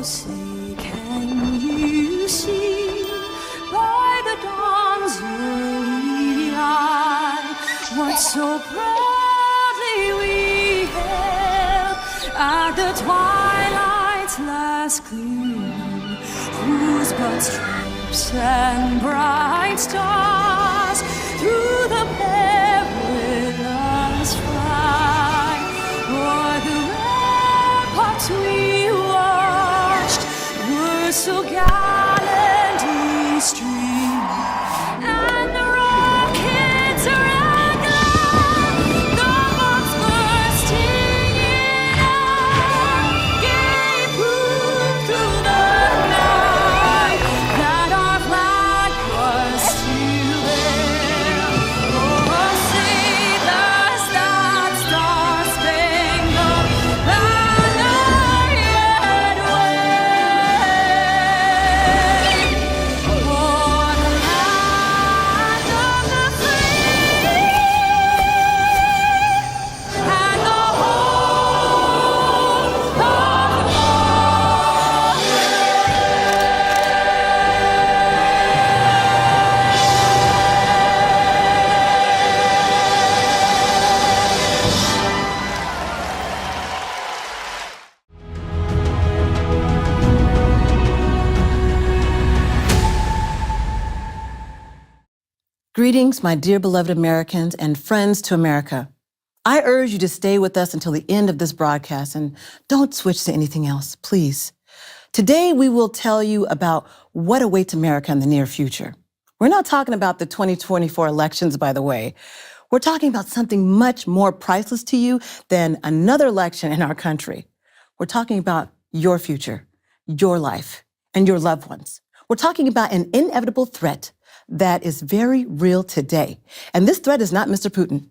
say, can you see by the dawn's early light what so proudly we hailed at the twilight's last gleam, whose broad stripes and bright stars through the perilous fight o'er the ramparts we watched were so gallantly streamed, and the rockets regular, the bombs bursting in air, gave proof through the night that our flag was still there. Oh, save us that star-spangled banner yet waved o'er the land of the free and the home of the Greetings, my dear beloved Americans and friends to America. I urge you to stay with us until the end of this broadcast and don't switch to anything else, please. Today, we will tell you about what awaits America in the near future. We're not talking about the 2024 elections, by the way. We're talking about something much more priceless to you than another election in our country. We're talking about your future, your life, and your loved ones. We're talking about an inevitable threat that is very real today. And this threat is not Mr. Putin.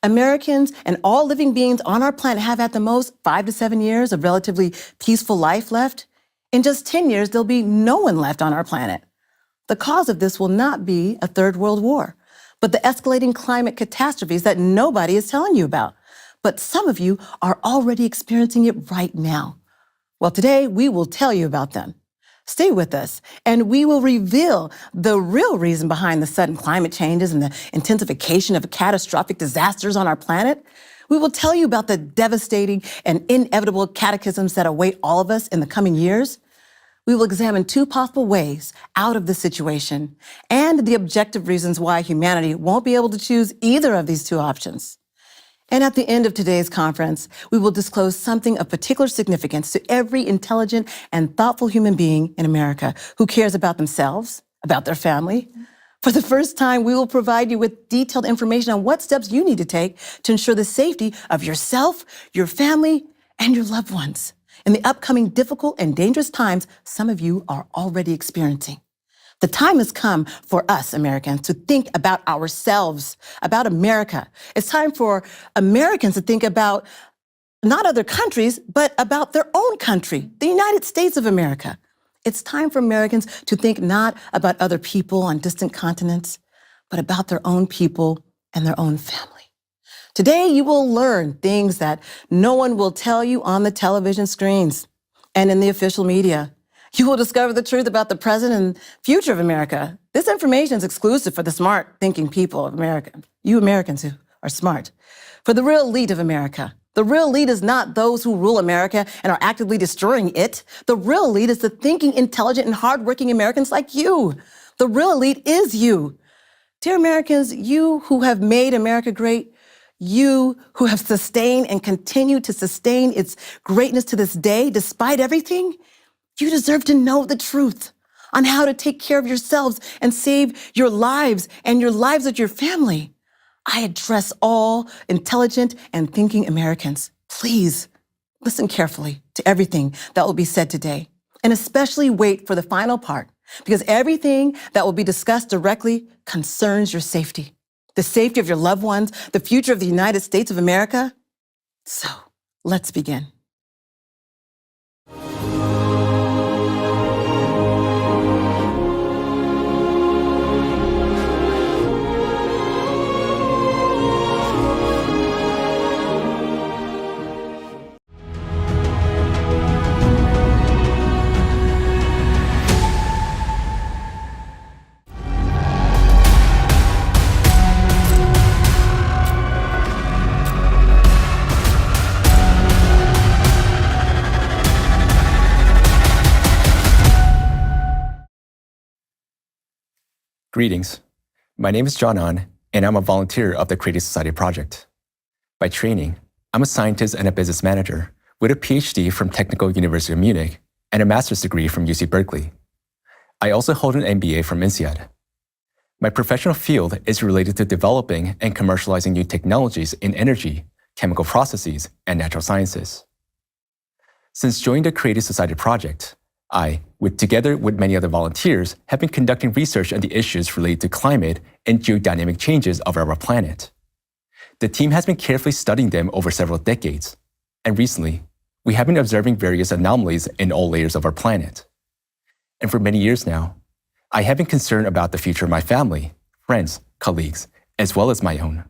Americans and all living beings on our planet have at the most 5 to 7 years of relatively peaceful life left. In just 10 years, there'll be no one left on our planet. The cause of this will not be a third world war, but the escalating climate catastrophes that nobody is telling you about. But some of you are already experiencing it right now. Well, today we will tell you about them. Stay with us, and we will reveal the real reason behind the sudden climate changes and the intensification of catastrophic disasters on our planet. We will tell you about the devastating and inevitable cataclysms that await all of us in the coming years. We will examine 2 possible ways out of this situation and the objective reasons why humanity won't be able to choose either of these 2 options. And at the end of today's conference, we will disclose something of particular significance to every intelligent and thoughtful human being in America who cares about themselves, about their family. For the first time, we will provide you with detailed information on what steps you need to take to ensure the safety of yourself, your family, and your loved ones in the upcoming difficult and dangerous times some of you are already experiencing. The time has come for us, Americans, to think about ourselves, about America. It's time for Americans to think about not other countries, but about their own country, the United States of America. It's time for Americans to think not about other people on distant continents, but about their own people and their own family. Today, you will learn things that no one will tell you on the television screens and in the official media. You will discover the truth about the present and future of America. This information is exclusive for the smart thinking people of America, you Americans who are smart. For the real elite of America, the real elite is not those who rule America and are actively destroying it. The real elite is the thinking, intelligent, and hardworking Americans like you. The real elite is you. Dear Americans, you who have made America great, you who have sustained and continue to sustain its greatness to this day, despite everything, you deserve to know the truth on how to take care of yourselves and save your lives and your lives of your family. I address all intelligent and thinking Americans. Please listen carefully to everything that will be said today, and especially wait for the final part, because everything that will be discussed directly concerns your safety, the safety of your loved ones, the future of the United States of America. So let's begin. Greetings. My name is John An, and I'm a volunteer of the Creative Society Project. By training, I'm a scientist and a business manager with a PhD from Technical University of Munich and a master's degree from UC Berkeley. I also hold an MBA from INSEAD. My professional field is related to developing and commercializing new technologies in energy, chemical processes, and natural sciences. Since joining the Creative Society Project, I, together with many other volunteers, have been conducting research on the issues related to climate and geodynamic changes of our planet. The team has been carefully studying them over several decades, and recently, we have been observing various anomalies in all layers of our planet. And for many years now, I have been concerned about the future of my family, friends, colleagues, as well as my own.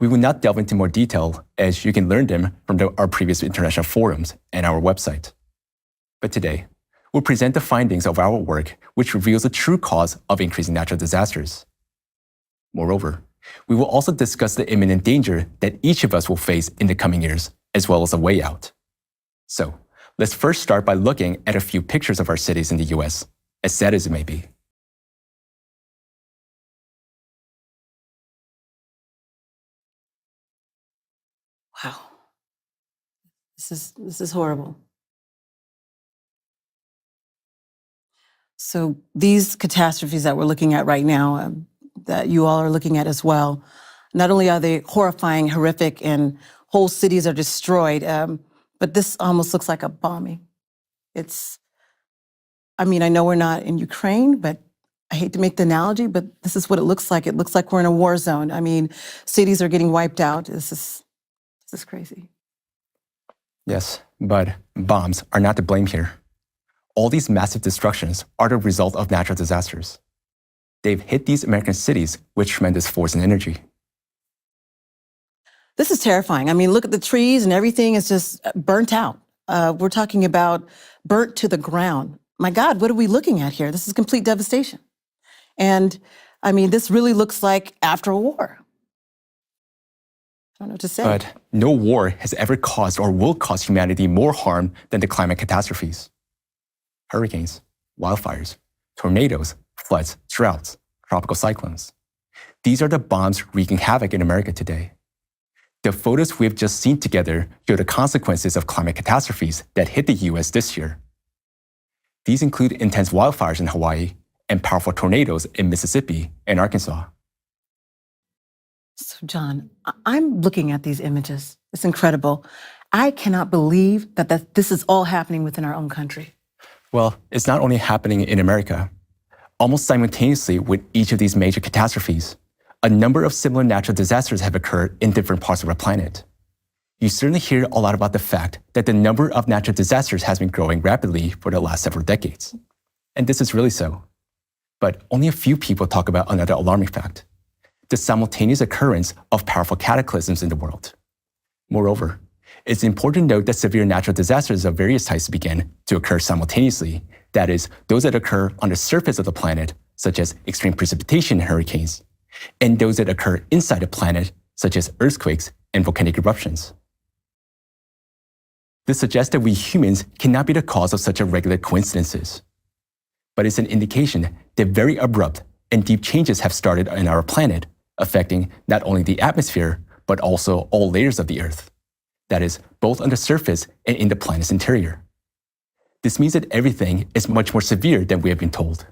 We will not delve into more detail, as you can learn them from our previous international forums and our website. But today, we'll present the findings of our work, which reveals the true cause of increasing natural disasters. Moreover, we will also discuss the imminent danger that each of us will face in the coming years, as well as a way out. So, let's first start by looking at a few pictures of our cities in the US, as sad as it may be. Wow. This is horrible. So these catastrophes that we're looking at right now, that you all are looking at as well, not only are they horrifying, horrific, and whole cities are destroyed, but this almost looks like a bombing. I know we're not in Ukraine, but I hate to make the analogy, but this is what it looks like. It looks like we're in a war zone. Cities are getting wiped out. This is crazy. Yes, but bombs are not to blame here. All these massive destructions are the result of natural disasters. They've hit these American cities with tremendous force and energy. This is terrifying. Look at the trees and everything is just burnt out. We're talking about burnt to the ground. My God, what are we looking at here? This is complete devastation. And this really looks like after a war. I don't know what to say. But no war has ever caused or will cause humanity more harm than the climate catastrophes. Hurricanes, wildfires, tornadoes, floods, droughts, tropical cyclones. These are the bombs wreaking havoc in America today. The photos we've just seen together show the consequences of climate catastrophes that hit the US this year. These include intense wildfires in Hawaii and powerful tornadoes in Mississippi and Arkansas. So, John, I'm looking at these images. It's incredible. I cannot believe that this is all happening within our own country. Well, it's not only happening in America. Almost simultaneously with each of these major catastrophes, a number of similar natural disasters have occurred in different parts of our planet. You certainly hear a lot about the fact that the number of natural disasters has been growing rapidly for the last several decades. And this is really so. But only a few people talk about another alarming fact: the simultaneous occurrence of powerful cataclysms in the world. Moreover, it's important to note that severe natural disasters of various types begin to occur simultaneously. That is, those that occur on the surface of the planet, such as extreme precipitation and hurricanes, and those that occur inside the planet, such as earthquakes and volcanic eruptions. This suggests that we humans cannot be the cause of such irregular coincidences. But it's an indication that very abrupt and deep changes have started in our planet, affecting not only the atmosphere, but also all layers of the Earth. That is, both on the surface and in the planet's interior. This means that everything is much more severe than we have been told.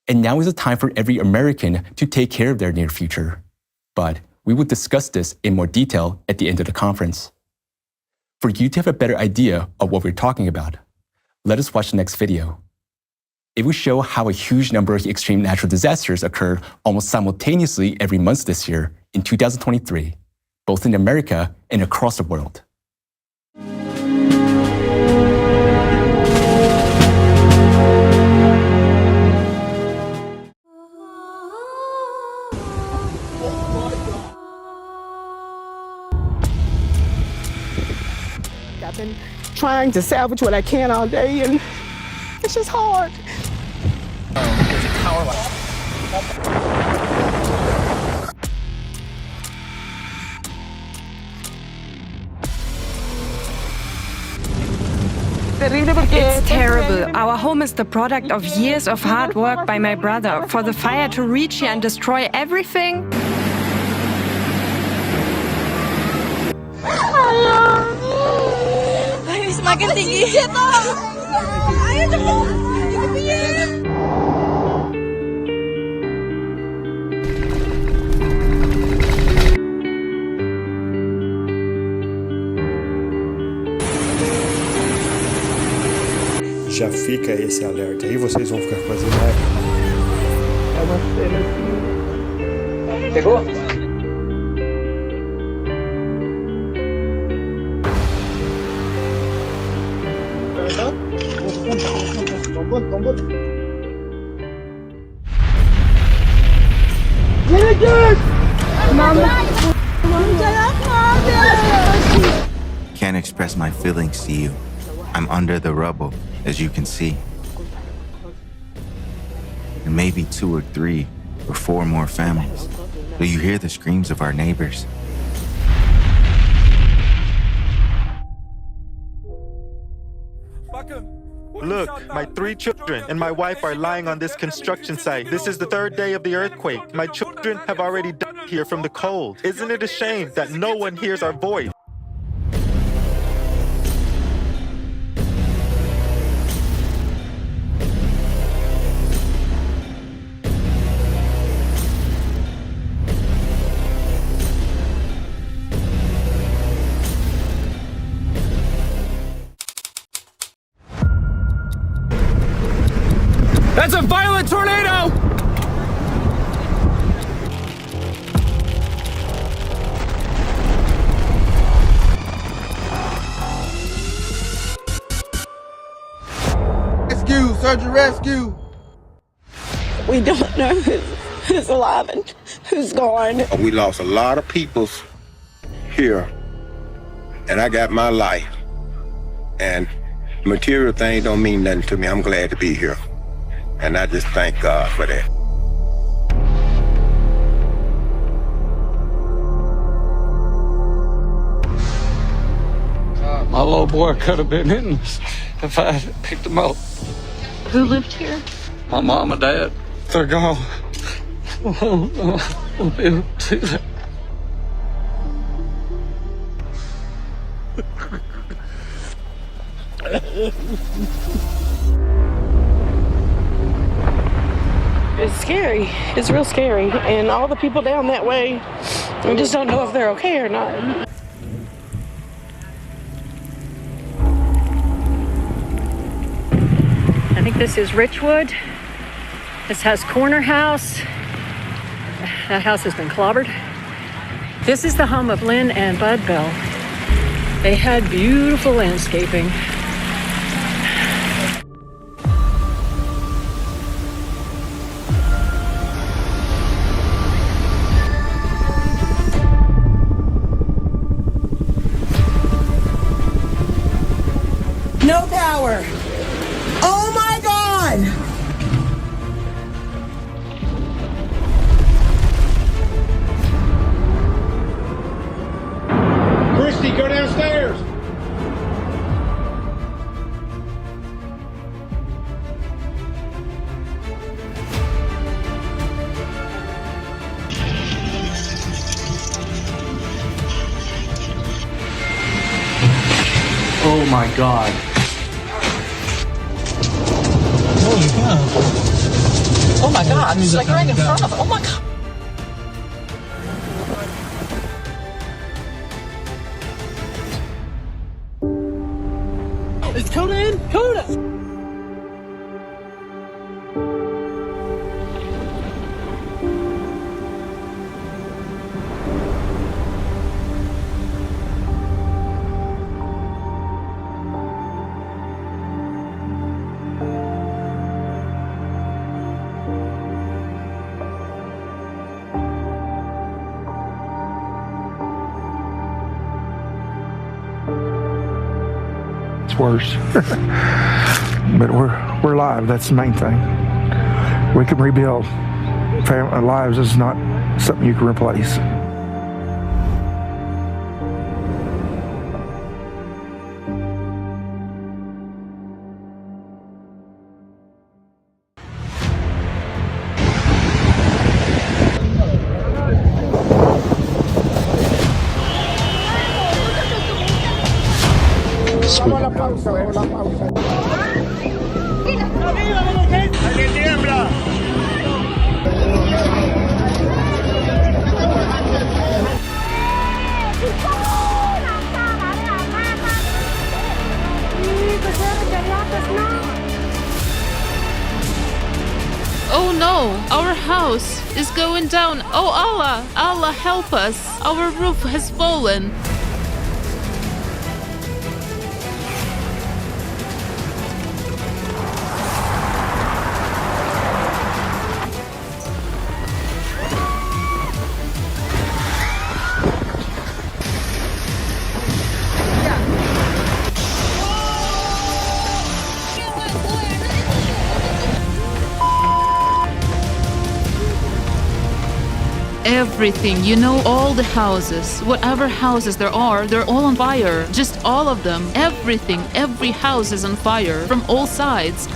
And now is the time for every American to take care of their near future. But we will discuss this in more detail at the end of the conference. For you to have a better idea of what we're talking about, let us watch the next video. It will show how a huge number of extreme natural disasters occurred almost simultaneously every month this year in 2023, both in America and across the world. I've been trying to salvage what I can all day, and it's just hard. There's a tower like It's terrible. Our home is the product of years of hard work by my brother. For the fire to reach here and destroy everything? Semakin tinggi. Ayo cepat. Já fica esse alerta aí, vocês vão ficar com as imagens. É uma cena assim. Pegou? Can't express my feelings to you. I'm under the rubble, as you can see. And maybe 2 or 3 or 4 more families. Do you hear the screams of our neighbors? Look, my 3 children and my wife are lying on this construction site. This is the 3rd day of the earthquake. My children have already died here from the cold. Isn't it a shame that no one hears our voice? That's a violent tornado! Rescue! Search and rescue! We don't know who's alive and who's gone. We lost a lot of people here, and I got my life. And material things don't mean nothing to me. I'm glad to be here. And I just thank God for that. My little boy could have been in this if I had picked him up. Who lived here? My mom and dad, they're gone. We'll be able to do that. It's scary. It's real scary. And all the people down that way, we just don't know if they're okay or not. I think this is Richwood. This has Corner House. That house has been clobbered. This is the home of Lynn and Bud Bell. They had beautiful landscaping. No power. Oh my God! Christy, go downstairs! Oh my God. Oh my God, it's like right in front of it. Oh my God. Is Coda in? Coda! It's worse. But we're alive. That's the main thing. We can rebuild. Lives is not something you can replace. Oh no, our house is going down. Oh Allah, Allah help us. Our roof has fallen. Everything, you know, all the houses, whatever houses there are, they're all on fire. Just all of them. Everything, every house is on fire from all sides.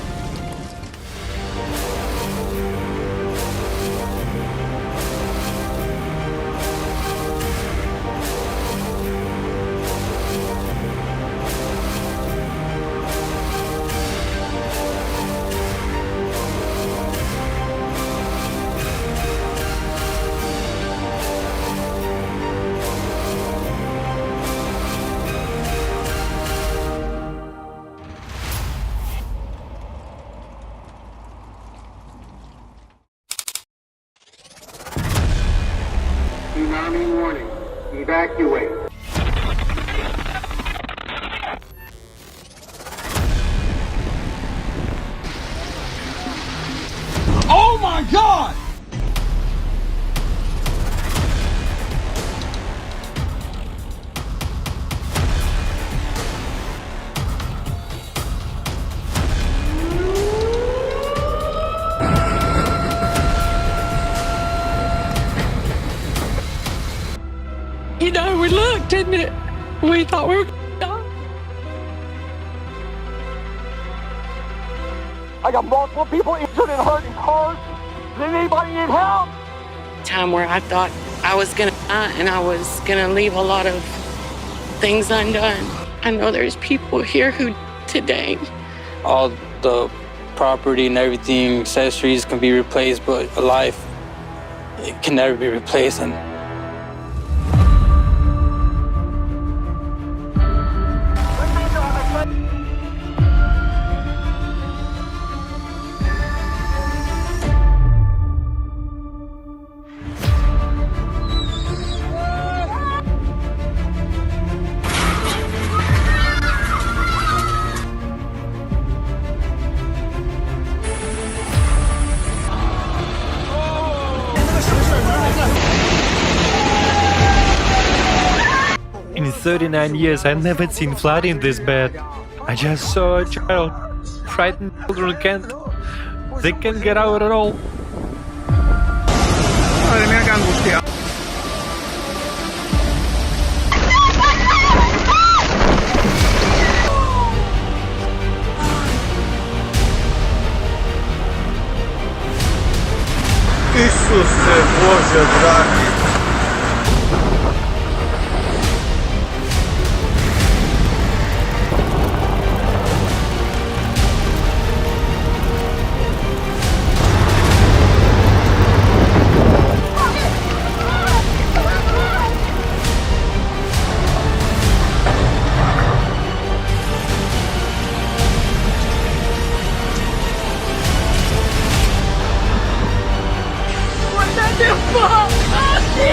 Tsunami warning. Evacuate. Oh my God! You know, we looked, didn't it? We thought we were gonna I got multiple people injured and hurt in cars. Does anybody need help? time where I thought I was gonna die and I was gonna leave a lot of things undone. I know there's people here who today. All the property and everything, accessories can be replaced, but a life, it can never be replaced. And in 39 years, I've never seen flooding this bad. I just saw a child. Frightened children they can't get out at all. Madre mía, qué angustia. Ісусе Боже, драгі. What the fuck?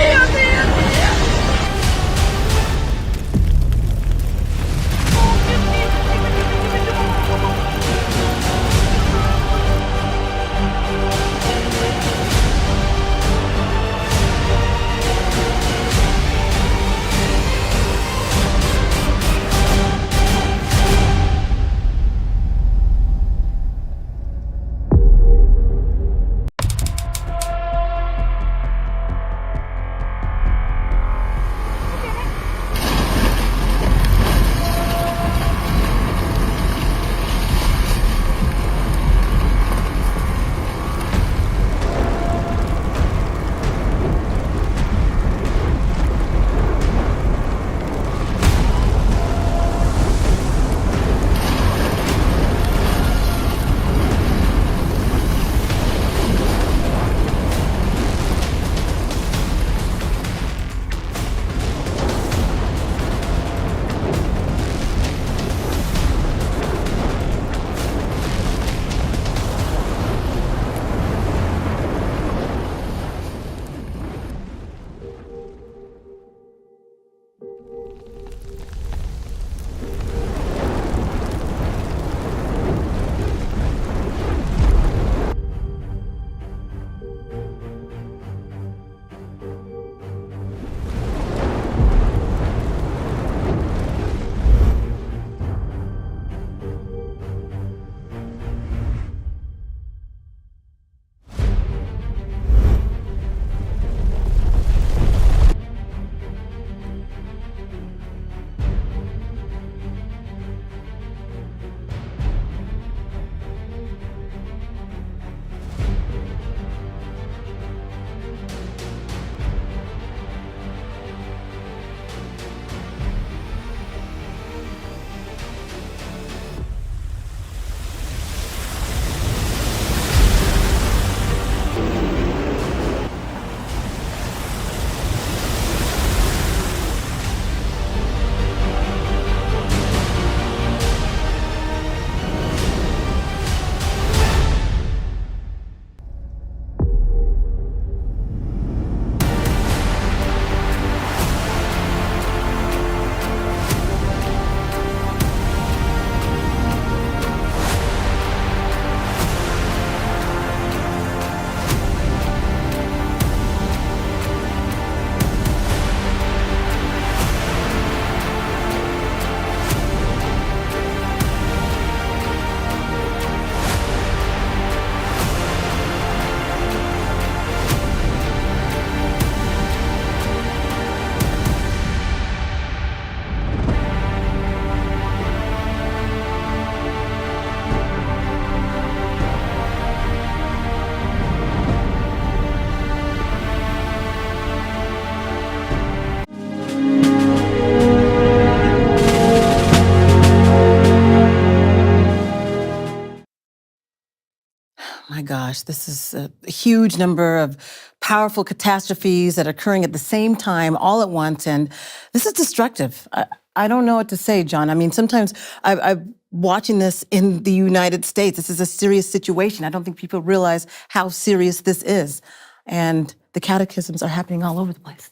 gosh, this is a huge number of powerful catastrophes that are occurring at the same time, all at once, and this is destructive. I don't know what to say, John. I mean, sometimes I'm watching this in the United States. This is a serious situation. I don't think people realize how serious this is, and the cataclysms are happening all over the place.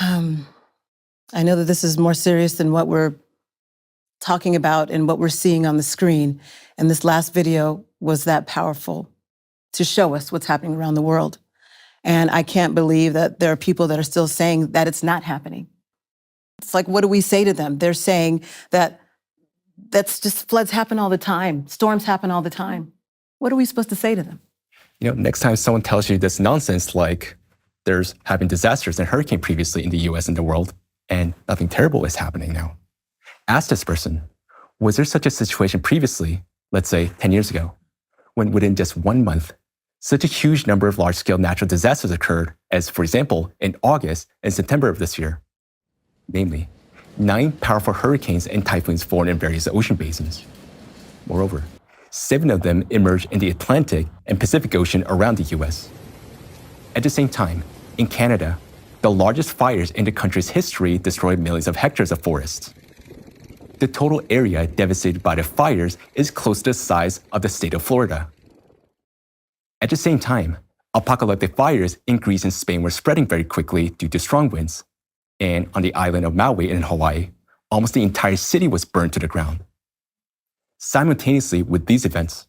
I know that this is more serious than what we're talking about and what we're seeing on the screen. And this last video was that powerful to show us what's happening around the world. And I can't believe that there are people that are still saying that it's not happening. It's like, what do we say to them? They're saying that that's just floods happen all the time. Storms happen all the time. What are we supposed to say to them? Next time someone tells you this nonsense, like there's having disasters and hurricane previously in the US and the world, and nothing terrible is happening now. Ask this person, was there such a situation previously, let's say 10 years ago, when within just 1 month, such a huge number of large-scale natural disasters occurred as, for example, in August and September of this year? Namely, 9 powerful hurricanes and typhoons formed in various ocean basins. Moreover, 7 of them emerged in the Atlantic and Pacific Ocean around the US. At the same time, in Canada, the largest fires in the country's history destroyed millions of hectares of forests. The total area devastated by the fires is close to the size of the state of Florida. At the same time, apocalyptic fires in Greece and Spain were spreading very quickly due to strong winds. And on the island of Maui in Hawaii, almost the entire city was burned to the ground. Simultaneously with these events,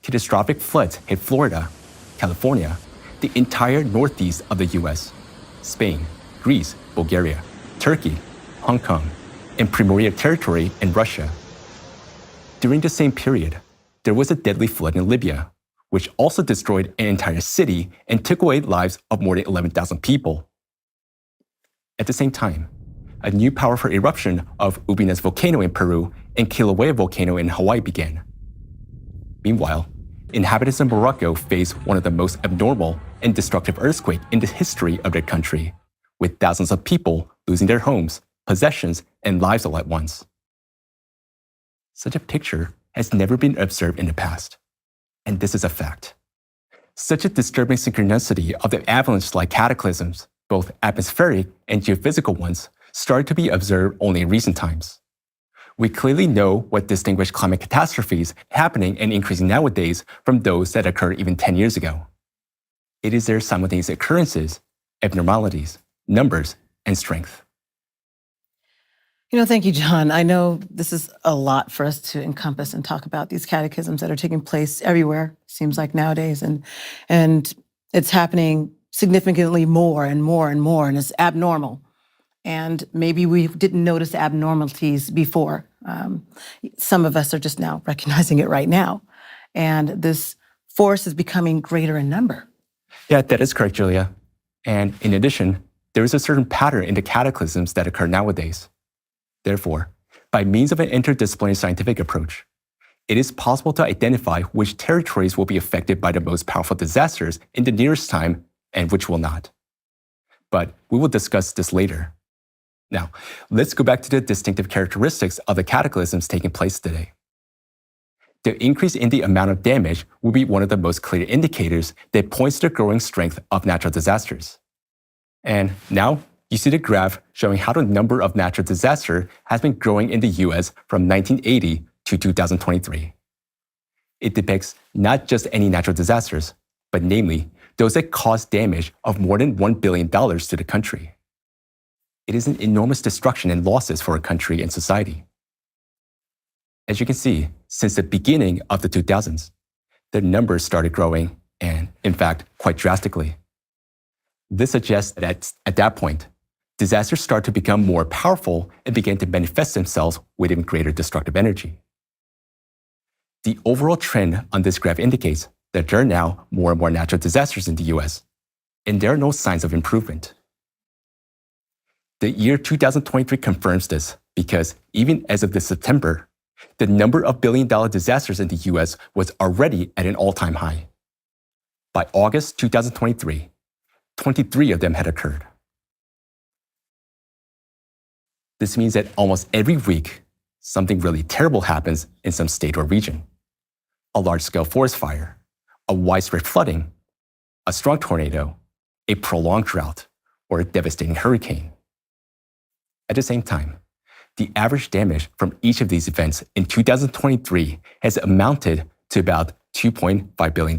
catastrophic floods hit Florida, California, the entire northeast of the US, Spain, Greece, Bulgaria, Turkey, Hong Kong, and Primorye territory in Russia. During the same period, there was a deadly flood in Libya, which also destroyed an entire city and took away lives of more than 11,000 people. At the same time, a new powerful eruption of Ubinas volcano in Peru and Kilauea volcano in Hawaii began. Meanwhile, inhabitants of Morocco faced one of the most abnormal and destructive earthquakes in the history of their country, with thousands of people losing their homes, possessions, and lives all at once. Such a picture has never been observed in the past, and this is a fact. Such a disturbing synchronicity of the avalanche-like cataclysms, both atmospheric and geophysical ones, started to be observed only in recent times. We clearly know what distinguish climate catastrophes happening and increasing nowadays from those that occurred even 10 years ago. It is their simultaneous occurrences, abnormalities, numbers, and strength. Thank you, John. I know this is a lot for us to encompass and talk about these cataclysms that are taking place everywhere, seems like nowadays, and it's happening significantly more and more and more, and it's abnormal. And maybe we didn't notice abnormalities before. Some of us are just now recognizing it right now. And this force is becoming greater in number. Yeah, that is correct, Julia. And in addition, there is a certain pattern in the cataclysms that occur nowadays. Therefore, by means of an interdisciplinary scientific approach, it is possible to identify which territories will be affected by the most powerful disasters in the nearest time and which will not. But we will discuss this later. Now, let's go back to the distinctive characteristics of the cataclysms taking place today. The increase in the amount of damage will be one of the most clear indicators that points to the growing strength of natural disasters. And now, you see the graph showing how the number of natural disasters has been growing in the US from 1980 to 2023. It depicts not just any natural disasters, but namely those that cause damage of more than $1 billion to the country. It is an enormous destruction and losses for a country and society. As you can see, since the beginning of the 2000s, the numbers started growing and, in fact, quite drastically. This suggests that at that point, disasters start to become more powerful and begin to manifest themselves with even greater destructive energy. The overall trend on this graph indicates that there are now more and more natural disasters in the US, and there are no signs of improvement. The year 2023 confirms this because even as of this September, the number of billion-dollar disasters in the US was already at an all-time high. By August 2023, 23 of them had occurred. This means that almost every week, something really terrible happens in some state or region. a large-scale forest fire, a widespread flooding, a strong tornado, a prolonged drought, or a devastating hurricane. At the same time, the average damage from each of these events in 2023 has amounted to about $2.5 billion.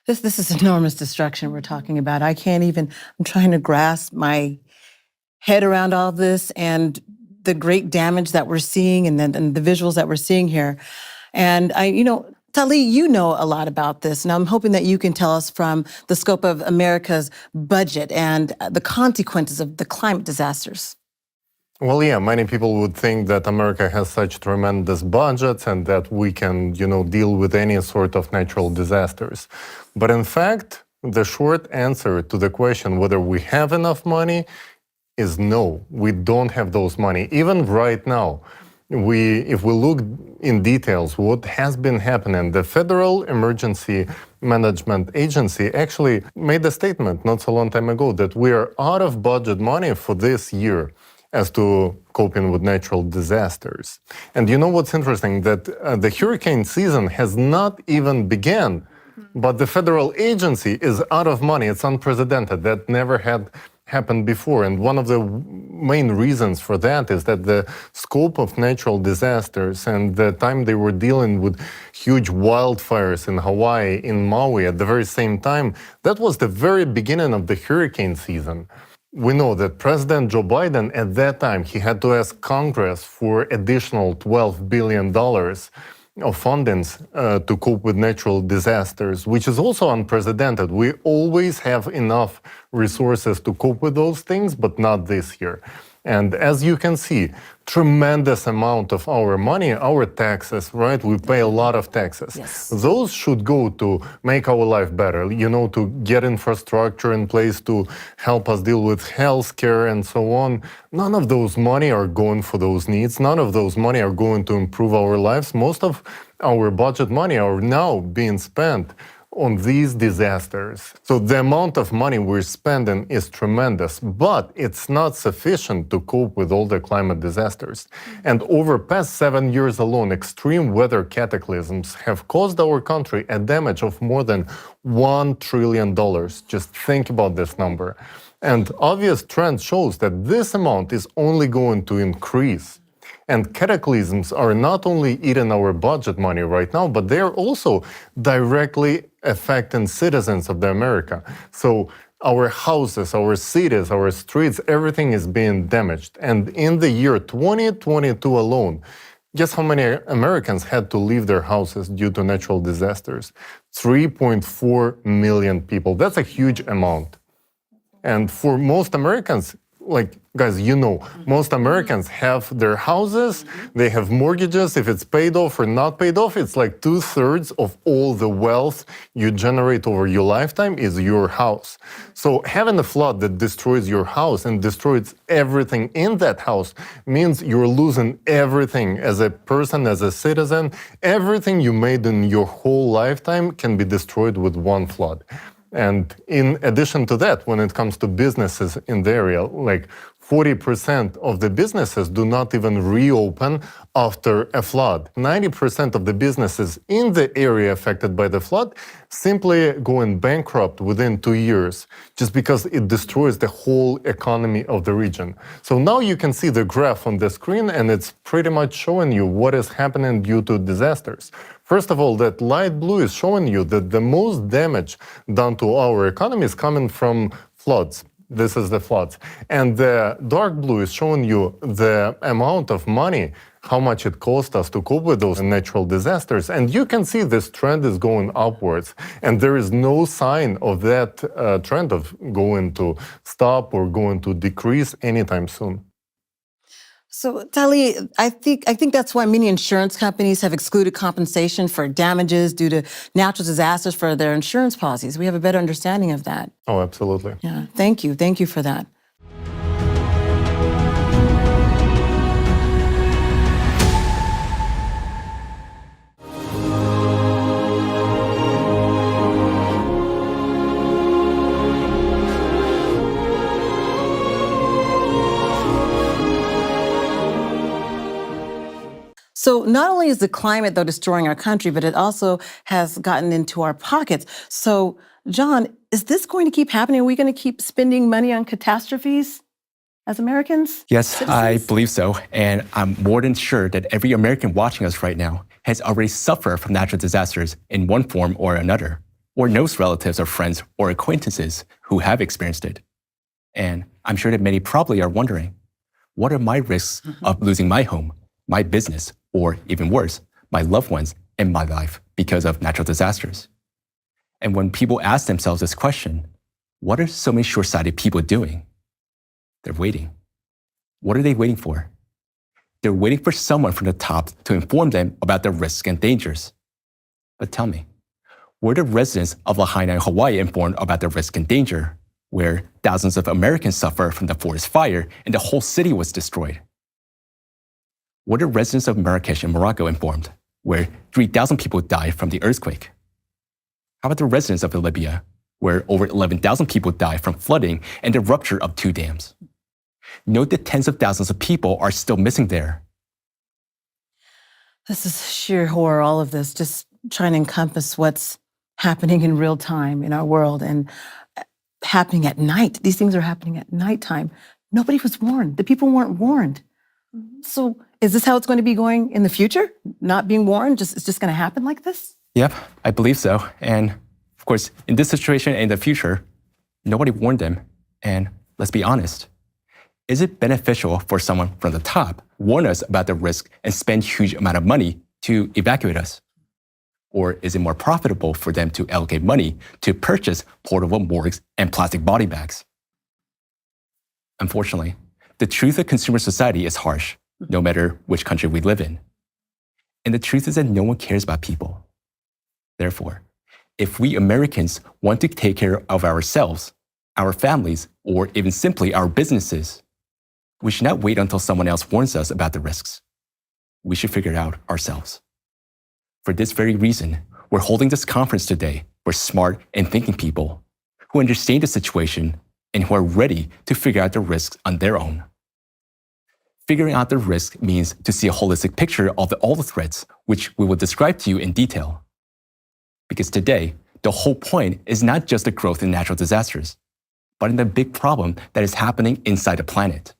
This is enormous destruction we're talking about. I'm trying to grasp my head around all of this and the great damage that we're seeing and the visuals that we're seeing here. And Tali, you know a lot about this, and I'm hoping that you can tell us from the scope of America's budget and the consequences of the climate disasters. Well, yeah, many people would think that America has such tremendous budgets and that we can, deal with any sort of natural disasters. But in fact, the short answer to the question whether we have enough money is no, we don't have those money. Even right now, if we look in details what has been happening, the Federal Emergency Management Agency actually made a statement not so long time ago that we are out of budget money for this year as to coping with natural disasters. And you know what's interesting? That the hurricane season has not even begun, but the federal agency is out of money. It's unprecedented. That never had happened before. And one of the main reasons for that is that the scope of natural disasters and the time they were dealing with huge wildfires in Hawaii, in Maui at the very same time, that was the very beginning of the hurricane season. We know that President Joe Biden at that time, he had to ask Congress for additional $12 billion of fundings to cope with natural disasters, which is also unprecedented. We always have enough resources to cope with those things, but not this year. And as you can see, tremendous amount of our money, our taxes, right? We pay a lot of taxes. Yes. Those should go to make our life better, to get infrastructure in place to help us deal with healthcare and so on. None of those money are going for those needs. None of those money are going to improve our lives. Most of our budget money are now being spent on these disasters. So the amount of money we're spending is tremendous, but it's not sufficient to cope with all the climate disasters. And over past 7 years alone, extreme weather cataclysms have caused our country a damage of more than $1 trillion. Just think about this number. And obvious trend shows that this amount is only going to increase. And cataclysms are not only eating our budget money right now, but they are also directly affecting citizens of America. So our houses, our cities, our streets, everything is being damaged. And in the year 2022 alone, guess how many Americans had to leave their houses due to natural disasters? 3.4 million people. That's a huge amount. And for most Americans, guys, most Americans have their houses, they have mortgages. If it's paid off or not paid off, it's like 2/3 of all the wealth you generate over your lifetime is your house. So having a flood that destroys your house and destroys everything in that house means you're losing everything as a person, as a citizen. Everything you made in your whole lifetime can be destroyed with one flood. And in addition to that, when it comes to businesses in the area, 40% of the businesses do not even reopen after a flood. 90% of the businesses in the area affected by the flood simply going bankrupt within 2 years, just because it destroys the whole economy of the region. So now you can see the graph on the screen, and it's pretty much showing you what is happening due to disasters. First of all, that light blue is showing you that the most damage done to our economy is coming from floods. This is the floods. And the dark blue is showing you the amount of money, how much it cost us to cope with those natural disasters. And you can see this trend is going upwards. And there is no sign of that trend of going to stop or going to decrease anytime soon. So, Tali, I think that's why many insurance companies have excluded compensation for damages due to natural disasters for their insurance policies. We have a better understanding of that. Oh, absolutely. Yeah, thank you. Thank you for that. So not only is the climate, though, destroying our country, but it also has gotten into our pockets. So, John, is this going to keep happening? Are we going to keep spending money on catastrophes as Americans? Yes, citizens? I believe so. And I'm more than sure that every American watching us right now has already suffered from natural disasters in one form or another, or knows relatives or friends or acquaintances who have experienced it. And I'm sure that many probably are wondering, what are my risks of losing my home, my business, or even worse, my loved ones and my life because of natural disasters? And when people ask themselves this question, what are so many short-sighted people doing? They're waiting. What are they waiting for? They're waiting for someone from the top to inform them about the risks and dangers. But tell me, were the residents of Lahaina, Hawaii informed about the risk and danger, where thousands of Americans suffered from the forest fire and the whole city was destroyed? Were the residents of Marrakesh and Morocco informed, where 3,000 people died from the earthquake? How about the residents of Libya, where over 11,000 people died from flooding and the rupture of 2 dams? Note that tens of thousands of people are still missing there. This is sheer horror, all of this, just trying to encompass what's happening in real time in our world and happening at night. These things are happening at nighttime. Nobody was warned. The people weren't warned. So is this how it's going to be going in the future? Not being warned? It's just going to happen like this? Yep, I believe so. And of course, in this situation and in the future, nobody warned them. And let's be honest, is it beneficial for someone from the top warn us about the risk and spend huge amount of money to evacuate us? Or is it more profitable for them to allocate money to purchase portable morgues and plastic body bags? Unfortunately, the truth of consumer society is harsh, no matter which country we live in. And the truth is that no one cares about people. Therefore, if we Americans want to take care of ourselves, our families, or even simply our businesses, we should not wait until someone else warns us about the risks. We should figure it out ourselves. For this very reason, we're holding this conference today for smart and thinking people who understand the situation and who are ready to figure out the risks on their own. Figuring out the risk means to see a holistic picture of all the threats, which we will describe to you in detail. Because today, the whole point is not just the growth in natural disasters, but in the big problem that is happening inside the planet.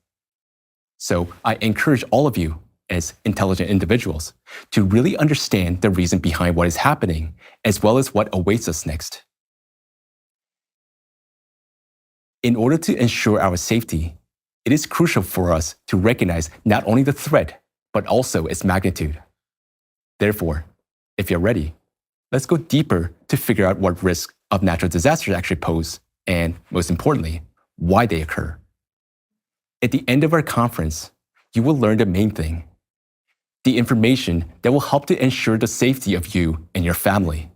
So I encourage all of you, as intelligent individuals, to really understand the reason behind what is happening, as well as what awaits us next. In order to ensure our safety, it is crucial for us to recognize not only the threat, but also its magnitude. Therefore, if you're ready, let's go deeper to figure out what risks of natural disasters actually pose, and most importantly, why they occur. At the end of our conference, you will learn the main thing, the information that will help to ensure the safety of you and your family.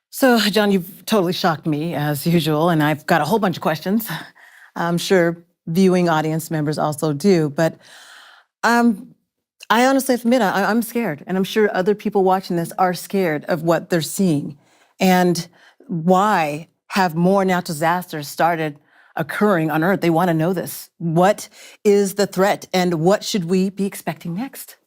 So, John, you've totally shocked me, as usual, and I've got a whole bunch of questions. I'm sure viewing audience members also do, but I honestly admit I'm scared, and I'm sure other people watching this are scared of what they're seeing. And why have more natural disasters started occurring on Earth? They want to know this. What is the threat, and what should we be expecting next?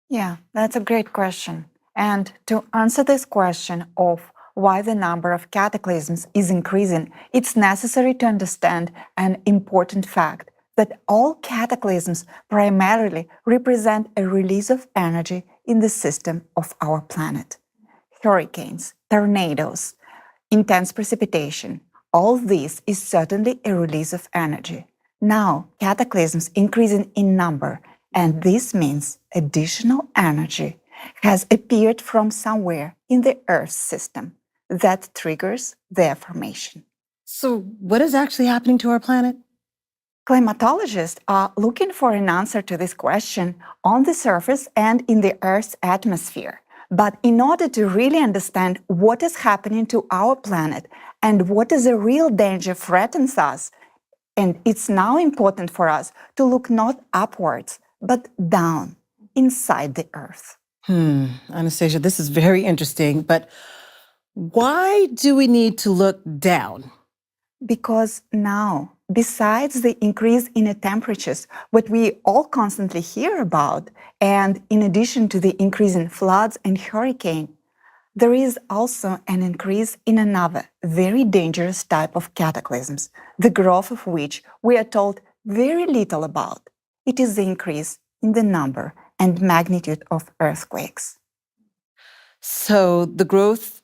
Yeah, that's a great question. And to answer this question of why the number of cataclysms is increasing, it's necessary to understand an important fact that all cataclysms primarily represent a release of energy in the system of our planet. Hurricanes, tornadoes, intense precipitation, all this is certainly a release of energy. Now, cataclysms increasing in number, and this means additional energy has appeared from somewhere in the Earth system that triggers their formation. So what is actually happening to our planet? Climatologists are looking for an answer to this question on the surface and in the Earth's atmosphere. But in order to really understand what is happening to our planet and what is a real danger threatens us, and it's now important for us to look not upwards, but down inside the Earth. Anastasia, this is very interesting, but why do we need to look down? Because now besides the increase in the temperatures, what we all constantly hear about, and in addition to the increase in floods and hurricane, there is also an increase in another very dangerous type of cataclysms, the growth of which we are told very little about. It is the increase in the number and magnitude of earthquakes. So the growth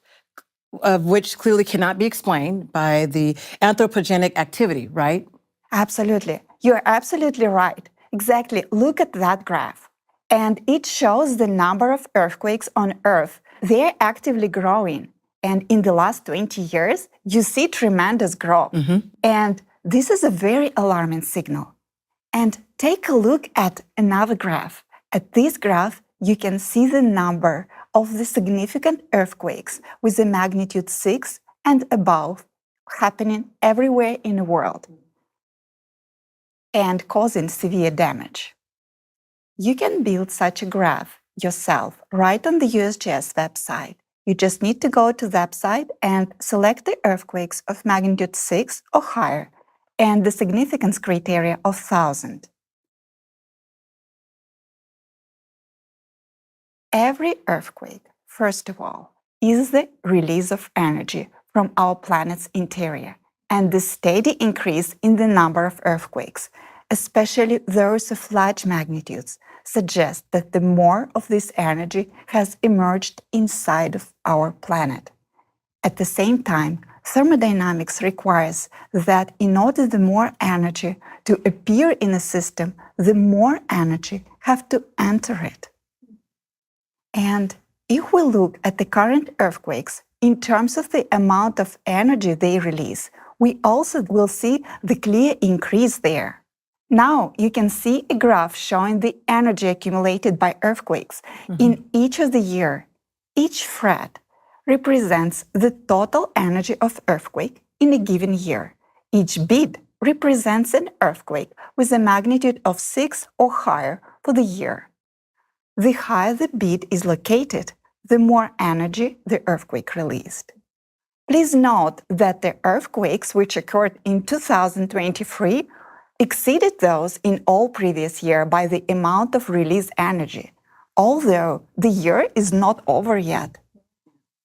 of which clearly cannot be explained by the anthropogenic activity, right? Absolutely. You're absolutely right. Exactly. Look at that graph. And it shows the number of earthquakes on Earth. They're actively growing. And in the last 20 years, you see tremendous growth. And this is a very alarming signal. And take a look at another graph. At this graph, you can see the number of the significant earthquakes with a magnitude 6 and above happening everywhere in the world and causing severe damage. You can build such a graph yourself right on the USGS website. You just need to go to the website and select the earthquakes of magnitude 6 or higher and the significance criteria of 1,000. Every earthquake, first of all, is the release of energy from our planet's interior, and the steady increase in the number of earthquakes, especially those of large magnitudes, suggests that the more of this energy has emerged inside of our planet. At the same time, thermodynamics requires that in order the more energy to appear in a system, the more energy have to enter it. And if we look at the current earthquakes in terms of the amount of energy they release, we also will see the clear increase there. Now you can see a graph showing the energy accumulated by earthquakes in each of the year. Each fret represents the total energy of earthquake in a given year. Each bead represents an earthquake with a magnitude of 6 or higher for the year. The higher the bead is located, the more energy the earthquake released. Please note that the earthquakes which occurred in 2023 exceeded those in all previous years by the amount of released energy, although the year is not over yet.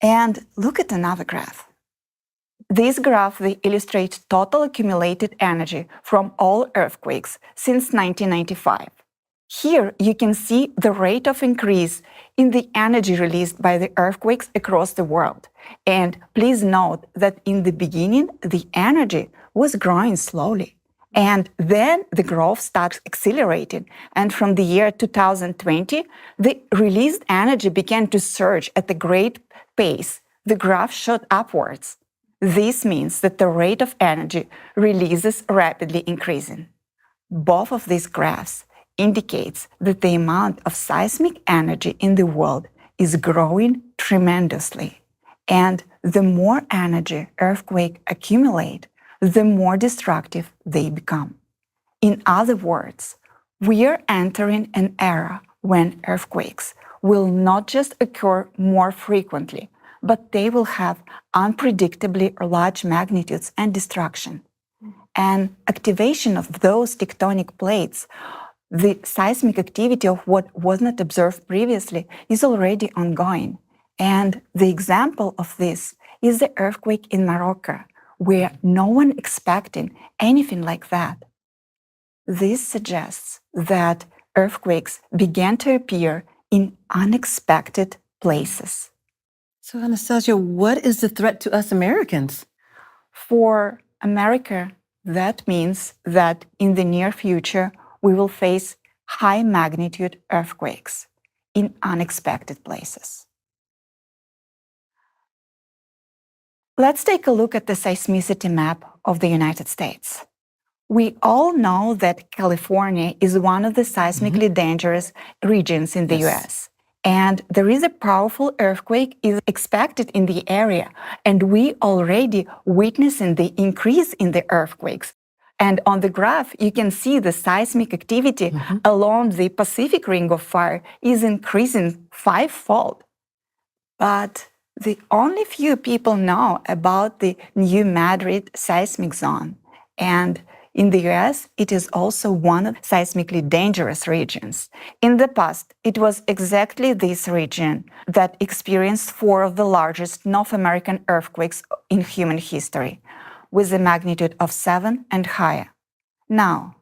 And look at another graph. This graph illustrates total accumulated energy from all earthquakes since 1995. Here you can see the rate of increase in the energy released by the earthquakes across the world. And please note that in the beginning, the energy was growing slowly. And then the growth starts accelerating. And from the year 2020, the released energy began to surge at a great pace. The graph shot upwards. This means that the rate of energy release is rapidly increasing. Both of these graphs indicates that the amount of seismic energy in the world is growing tremendously. And the more energy earthquakes accumulate, the more destructive they become. In other words, we are entering an era when earthquakes will not just occur more frequently, but they will have unpredictably large magnitudes and destruction. And activation of those tectonic plates, the seismic activity of what was not observed previously, is already ongoing. And the example of this is the earthquake in Morocco, where no one expected anything like that. This suggests that earthquakes began to appear in unexpected places. So, Anastasia, what is the threat to us Americans? For America, that means that in the near future, we will face high magnitude earthquakes in unexpected places. Let's take a look at the seismicity map of the United States. We all know that California is one of the seismically dangerous regions in the US. And there is a powerful earthquake is expected in the area. And we already witnessing the increase in the earthquakes. And on the graph, you can see the seismic activity along the Pacific Ring of Fire is increasing 5-fold. But the only few people know about the New Madrid seismic zone. And In the US, it is also one of seismically dangerous regions. In the past, it was exactly this region that experienced 4 of the largest North American earthquakes in human history, with a magnitude of 7 and higher. Now,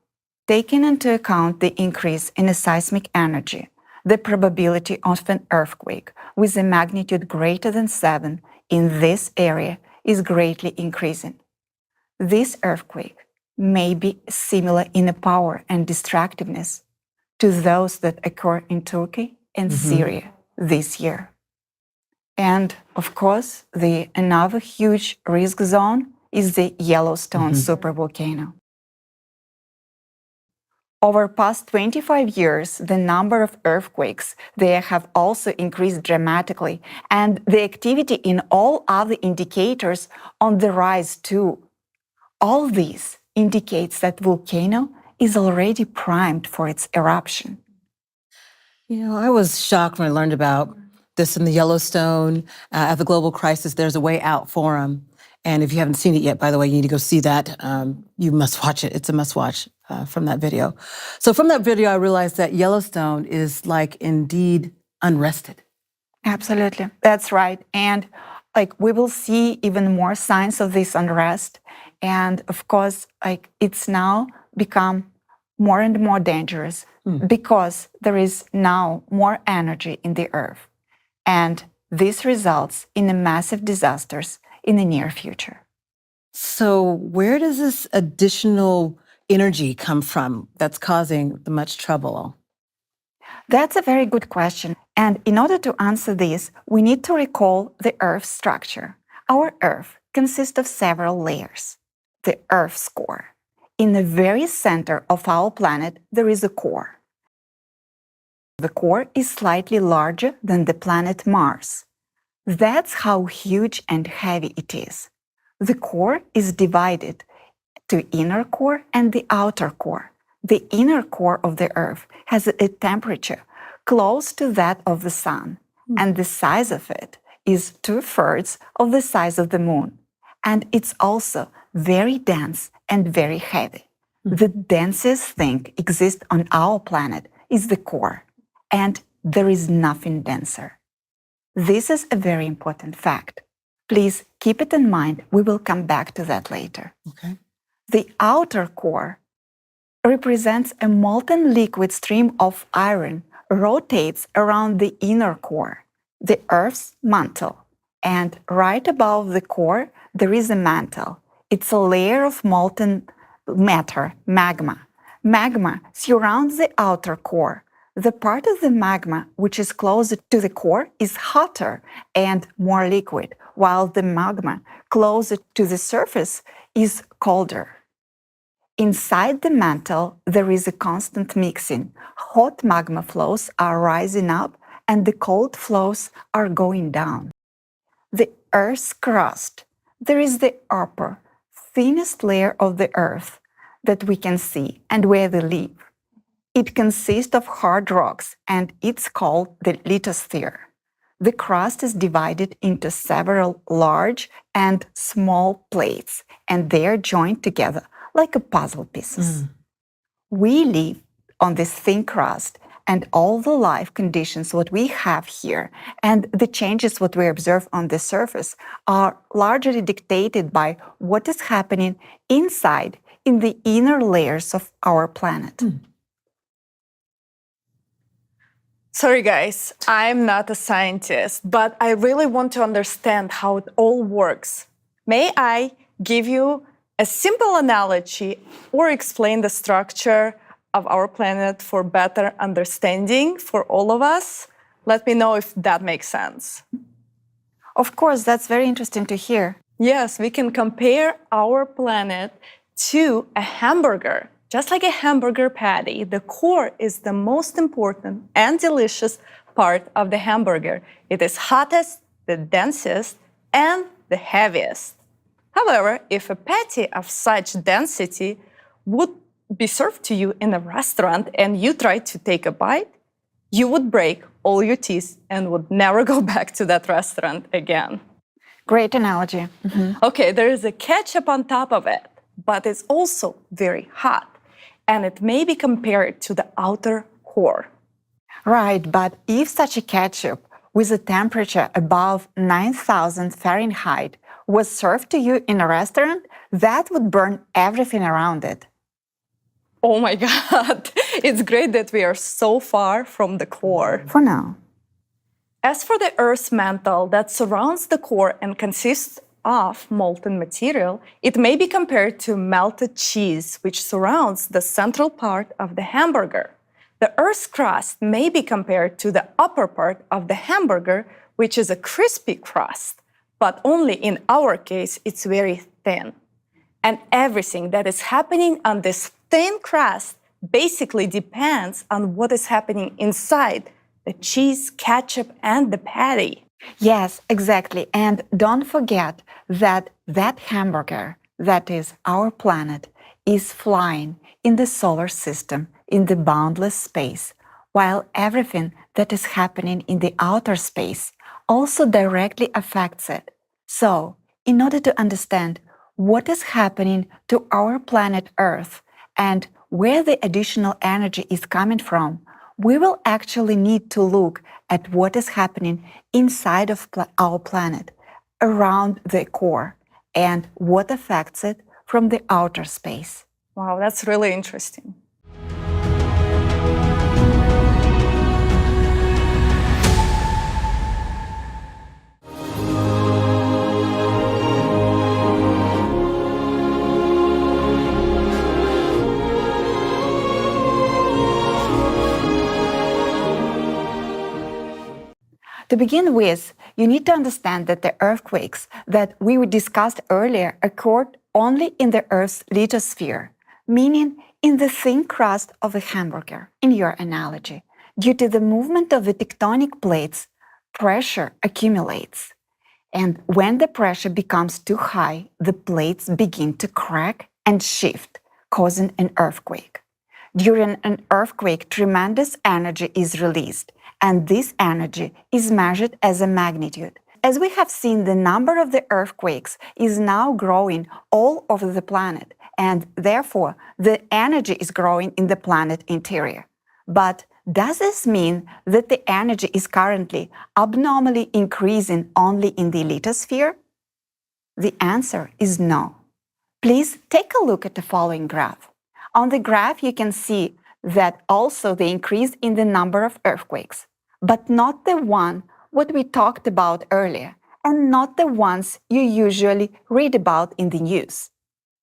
taking into account the increase in the seismic energy, the probability of an earthquake with a magnitude greater than 7 in this area is greatly increasing. This earthquake may be similar in power and destructiveness to those that occur in Turkey and Syria this year. And of course, another huge risk zone is the Yellowstone supervolcano. Over past 25 years, the number of earthquakes there have also increased dramatically, and the activity in all other indicators on the rise too. All this indicates that volcano is already primed for its eruption. You know, I was shocked when I learned about this in the Yellowstone. At the Global Crisis, there's a Way Out forum. And if you haven't seen it yet, by the way, you need to go see that. You must watch it. It's a must watch from that video. So from that video, I realized that Yellowstone is like indeed unrested. Absolutely. That's right. And we will see even more signs of this unrest. And of course, it's now become more and more dangerous because there is now more energy in the earth. And this results in massive disasters in the near future. So where does this additional energy come from that's causing the much trouble? That's a very good question. And in order to answer this, we need to recall the Earth's structure. Our Earth consists of several layers. The Earth's core. In the very center of our planet, there is a core. The core is slightly larger than the planet Mars. That's how huge and heavy it is. The core is divided to inner core and the outer core. The inner core of the Earth has a temperature close to that of the Sun, and the size of it is 2/3 of the size of the Moon. And it's also very dense and very heavy. The densest thing exists on our planet is the core, and there is nothing denser. This is a very important fact. Please keep it in mind. We will come back to that later. Okay. The outer core represents a molten liquid stream of iron rotates around the inner core, the Earth's mantle. And right above the core, there is a mantle. It's a layer of molten matter, magma. Magma surrounds the outer core. The part of the magma which is closer to the core is hotter and more liquid, while the magma closer to the surface is colder. Inside the mantle, there is a constant mixing. Hot magma flows are rising up and the cold flows are going down. The Earth's crust, there is the upper, thinnest layer of the Earth that we can see and where they live. It consists of hard rocks and it's called the lithosphere. The crust is divided into several large and small plates, and they are joined together like a puzzle pieces. We live on this thin crust, and all the life conditions what we have here and the changes what we observe on the surface are largely dictated by what is happening inside in the inner layers of our planet. Sorry, guys, I'm not a scientist, but I really want to understand how it all works. May I give you a simple analogy or explain the structure of our planet for better understanding for all of us? Let me know if that makes sense. Of course, that's very interesting to hear. Yes, we can compare our planet to a hamburger. Just like a hamburger patty, the core is the most important and delicious part of the hamburger. It is hottest, the densest, and the heaviest. However, if a patty of such density would be served to you in a restaurant and you try to take a bite, you would break all your teeth and would never go back to that restaurant again. Great analogy. Okay, there is a ketchup on top of it. but it's also very hot, and it may be compared to the outer core. Right, but if such a ketchup with a temperature above 9,000 Fahrenheit was served to you in a restaurant, that would burn everything around it. Oh my God, it's great that we are so far from the core. For now. As for the Earth's mantle that surrounds the core and consists of molten material, it may be compared to melted cheese, which surrounds the central part of the hamburger. The Earth's crust may be compared to the upper part of the hamburger, which is a crispy crust, but only in our case, it's very thin. And everything that is happening on this thin crust basically depends on what is happening inside the cheese, ketchup, and the patty. Yes, exactly. And don't forget that that hamburger, that is our planet, is flying in the solar system in the boundless space, while everything that is happening in the outer space also directly affects it. So, in order to understand what is happening to our planet Earth and where the additional energy is coming from, we will actually need to look at what is happening inside of our planet, around the core, and what affects it from the outer space. Wow, that's really interesting. To begin with, you need to understand that the earthquakes that we discussed earlier occurred only in the Earth's lithosphere, meaning in the thin crust of a hamburger, in your analogy. Due to the movement of the tectonic plates, pressure accumulates. And when the pressure becomes too high, the plates begin to crack and shift, causing an earthquake. During an earthquake, tremendous energy is released, and this energy is measured as a magnitude. As we have seen, the number of the earthquakes is now growing all over the planet, and therefore the energy is growing in the planet interior. But does this mean that the energy is currently abnormally increasing only in the lithosphere? The answer is no. Please take a look at the following graph. On the graph, you can see that also the increase in the number of earthquakes, but not the one what we talked about earlier, and not the ones you usually read about in the news.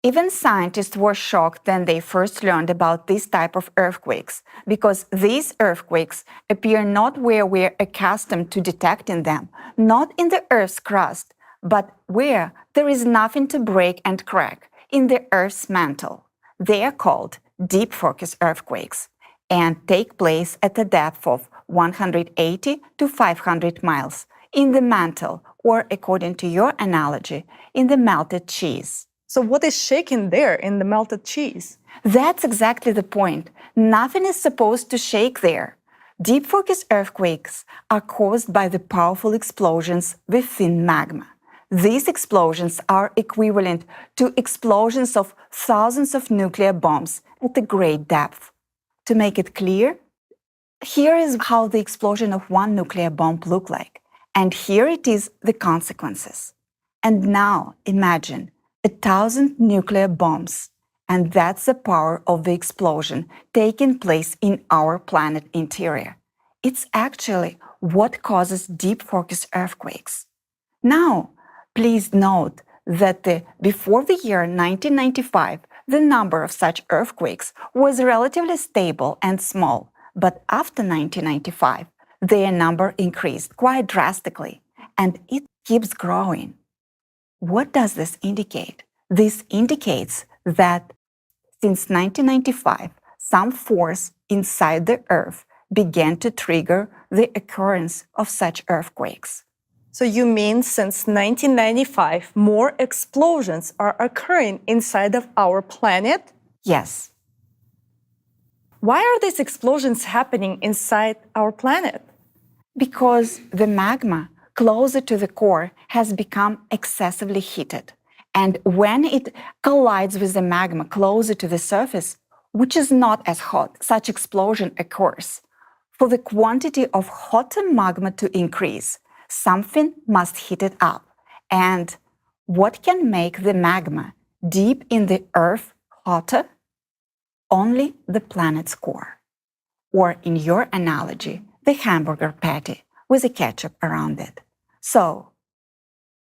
Even scientists were shocked when they first learned about this type of earthquakes, because these earthquakes appear not where we're accustomed to detecting them, not in the Earth's crust, but where there is nothing to break and crack, in the Earth's mantle. They are called deep focus earthquakes and take place at a depth of 180 to 500 miles in the mantle, or according to your analogy, in the melted cheese. So what is shaking there in the melted cheese? That's exactly the point. Nothing is supposed to shake there. Deep focus earthquakes are caused by the powerful explosions within magma. These explosions are equivalent to explosions of thousands of nuclear bombs at a great depth. To make it clear, here is how the explosion of one nuclear bomb looked like, and here it is the consequences. And now imagine 1,000 nuclear bombs, and that's the power of the explosion taking place in our planet interior. It's actually what causes deep focus earthquakes. Now, please note that before the year 1995, the number of such earthquakes was relatively stable and small, but after 1995, their number increased quite drastically, and it keeps growing. What does this indicate? This indicates that since 1995, some force inside the Earth began to trigger the occurrence of such earthquakes. So you mean since 1995, more explosions are occurring inside of our planet? Yes. Why are these explosions happening inside our planet? Because the magma closer to the core has become excessively heated, And when it collides with the magma closer to the surface, which is not as hot, such explosion occurs. For the quantity of hotter magma to increase, something must heat it up. And what can make the magma deep in the earth hotter? Only the planet's core. Or in your analogy, the hamburger patty with a ketchup around it. So,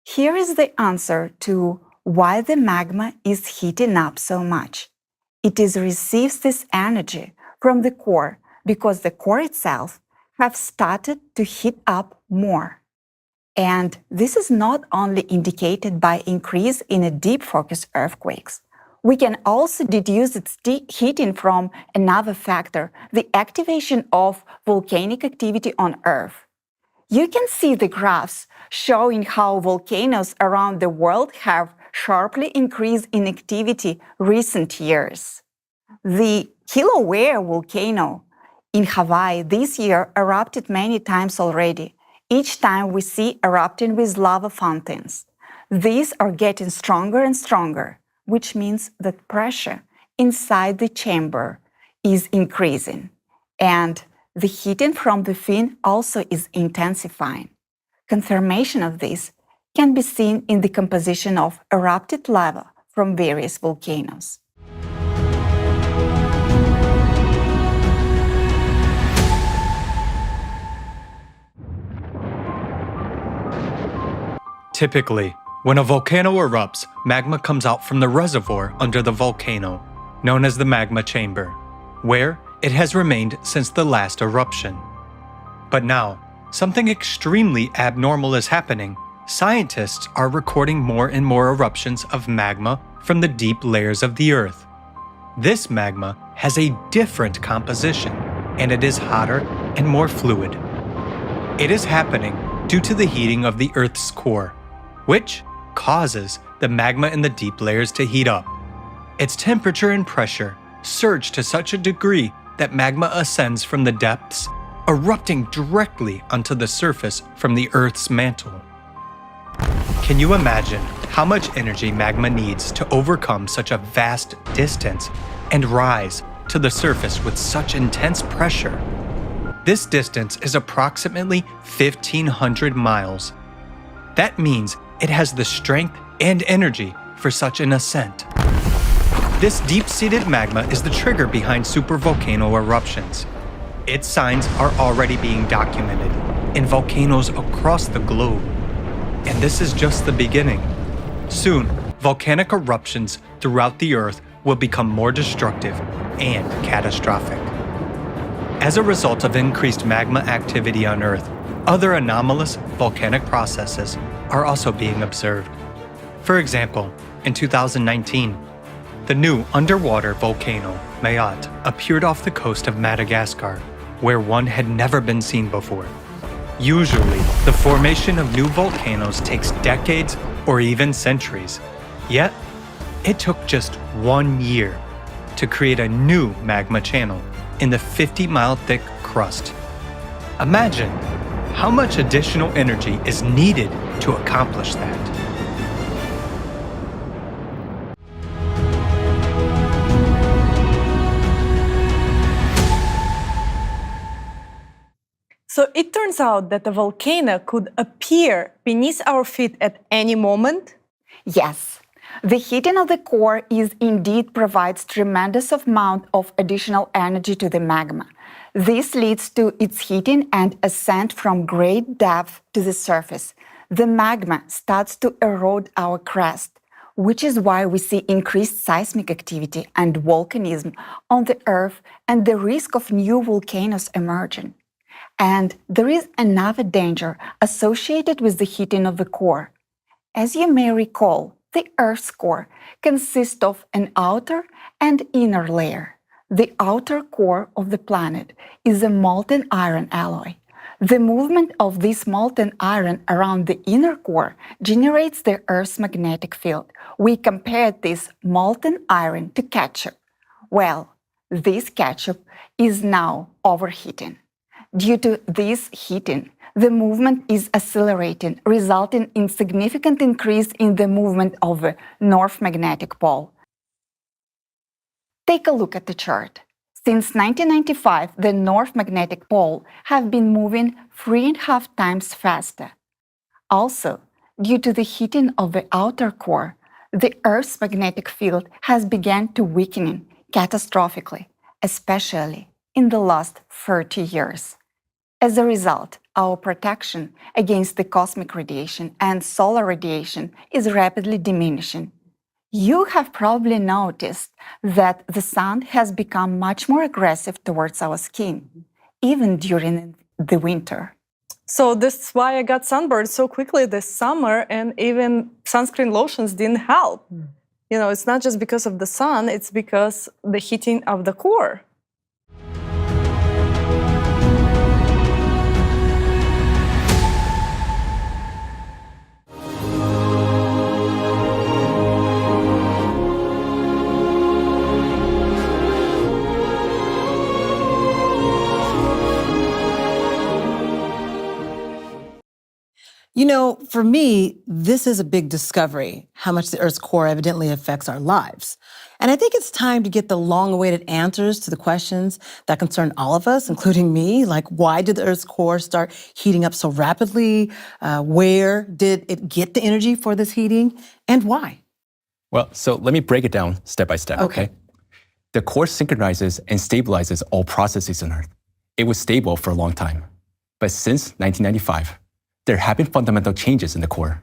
here is the answer to why the magma is heating up so much. It receives this energy from the core because the core itself have started to heat up more. And this is not only indicated by increase in a deep focus earthquakes. We can also deduce its heating from another factor, the activation of volcanic activity on Earth. You can see the graphs showing how volcanoes around the world have sharply increased in activity recent years. The Kilauea volcano in Hawaii this year erupted many times already. Each time we see erupting with lava fountains. These are getting stronger and stronger, which means that pressure inside the chamber is increasing. And the heating from within also is intensifying. Confirmation of this can be seen in the composition of erupted lava from various volcanoes. Typically, when a volcano erupts, magma comes out from the reservoir under the volcano, known as the magma chamber, where it has remained since the last eruption. But now, something extremely abnormal is happening. Scientists are recording more and more eruptions of magma from the deep layers of the Earth. This magma has a different composition, and it is hotter and more fluid. It is happening due to the heating of the Earth's core, which causes the magma in the deep layers to heat up. Its temperature and pressure surge to such a degree that magma ascends from the depths, erupting directly onto the surface from the Earth's mantle. Can you imagine how much energy magma needs to overcome such a vast distance and rise to the surface with such intense pressure? This distance is approximately 1,500 miles. That means it has the strength and energy for such an ascent. This deep-seated magma is the trigger behind supervolcano eruptions. Its signs are already being documented in volcanoes across the globe. And this is just the beginning. Soon, volcanic eruptions throughout the Earth will become more destructive and catastrophic. As a result of increased magma activity on Earth, other anomalous volcanic processes are also being observed. For example, in 2019, the new underwater volcano, Mayotte, appeared off the coast of Madagascar, where one had never been seen before. Usually, the formation of new volcanoes takes decades or even centuries. Yet, it took just 1 year to create a new magma channel in the 50-mile thick crust. Imagine how much additional energy is needed to accomplish that. So it turns out that a volcano could appear beneath our feet at any moment? Yes. The heating of the core indeed provides tremendous amount of additional energy to the magma. This leads to its heating and ascent from great depth to the surface. The magma starts to erode our crust, which is why we see increased seismic activity and volcanism on the Earth and the risk of new volcanoes emerging. And there is another danger associated with the heating of the core. As you may recall, the Earth's core consists of an outer and inner layer. The outer core of the planet is a molten iron alloy. The movement of this molten iron around the inner core generates the Earth's magnetic field. We compared this molten iron to ketchup. Well, this ketchup is now overheating. Due to this heating, the movement is accelerating, resulting in significant increase in the movement of the North Magnetic Pole. Take a look at the chart. Since 1995, the North Magnetic Pole has been moving 3.5 times faster. Also, due to the heating of the outer core, the Earth's magnetic field has begun to weaken catastrophically, especially in the last 30 years. As a result, our protection against the cosmic radiation and solar radiation is rapidly diminishing. You have probably noticed that the sun has become much more aggressive towards our skin, even during the winter. So this is why I got sunburned so quickly this summer, and even sunscreen lotions didn't help. You know, it's not just because of the sun, it's because the heating of the core. You know, for me, this is a big discovery, how much the Earth's core evidently affects our lives. And I think it's time to get the long-awaited answers to the questions that concern all of us, including me, like why did the Earth's core start heating up so rapidly? Where did it get the energy for this heating? And why? Well, so let me break it down step by step, okay? The core synchronizes and stabilizes all processes on Earth. It was stable for a long time. But since 1995, there have been fundamental changes in the core.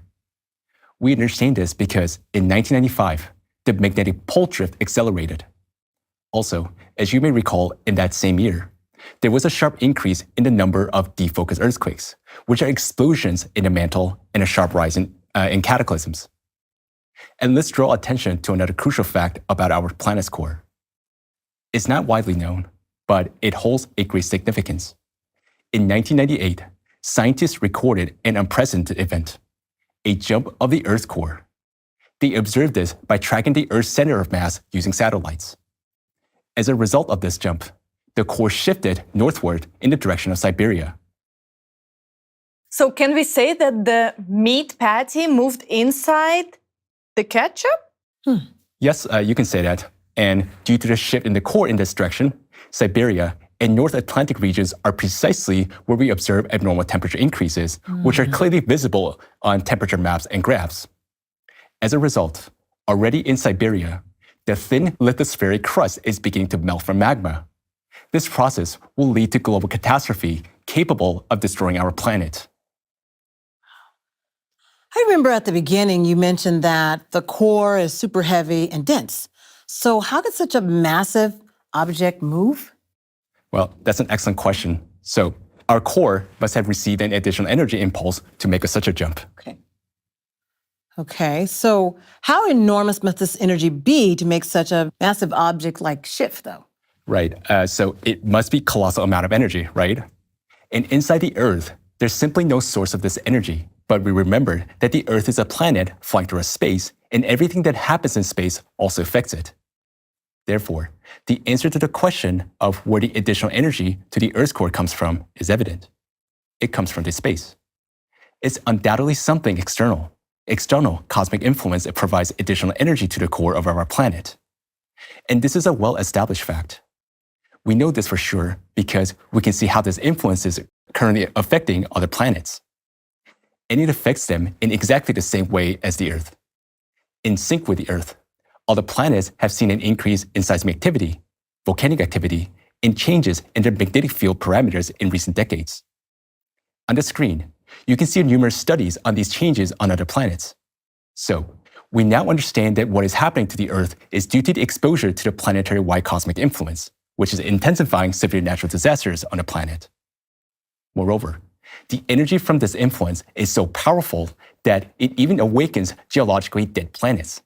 We understand this because in 1995, the magnetic pole drift accelerated. Also, as you may recall, in that same year, there was a sharp increase in the number of defocused earthquakes, which are explosions in the mantle and a sharp rise in cataclysms. And let's draw attention to another crucial fact about our planet's core. It's not widely known, but it holds a great significance. In 1998, scientists recorded an unprecedented event, a jump of the Earth's core. They observed this by tracking the Earth's center of mass using satellites. As a result of this jump, the core shifted northward in the direction of Siberia. So can we say that the meat patty moved inside the ketchup? Yes, you can say that. And due to the shift in the core in this direction, Siberia and North Atlantic regions are precisely where we observe abnormal temperature increases, which are clearly visible on temperature maps and graphs. As a result, already in Siberia, the thin lithospheric crust is beginning to melt from magma. This process will lead to global catastrophe capable of destroying our planet. I remember at the beginning you mentioned that the core is super heavy and dense. So how could such a massive object move? Well, that's an excellent question. So our core must have received an additional energy impulse to make such a jump. Okay, so how enormous must this energy be to make such a massive object like shift, though? Right, so it must be a colossal amount of energy, right? And inside the Earth, there's simply no source of this energy. But we remember that the Earth is a planet flying through space, and everything that happens in space also affects it. Therefore, the answer to the question of where the additional energy to the Earth's core comes from is evident. It comes from this space. It's undoubtedly something external cosmic influence that provides additional energy to the core of our planet. And this is a well-established fact. We know this for sure because we can see how this influence is currently affecting other planets. And it affects them in exactly the same way as the Earth. In sync with the Earth, other planets have seen an increase in seismic activity, volcanic activity, and changes in their magnetic field parameters in recent decades. On the screen, you can see numerous studies on these changes on other planets. So, we now understand that what is happening to the Earth is due to the exposure to the planetary-wide cosmic influence, which is intensifying severe natural disasters on the planet. Moreover, the energy from this influence is so powerful that it even awakens geologically dead planets.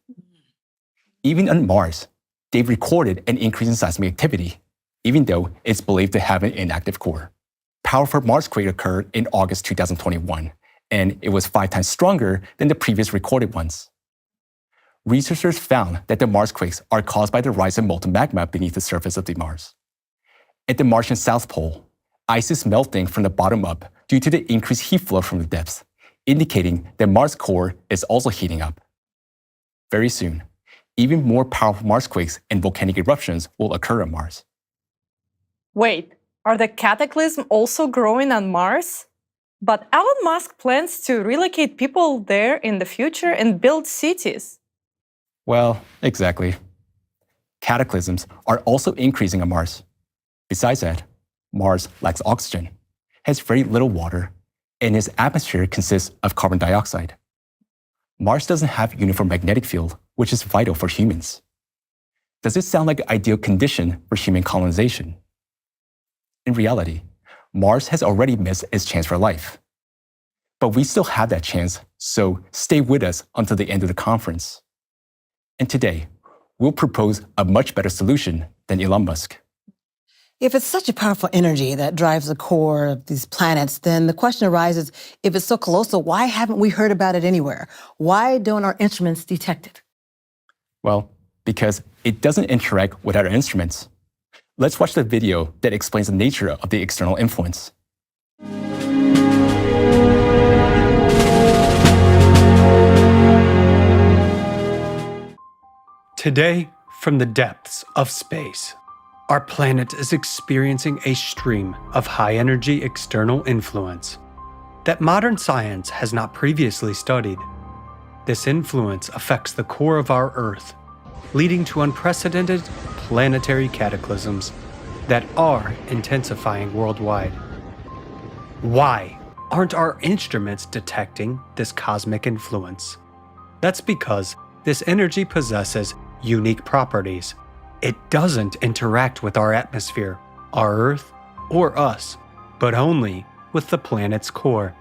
Even on Mars, they've recorded an increase in seismic activity, even though it's believed to have an inactive core. Powerful Marsquake occurred in August 2021, and it was 5 times stronger than the previous recorded ones. Researchers found that the Marsquakes are caused by the rise of molten magma beneath the surface of the Mars. At the Martian South Pole, ice is melting from the bottom up due to the increased heat flow from the depths, indicating that Mars' core is also heating up. Very soon, even more powerful Marsquakes and volcanic eruptions will occur on Mars. Wait, are the cataclysms also growing on Mars? But Elon Musk plans to relocate people there in the future and build cities. Well, exactly. Cataclysms are also increasing on Mars. Besides that, Mars lacks oxygen, has very little water, and its atmosphere consists of carbon dioxide. Mars doesn't have a uniform magnetic field, which is vital for humans. Does it sound like an ideal condition for human colonization? In reality, Mars has already missed its chance for life. But we still have that chance, so stay with us until the end of the conference. And today, we'll propose a much better solution than Elon Musk. If it's such a powerful energy that drives the core of these planets, then the question arises, if it's so colossal, why haven't we heard about it anywhere? Why don't our instruments detect it? Well, because it doesn't interact with our instruments. Let's watch the video that explains the nature of the external influence. Today, from the depths of space, our planet is experiencing a stream of high-energy external influence that modern science has not previously studied. This influence affects the core of our Earth, leading to unprecedented planetary cataclysms that are intensifying worldwide. Why aren't our instruments detecting this cosmic influence? That's because this energy possesses unique properties. It doesn't interact with our atmosphere, our Earth, or us, but only with the planet's core.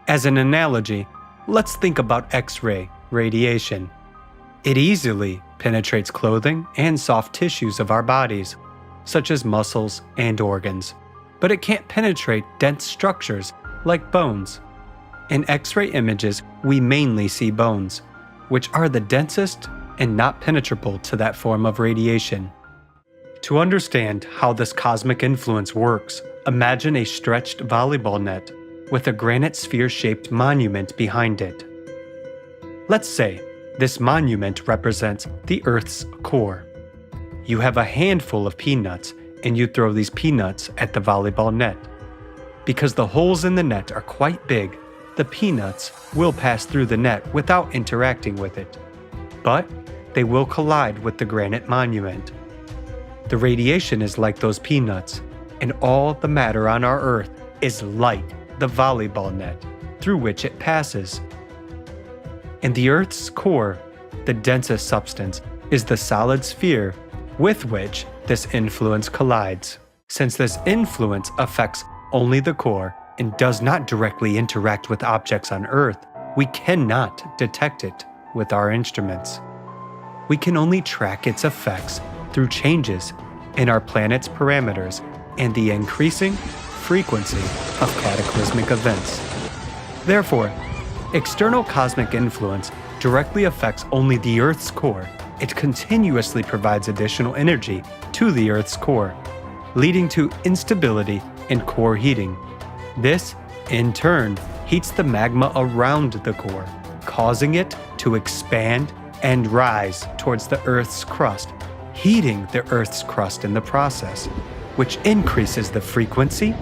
As an analogy, let's think about X-ray radiation. It easily penetrates clothing and soft tissues of our bodies, such as muscles and organs, but it can't penetrate dense structures like bones. In X-ray images, we mainly see bones, which are the densest and not penetrable to that form of radiation. To understand how this cosmic influence works, imagine a stretched volleyball net with a granite sphere-shaped monument behind it. Let's say this monument represents the Earth's core. You have a handful of peanuts and you throw these peanuts at the volleyball net. Because the holes in the net are quite big, the peanuts will pass through the net without interacting with it. But they will collide with the granite monument. The radiation is like those peanuts, and all the matter on our Earth is like the volleyball net through which it passes. In the Earth's core, the densest substance is the solid sphere with which this influence collides. Since this influence affects only the core and does not directly interact with objects on Earth, we cannot detect it with our instruments. We can only track its effects through changes in our planet's parameters and the increasing frequency of cataclysmic events. Therefore, external cosmic influence directly affects only the Earth's core. It continuously provides additional energy to the Earth's core, leading to instability and core heating. This, in turn, heats the magma around the core, causing it to expand and rise towards the Earth's crust, heating the Earth's crust in the process, which increases the frequency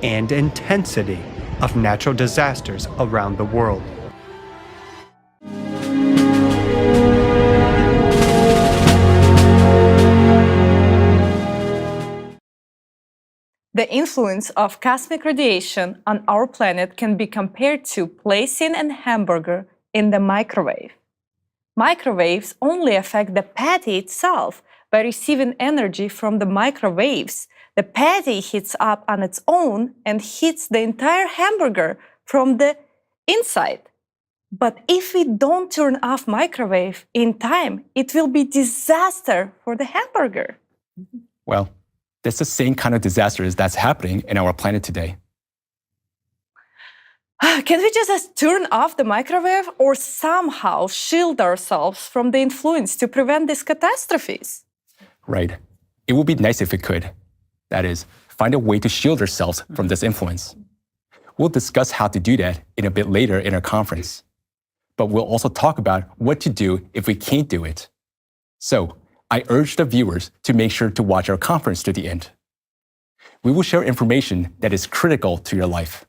and intensity of natural disasters around the world. The influence of cosmic radiation on our planet can be compared to placing a hamburger in the microwave. Microwaves only affect the patty itself by receiving energy from the microwaves. The patty heats up on its own and heats the entire hamburger from the inside. But if we don't turn off microwave in time, it will be disaster for the hamburger. Well, that's the same kind of disaster that's happening in our planet today. Can we just turn off the microwave or somehow shield ourselves from the influence to prevent these catastrophes? Right. It would be nice if we could. That is, find a way to shield ourselves from this influence. We'll discuss how to do that in a bit later in our conference. But we'll also talk about what to do if we can't do it. So, I urge the viewers to make sure to watch our conference to the end. We will share information that is critical to your life.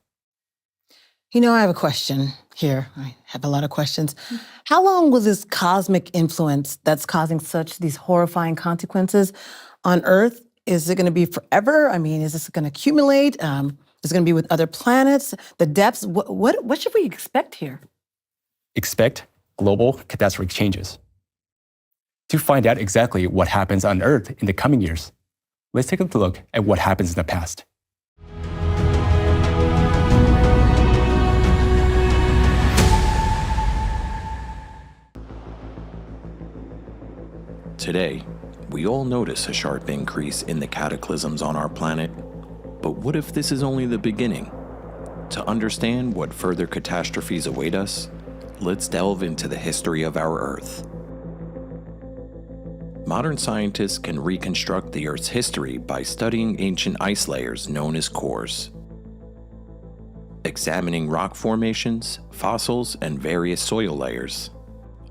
You know, I have a question here. I have a lot of questions. How long will this cosmic influence that's causing these horrifying consequences on Earth, is it going to be forever? I mean, is this going to accumulate? Is it going to be with other planets? The depths? What should we expect here? Expect global catastrophic changes. To find out exactly what happens on Earth in the coming years, let's take a look at what happens in the past. Today, we all notice a sharp increase in the cataclysms on our planet. But what if this is only the beginning? To understand what further catastrophes await us, let's delve into the history of our Earth. Modern scientists can reconstruct the Earth's history by studying ancient ice layers known as cores, examining rock formations, fossils, and various soil layers.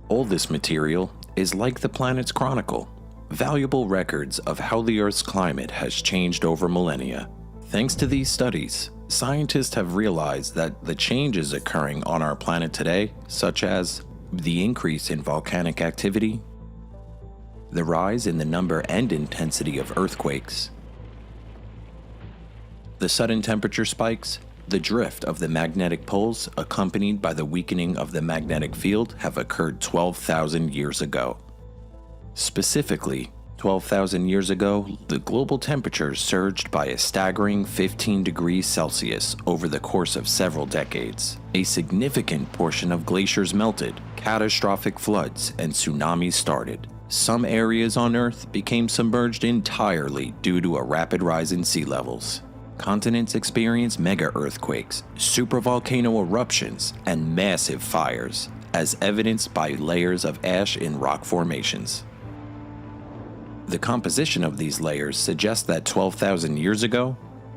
All this material is like the planet's chronicle, valuable records of how the Earth's climate has changed over millennia. Thanks to these studies, scientists have realized that the changes occurring on our planet today, such as the increase in volcanic activity, the rise in the number and intensity of earthquakes, the sudden temperature spikes, the drift of the magnetic poles accompanied by the weakening of the magnetic field have occurred 12,000 years ago. Specifically, 12,000 years ago, the global temperature surged by a staggering 15 degrees Celsius over the course of several decades. A significant portion of glaciers melted, catastrophic floods and tsunamis started. Some areas on Earth became submerged entirely due to a rapid rise in sea levels. Continents experienced mega-earthquakes, supervolcano eruptions, and massive fires, as evidenced by layers of ash in rock formations. The composition of these layers suggests that 12,000 years ago,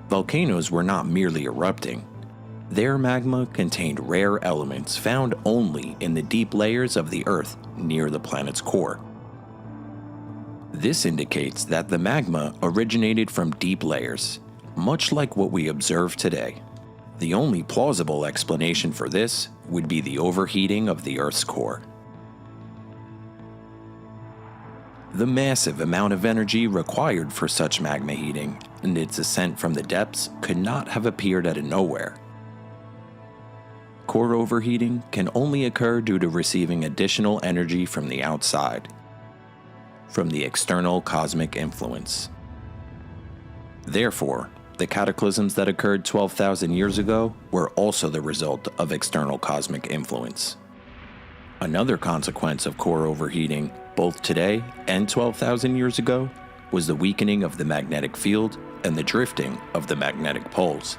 volcanoes were not merely erupting. Their magma contained rare elements found only in the deep layers of the Earth near the planet's core. This indicates that the magma originated from deep layers, much like what we observe today. The only plausible explanation for this would be the overheating of the Earth's core. The massive amount of energy required for such magma heating and its ascent from the depths could not have appeared out of nowhere. Core overheating can only occur due to receiving additional energy from the outside, from the external cosmic influence. Therefore, the cataclysms that occurred 12,000 years ago were also the result of external cosmic influence. Another consequence of core overheating, both today and 12,000 years ago, was the weakening of the magnetic field and the drifting of the magnetic poles.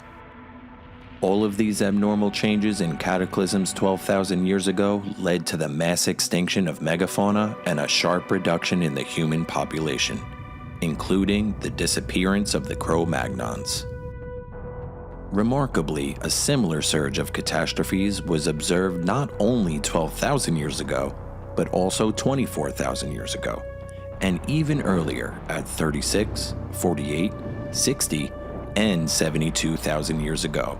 All of these abnormal changes in cataclysms 12,000 years ago led to the mass extinction of megafauna and a sharp reduction in the human population, including the disappearance of the Cro-Magnons. Remarkably, a similar surge of catastrophes was observed not only 12,000 years ago, but also 24,000 years ago, and even earlier at 36, 48, 60, and 72,000 years ago.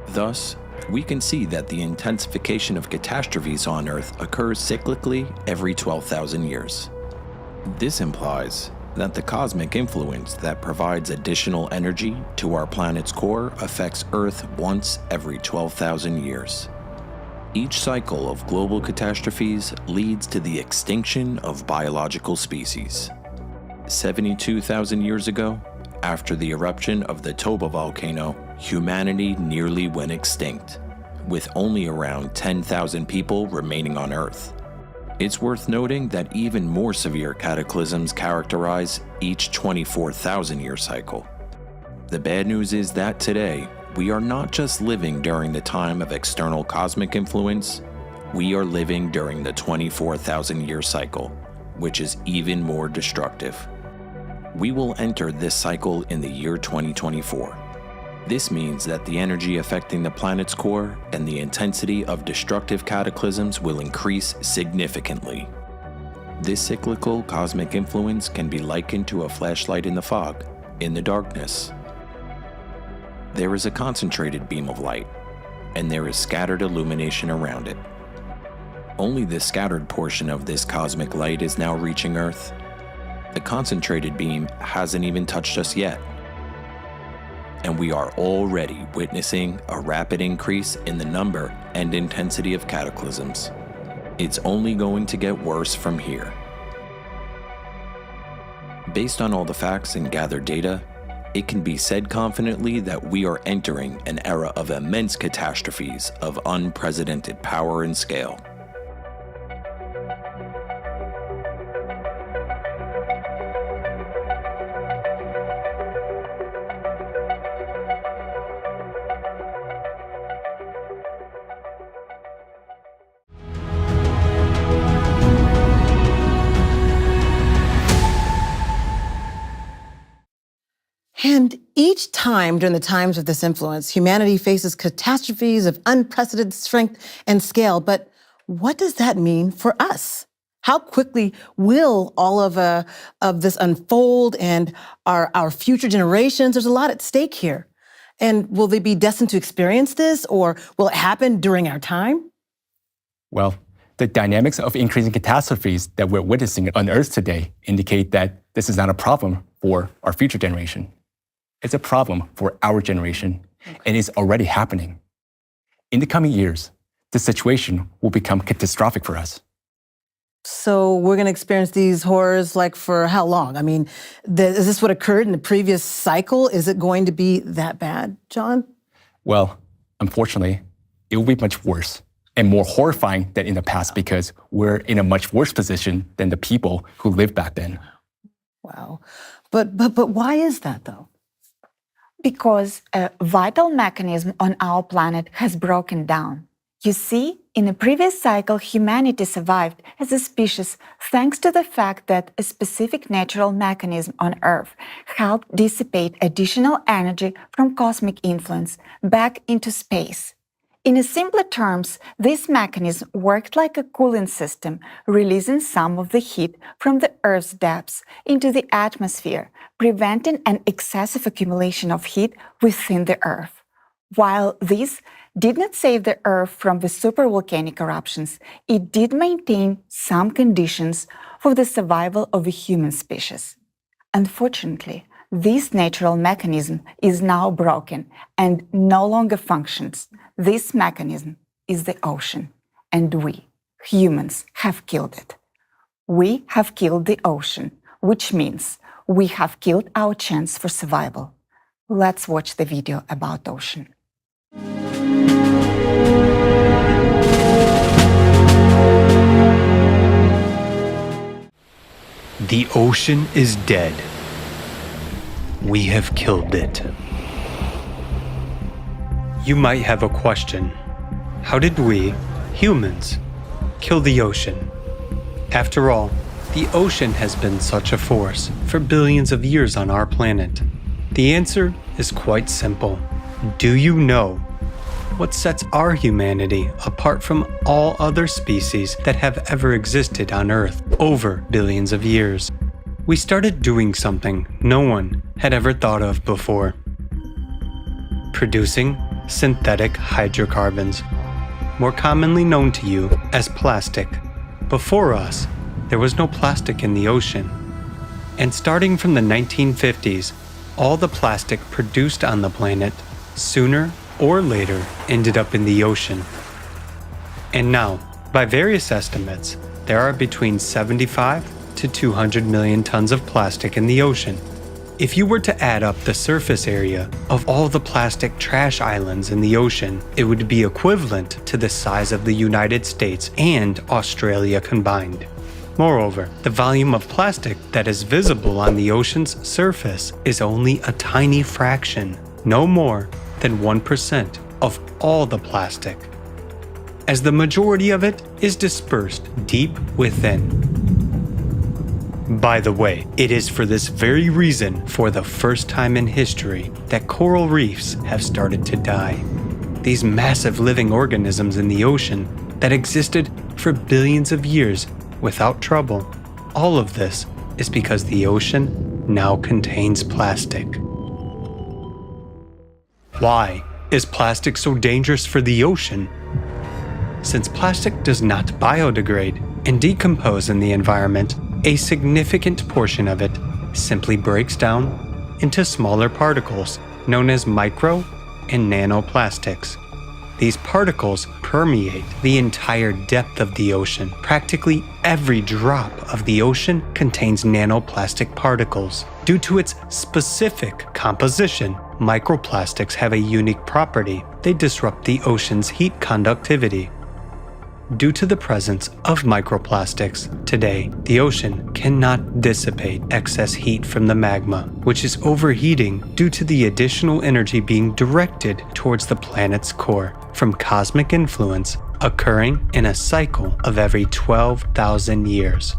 Thus, we can see that the intensification of catastrophes on Earth occurs cyclically every 12,000 years. This implies that the cosmic influence that provides additional energy to our planet's core affects Earth once every 12,000 years. Each cycle of global catastrophes leads to the extinction of biological species. 72,000 years ago, after the eruption of the Toba volcano, humanity nearly went extinct, with only around 10,000 people remaining on Earth. It's worth noting that even more severe cataclysms characterize each 24,000-year cycle. The bad news is that today, we are not just living during the time of external cosmic influence, we are living during the 24,000-year cycle, which is even more destructive. We will enter this cycle in the year 2024. This means that the energy affecting the planet's core and the intensity of destructive cataclysms will increase significantly. This cyclical cosmic influence can be likened to a flashlight in the fog, in the darkness. There is a concentrated beam of light, and there is scattered illumination around it. Only the scattered portion of this cosmic light is now reaching Earth. The concentrated beam hasn't even touched us yet. And we are already witnessing a rapid increase in the number and intensity of cataclysms. It's only going to get worse from here. Based on all the facts and gathered data, it can be said confidently that we are entering an era of immense catastrophes of unprecedented power and scale. And each time during the times of this influence, humanity faces catastrophes of unprecedented strength and scale. But what does that mean for us? How quickly will all of this unfold and our future generations? There's a lot at stake here. And will they be destined to experience this, or will it happen during our time? Well, the dynamics of increasing catastrophes that we're witnessing on Earth today indicate that this is not a problem for our future generation. It's a problem for our generation, and it's already happening. In the coming years, the situation will become catastrophic for us. So we're going to experience these horrors like for how long? I mean, is this what occurred in the previous cycle? Is it going to be that bad, John? Well, unfortunately, it will be much worse and more horrifying than in the past because we're in a much worse position than the people who lived back then. Wow. But why is that, though? Because a vital mechanism on our planet has broken down. You see, in a previous cycle, humanity survived as a species thanks to the fact that a specific natural mechanism on Earth helped dissipate additional energy from cosmic influence back into space. In simpler terms, this mechanism worked like a cooling system, releasing some of the heat from the Earth's depths into the atmosphere, preventing an excessive accumulation of heat within the Earth. While this did not save the Earth from the supervolcanic eruptions, it did maintain some conditions for the survival of the human species. Unfortunately, this natural mechanism is now broken and no longer functions. This mechanism is the ocean, and we, humans, have killed it. We have killed the ocean, which means we have killed our chance for survival. Let's watch the video about ocean. The ocean is dead. We have killed it. You might have a question. How did we, humans, kill the ocean? After all, the ocean has been such a force for billions of years on our planet. The answer is quite simple. Do you know what sets our humanity apart from all other species that have ever existed on Earth over billions of years? We started doing something no one had ever thought of before. Producing synthetic hydrocarbons, more commonly known to you as plastic. Before us, there was no plastic in the ocean. And starting from the 1950s, all the plastic produced on the planet, sooner or later, ended up in the ocean. And now, by various estimates, there are between 75 to 200 million tons of plastic in the ocean. If you were to add up the surface area of all the plastic trash islands in the ocean, it would be equivalent to the size of the United States and Australia combined. Moreover, the volume of plastic that is visible on the ocean's surface is only a tiny fraction, no more than 1% of all the plastic, as the majority of it is dispersed deep within. By the way, it is for this very reason, for the first time in history, that coral reefs have started to die. These massive living organisms in the ocean that existed for billions of years without trouble. All of this is because the ocean now contains plastic. Why is plastic so dangerous for the ocean? Since plastic does not biodegrade and decompose in the environment, a significant portion of it simply breaks down into smaller particles known as micro and nanoplastics. These particles permeate the entire depth of the ocean. Practically every drop of the ocean contains nanoplastic particles. Due to its specific composition, microplastics have a unique property. They disrupt the ocean's heat conductivity. Due to the presence of microplastics, today, the ocean cannot dissipate excess heat from the magma, which is overheating due to the additional energy being directed towards the planet's core from cosmic influence occurring in a cycle of every 12,000 years.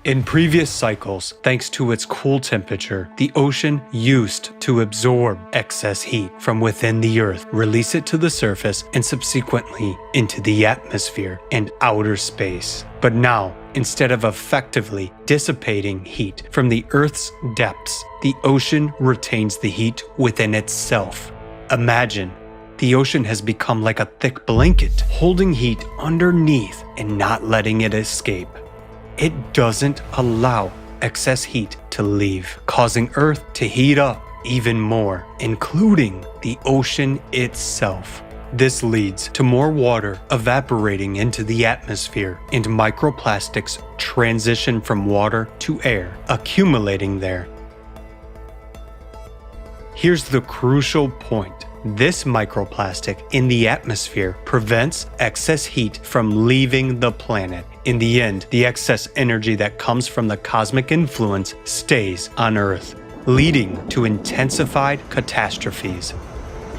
In previous cycles, thanks to its cool temperature, the ocean used to absorb excess heat from within the Earth, release it to the surface, and subsequently into the atmosphere and outer space. But now, instead of effectively dissipating heat from the Earth's depths, the ocean retains the heat within itself. Imagine, the ocean has become like a thick blanket, holding heat underneath and not letting it escape. It doesn't allow excess heat to leave, causing Earth to heat up even more, including the ocean itself. This leads to more water evaporating into the atmosphere, and microplastics transition from water to air, accumulating there. Here's the crucial point. This microplastic in the atmosphere prevents excess heat from leaving the planet. In the end, the excess energy that comes from the cosmic influence stays on Earth, leading to intensified catastrophes.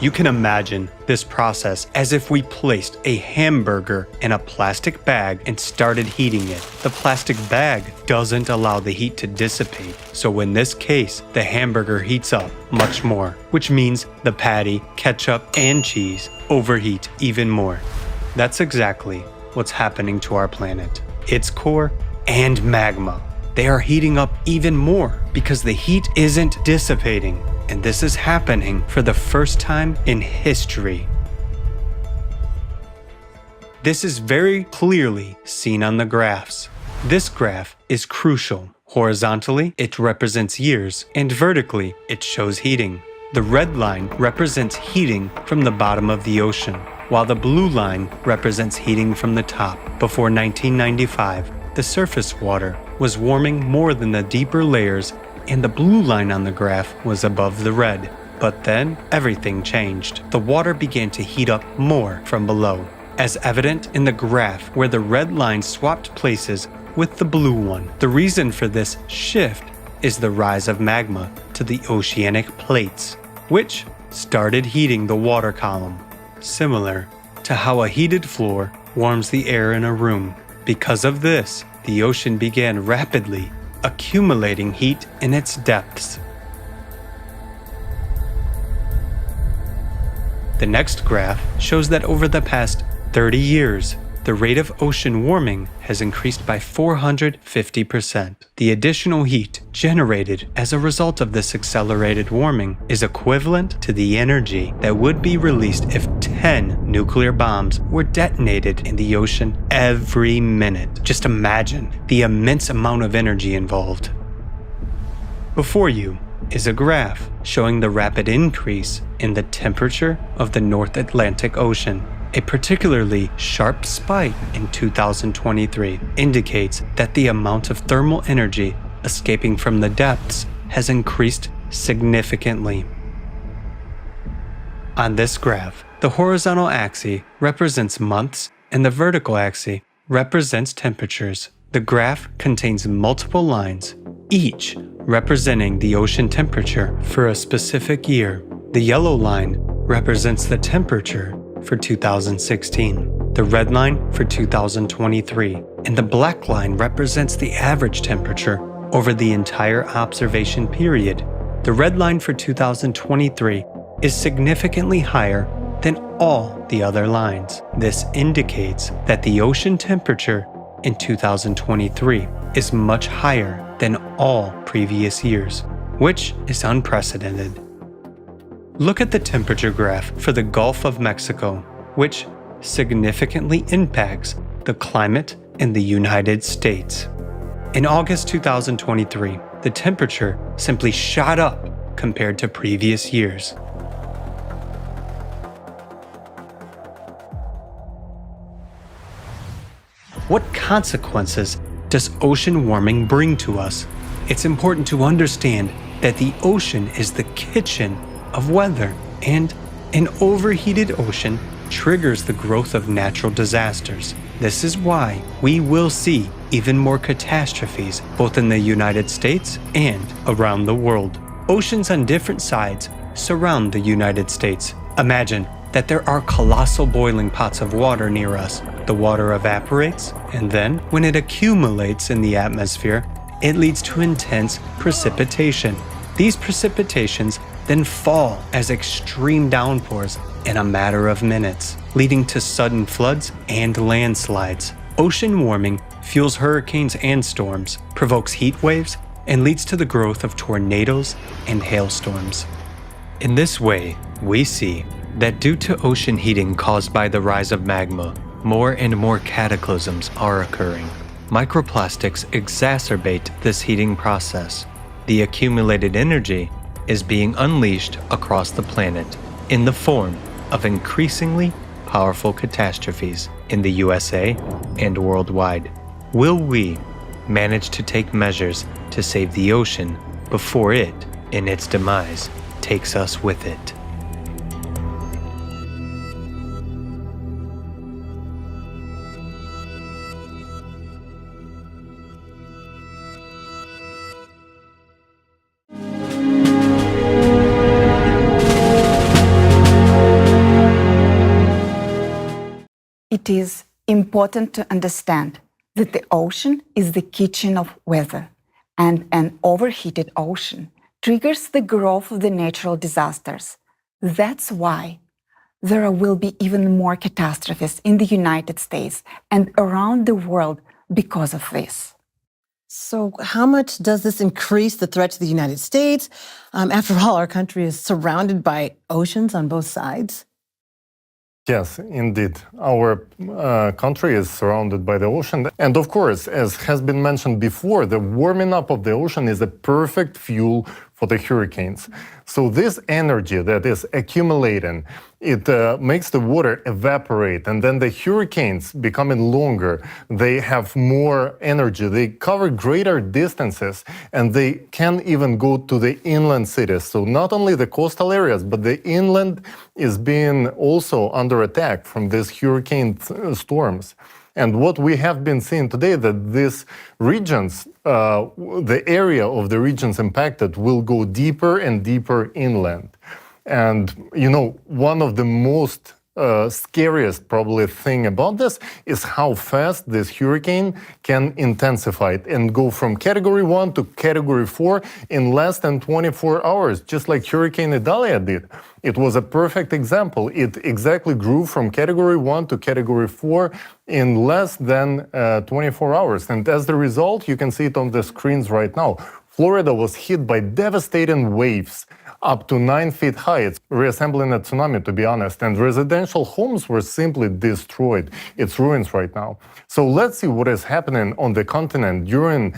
You can imagine this process as if we placed a hamburger in a plastic bag and started heating it. The plastic bag doesn't allow the heat to dissipate, so in this case, the hamburger heats up much more, which means the patty, ketchup, and cheese overheat even more. That's exactly what's happening to our planet, its core and magma. They are heating up even more because the heat isn't dissipating. And this is happening for the first time in history. This is very clearly seen on the graphs. This graph is crucial. Horizontally, it represents years, and vertically, it shows heating. The red line represents heating from the bottom of the ocean, while the blue line represents heating from the top. Before 1995, the surface water was warming more than the deeper layers, and the blue line on the graph was above the red. But then, everything changed. The water began to heat up more from below, as evident in the graph where the red line swapped places with the blue one. The reason for this shift is the rise of magma to the oceanic plates, which started heating the water column, similar to how a heated floor warms the air in a room. Because of this, the ocean began rapidly accumulating heat in its depths. The next graph shows that over the past 30 years, the rate of ocean warming has increased by 450%. The additional heat generated as a result of this accelerated warming is equivalent to the energy that would be released if 10 nuclear bombs were detonated in the ocean every minute. Just imagine the immense amount of energy involved. Before you is a graph showing the rapid increase in the temperature of the North Atlantic Ocean. A particularly sharp spike in 2023 indicates that the amount of thermal energy escaping from the depths has increased significantly. On this graph, the horizontal axis represents months and the vertical axis represents temperatures. The graph contains multiple lines, each representing the ocean temperature for a specific year. The yellow line represents the temperature for 2016. the red line for 2023, and the black line represents the average temperature over the entire observation period. The red line for 2023 is significantly higher than all the other lines. This indicates that the ocean temperature in 2023 is much higher than all previous years, which is unprecedented. Look at the temperature graph for the Gulf of Mexico, which significantly impacts the climate in the United States. In August 2023, the temperature simply shot up compared to previous years. What consequences does ocean warming bring to us? It's important to understand that the ocean is the kitchen of weather, and an overheated ocean triggers the growth of natural disasters. This is why we will see even more catastrophes both in the United States and around the world. Oceans on different sides surround the United States. Imagine that there are colossal boiling pots of water near us. The water evaporates, and then, when it accumulates in the atmosphere, it leads to intense precipitation. These precipitations then fall as extreme downpours in a matter of minutes, leading to sudden floods and landslides. Ocean warming fuels hurricanes and storms, provokes heat waves, and leads to the growth of tornadoes and hailstorms. In this way, we see that due to ocean heating caused by the rise of magma, more and more cataclysms are occurring. Microplastics exacerbate this heating process. The accumulated energy is being unleashed across the planet in the form of increasingly powerful catastrophes in the USA and worldwide. Will we manage to take measures to save the ocean before it, in its demise, takes us with it? It is important to understand that the ocean is the kitchen of weather, and an overheated ocean triggers the growth of the natural disasters. That's why there will be even more catastrophes in the United States and around the world because of this. So how much does this increase the threat to the United States? After all, our country is surrounded by oceans on both sides. Yes, indeed. Our country is surrounded by the ocean. And of course, as has been mentioned before, the warming up of the ocean is a perfect fuel for the hurricanes. So this energy that is accumulating, it makes the water evaporate, and then the hurricanes becoming longer. They have more energy, they cover greater distances, and they can even go to the inland cities. So not only the coastal areas, but the inland is being also under attack from these hurricane storms. And what we have been seeing today, that these regions, the area of the regions impacted will go deeper and deeper inland. And, you know, one of the most scariest probably thing about this is how fast this hurricane can intensify and go from category 1 to category 4 in less than 24 hours, just like Hurricane Idalia did. It was a perfect example. It exactly grew from category 1 to category 4 in less than 24 hours. And as the result, you can see it on the screens right now. Florida was hit by devastating waves up to 9 feet high. It's resembling a tsunami, to be honest. And residential homes were simply destroyed. It's ruins right now. So let's see what is happening on the continent during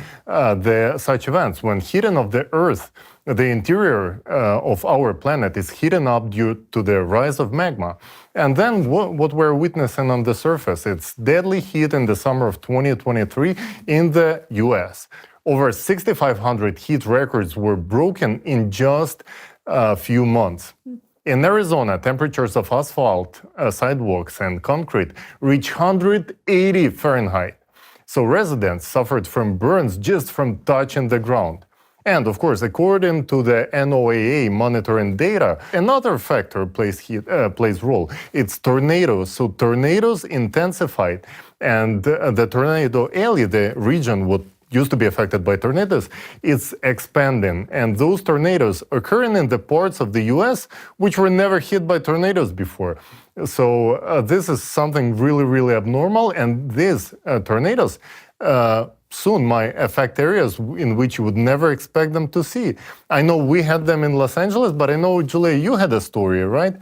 such events. When heating of the Earth, the interior of our planet is heating up due to the rise of magma. And then what we're witnessing on the surface, it's deadly heat in the summer of 2023 in the US. Over 6,500 heat records were broken in just a few months. In Arizona, temperatures of asphalt, sidewalks, and concrete reach 180 Fahrenheit. So residents suffered from burns just from touching the ground. And of course, according to the NOAA monitoring data, another factor plays role. It's tornadoes. So tornadoes intensified, and the tornado alley, the region what used to be affected by tornadoes, it's expanding. And those tornadoes occurring in the parts of the US which were never hit by tornadoes before. So this is something really, really abnormal. And these tornadoes soon might affect areas in which you would never expect them to see. I know we had them in Los Angeles, but I know, Julia, you had a story, right?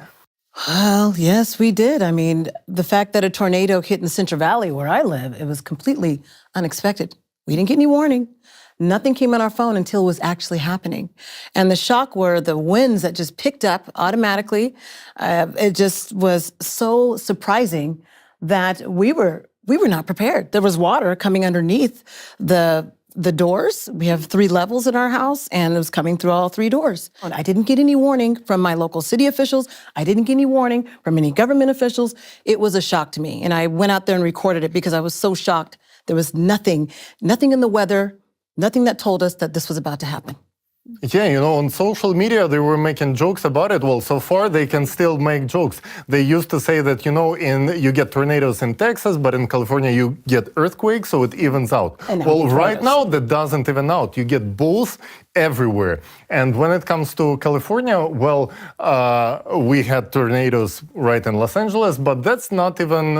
Well, yes, we did. I mean, the fact that a tornado hit in the Central Valley where I live, it was completely unexpected. We didn't get any warning. Nothing came on our phone until it was actually happening. And the shock were the winds that just picked up automatically. It just was so surprising that we were not prepared. There was water coming underneath the doors. We have 3 levels in our house, and it was coming through all 3 doors. And I didn't get any warning from my local city officials. I didn't get any warning from any government officials. It was a shock to me. And I went out there and recorded it because I was so shocked. There was nothing in the weather, nothing that told us that this was about to happen. Yeah, you know, on social media, they were making jokes about it. Well, so far, they can still make jokes. They used to say that, you know, you get tornadoes in Texas, but in California, you get earthquakes, so it evens out. Well, right now, that doesn't even out. You get both everywhere. And when it comes to California, well, we had tornadoes right in Los Angeles, but that's not even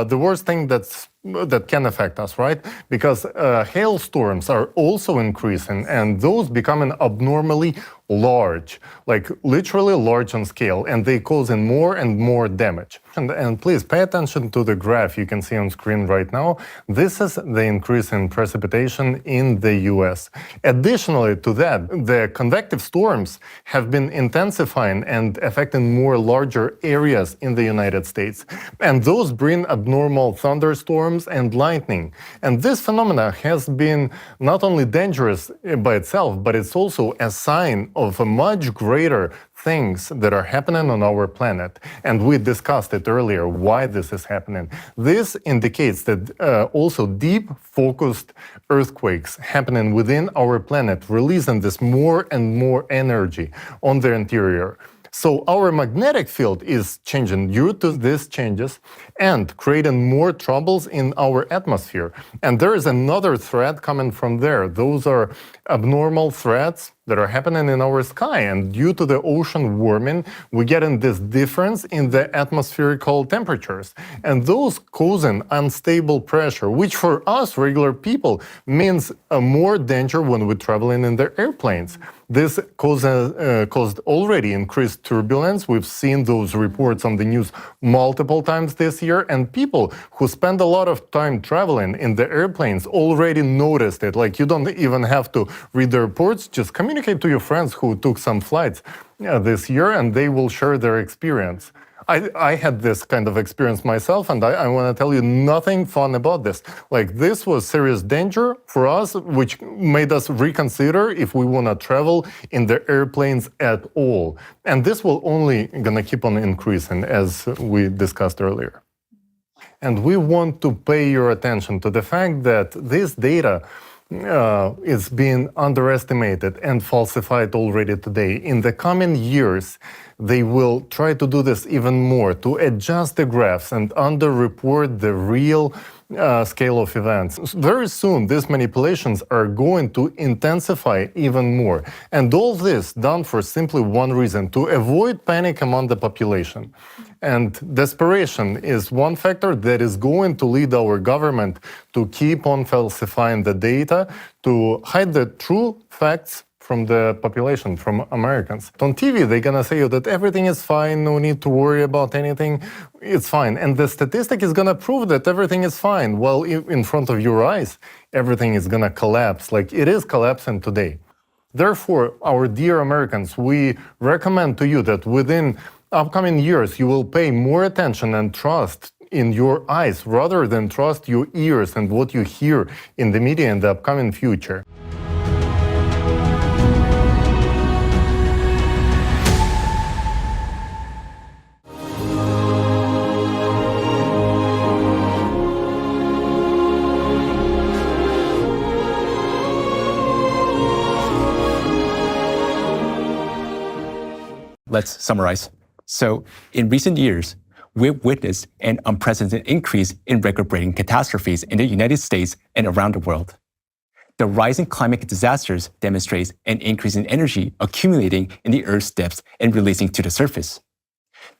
the worst thing that can affect us, right? Because hailstorms are also increasing, and those becoming abnormally large, like literally large on scale, and they causing more and more damage. And please pay attention to the graph you can see on screen right now. This is the increase in precipitation in the US. Additionally to that, the convective storms have been intensifying and affecting more larger areas in the United States. And those bring abnormal thunderstorms and lightning. And this phenomena has been not only dangerous by itself, but it's also a sign of a much greater things that are happening on our planet. And we discussed it earlier, why this is happening. This indicates that also deep focused earthquakes happening within our planet, releasing this more and more energy on the interior. So our magnetic field is changing due to these changes and creating more troubles in our atmosphere. And there is another threat coming from there. Those are abnormal threats that are happening in our sky. And due to the ocean warming, we get in this difference in the atmospherical temperatures. And those causing unstable pressure, which for us regular people means more danger when we're traveling in the airplanes. This caused already increased turbulence. We've seen those reports on the news multiple times this year, and people who spend a lot of time traveling in the airplanes already noticed it. Like, you don't even have to read the reports, just communicate to your friends who took some flights this year, and they will share their experience. I had this kind of experience myself, and I want to tell you nothing fun about this. Like, this was serious danger for us, which made us reconsider if we want to travel in the airplanes at all. And this will only gonna keep on increasing, as we discussed earlier. And we want to pay your attention to the fact that this data is being underestimated and falsified already today. In the coming years, they will try to do this even more, to adjust the graphs and underreport the real scale of events. Very soon, these manipulations are going to intensify even more. And all this done for simply one reason, to avoid panic among the population. And desperation is one factor that is going to lead our government to keep on falsifying the data, to hide the true facts from the population, from Americans. On TV, they're gonna say that everything is fine, no need to worry about anything, it's fine. And the statistic is gonna prove that everything is fine, while in front of your eyes, everything is gonna collapse, like it is collapsing today. Therefore, our dear Americans, we recommend to you that within upcoming years, you will pay more attention and trust in your eyes rather than trust your ears and what you hear in the media in the upcoming future. Let's summarize. So, in recent years, we've witnessed an unprecedented increase in record-breaking catastrophes in the United States and around the world. The rising climate disasters demonstrates an increase in energy accumulating in the Earth's depths and releasing to the surface.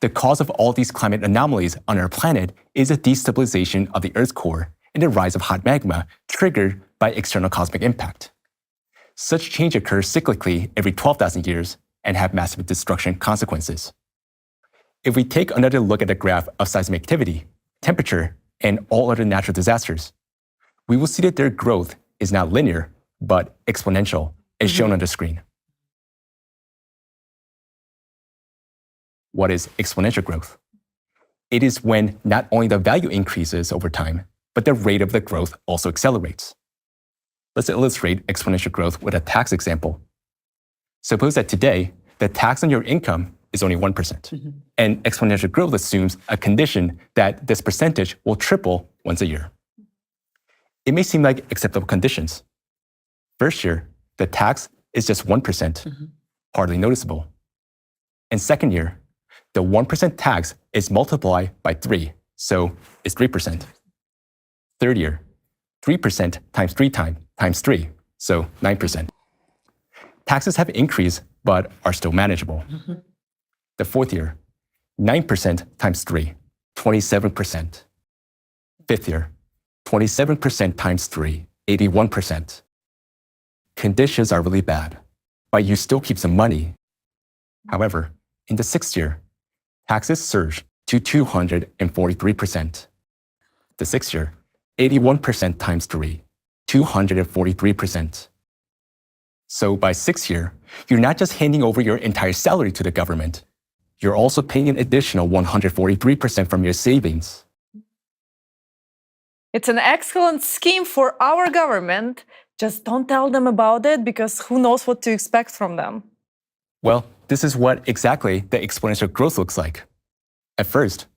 The cause of all these climate anomalies on our planet is the destabilization of the Earth's core and the rise of hot magma triggered by external cosmic impact. Such change occurs cyclically every 12,000 years and have massive destruction consequences. If we take another look at the graph of seismic activity, temperature, and all other natural disasters, we will see that their growth is not linear, but exponential, as shown on the screen. What is exponential growth? It is when not only the value increases over time, but the rate of the growth also accelerates. Let's illustrate exponential growth with a tax example. Suppose that today, the tax on your income is only 1%. And exponential growth assumes a condition that this percentage will triple once a year. It may seem like acceptable conditions. First year, the tax is just 1%, hardly noticeable. And second year, the 1% tax is multiplied by 3, so it's 3%. Third year, 3% times 3 times 3, so 9%. Taxes have increased, but are still manageable. The fourth year, 9% times 3, 27%. Fifth year, 27% times 3, 81%. Conditions are really bad, but you still keep some money. However, in the sixth year, taxes surge to 243%. The sixth year, 81% times 3, 243%. So by sixth year, you're not just handing over your entire salary to the government, you're also paying an additional 143% from your savings. It's an excellent scheme for our government. Just don't tell them about it because who knows what to expect from them. Well, this is what exactly the exponential growth looks like. At first,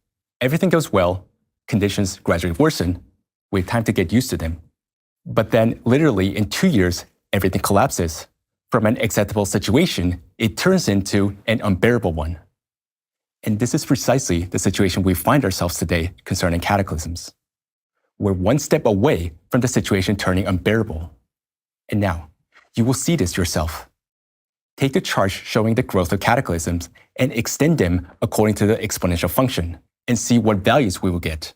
everything goes well, conditions gradually worsen, we have time to get used to them. But then, literally in 2 years, everything collapses. From an acceptable situation, it turns into an unbearable one. And this is precisely the situation we find ourselves today concerning cataclysms. We're one step away from the situation turning unbearable. And now, you will see this yourself. Take the chart showing the growth of cataclysms and extend them according to the exponential function and see what values we will get.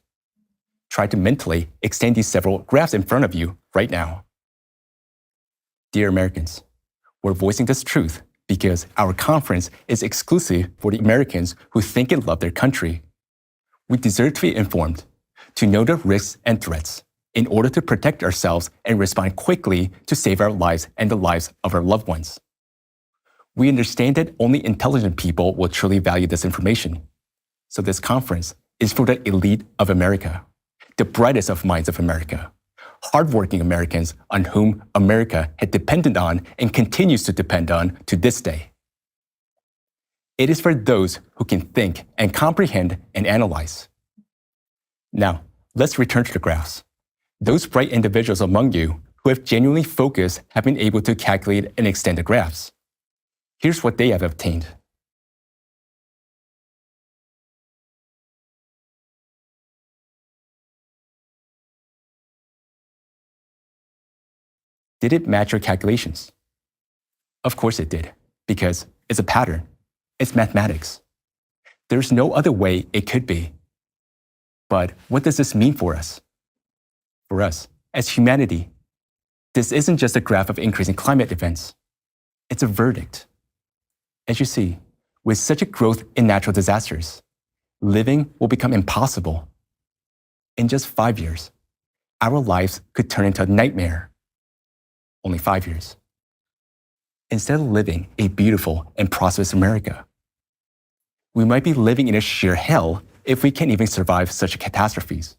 Try to mentally extend these several graphs in front of you right now. Dear Americans, we're voicing this truth because our conference is exclusive for the Americans who think and love their country. We deserve to be informed, to know the risks and threats, in order to protect ourselves and respond quickly to save our lives and the lives of our loved ones. We understand that only intelligent people will truly value this information. So this conference is for the elite of America, the brightest of minds of America, hardworking Americans on whom America had depended on and continues to depend on to this day. It is for those who can think and comprehend and analyze. Now, let's return to the graphs. Those bright individuals among you who have genuinely focused have been able to calculate and extend the graphs. Here's what they have obtained. Did it match your calculations? Of course it did, because it's a pattern. It's mathematics. There's no other way it could be. But what does this mean for us? For us, as humanity, this isn't just a graph of increasing climate events. It's a verdict. As you see, with such a growth in natural disasters, living will become impossible. In just 5 years, our lives could turn into a nightmare. Only 5 years. Instead of living a beautiful and prosperous America, we might be living in a sheer hell if we can't even survive such catastrophes.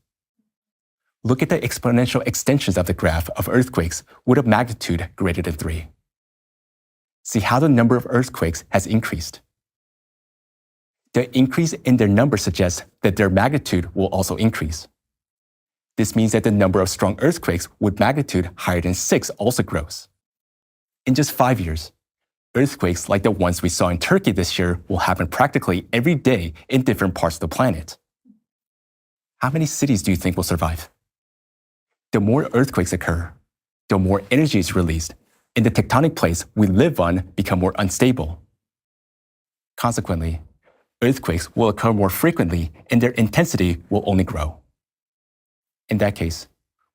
Look at the exponential extensions of the graph of earthquakes with a magnitude greater than 3. See how the number of earthquakes has increased. The increase in their number suggests that their magnitude will also increase. This means that the number of strong earthquakes with magnitude higher than 6 also grows. In just 5 years, Earthquakes like the ones we saw in Turkey this year will happen practically every day in different parts of the planet. How many cities do you think will survive? The more earthquakes occur, the more energy is released, and the tectonic plates we live on become more unstable. Consequently, earthquakes will occur more frequently and their intensity will only grow. In that case,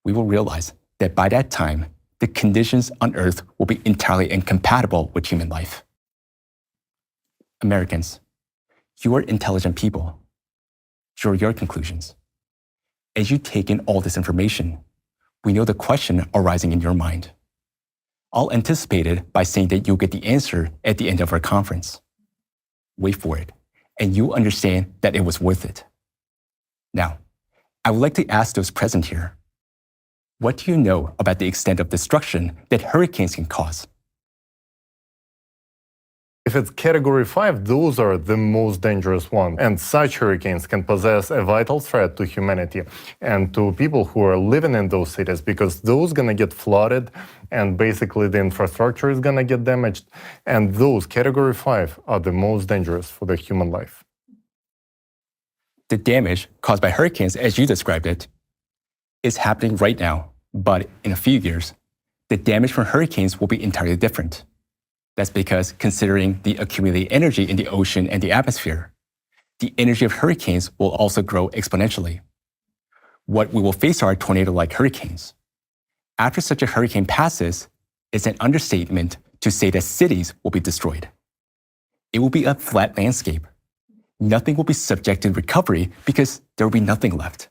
we will realize that by that time, the conditions on Earth will be entirely incompatible with human life. Americans, you are intelligent people. Draw your conclusions. As you take in all this information, we know the question arising in your mind. I'll anticipate it by saying that you'll get the answer at the end of our conference. Wait for it, and you'll understand that it was worth it. Now, I would like to ask those present here, what do you know about the extent of destruction that hurricanes can cause? If it's category 5, those are the most dangerous ones. And such hurricanes can possess a vital threat to humanity and to people who are living in those cities, because those gonna get flooded and basically the infrastructure is gonna get damaged. And those category 5 are the most dangerous for the human life. The damage caused by hurricanes, as you described it, is happening right now, but in a few years, the damage from hurricanes will be entirely different. That's because, considering the accumulated energy in the ocean and the atmosphere, the energy of hurricanes will also grow exponentially. What we will face are tornado-like hurricanes. After such a hurricane passes, it's an understatement to say that cities will be destroyed. It will be a flat landscape. Nothing will be subject to recovery because there will be nothing left.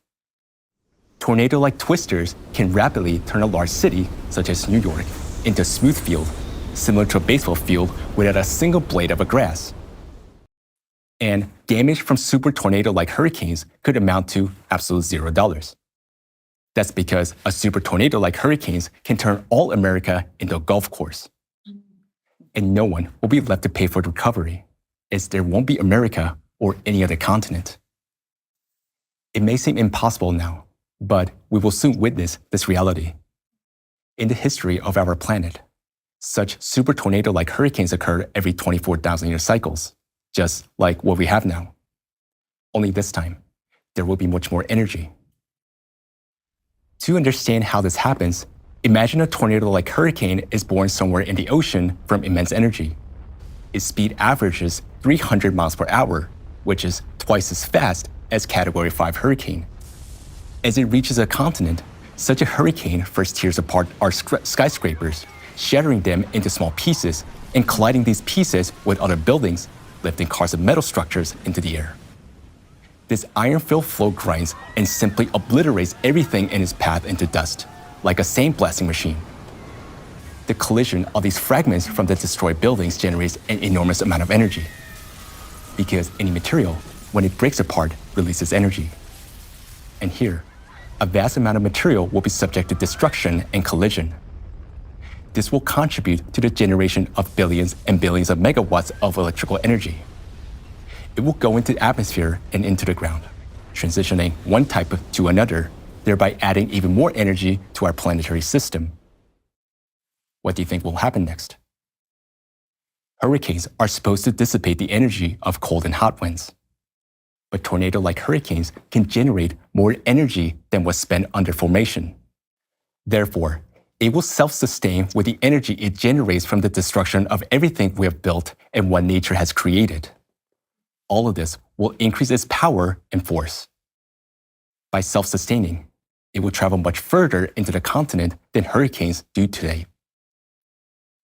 Tornado-like twisters can rapidly turn a large city, such as New York, into a smooth field, similar to a baseball field without a single blade of a grass. And damage from super tornado-like hurricanes could amount to absolute $0. That's because a super tornado-like hurricanes can turn all America into a golf course. And no one will be left to pay for the recovery, as there won't be America or any other continent. It may seem impossible now, but we will soon witness this reality. In the history of our planet, such super tornado-like hurricanes occur every 24,000-year cycles, just like what we have now. Only this time, there will be much more energy. To understand how this happens, imagine a tornado-like hurricane is born somewhere in the ocean from immense energy. Its speed averages 300 miles per hour, which is twice as fast as Category 5 hurricane. As it reaches a continent, such a hurricane first tears apart our skyscrapers, shattering them into small pieces and colliding these pieces with other buildings, lifting cars and metal structures into the air. This iron-filled flow grinds and simply obliterates everything in its path into dust, like a sandblasting machine. The collision of these fragments from the destroyed buildings generates an enormous amount of energy, because any material, when it breaks apart, releases energy. And here, a vast amount of material will be subject to destruction and collision. This will contribute to the generation of billions and billions of megawatts of electrical energy. It will go into the atmosphere and into the ground, transitioning one type to another, thereby adding even more energy to our planetary system. What do you think will happen next? Hurricanes are supposed to dissipate the energy of cold and hot winds. But tornado-like hurricanes can generate more energy than was spent under formation. Therefore, it will self-sustain with the energy it generates from the destruction of everything we have built and what nature has created. All of this will increase its power and force. By self-sustaining, it will travel much further into the continent than hurricanes do today.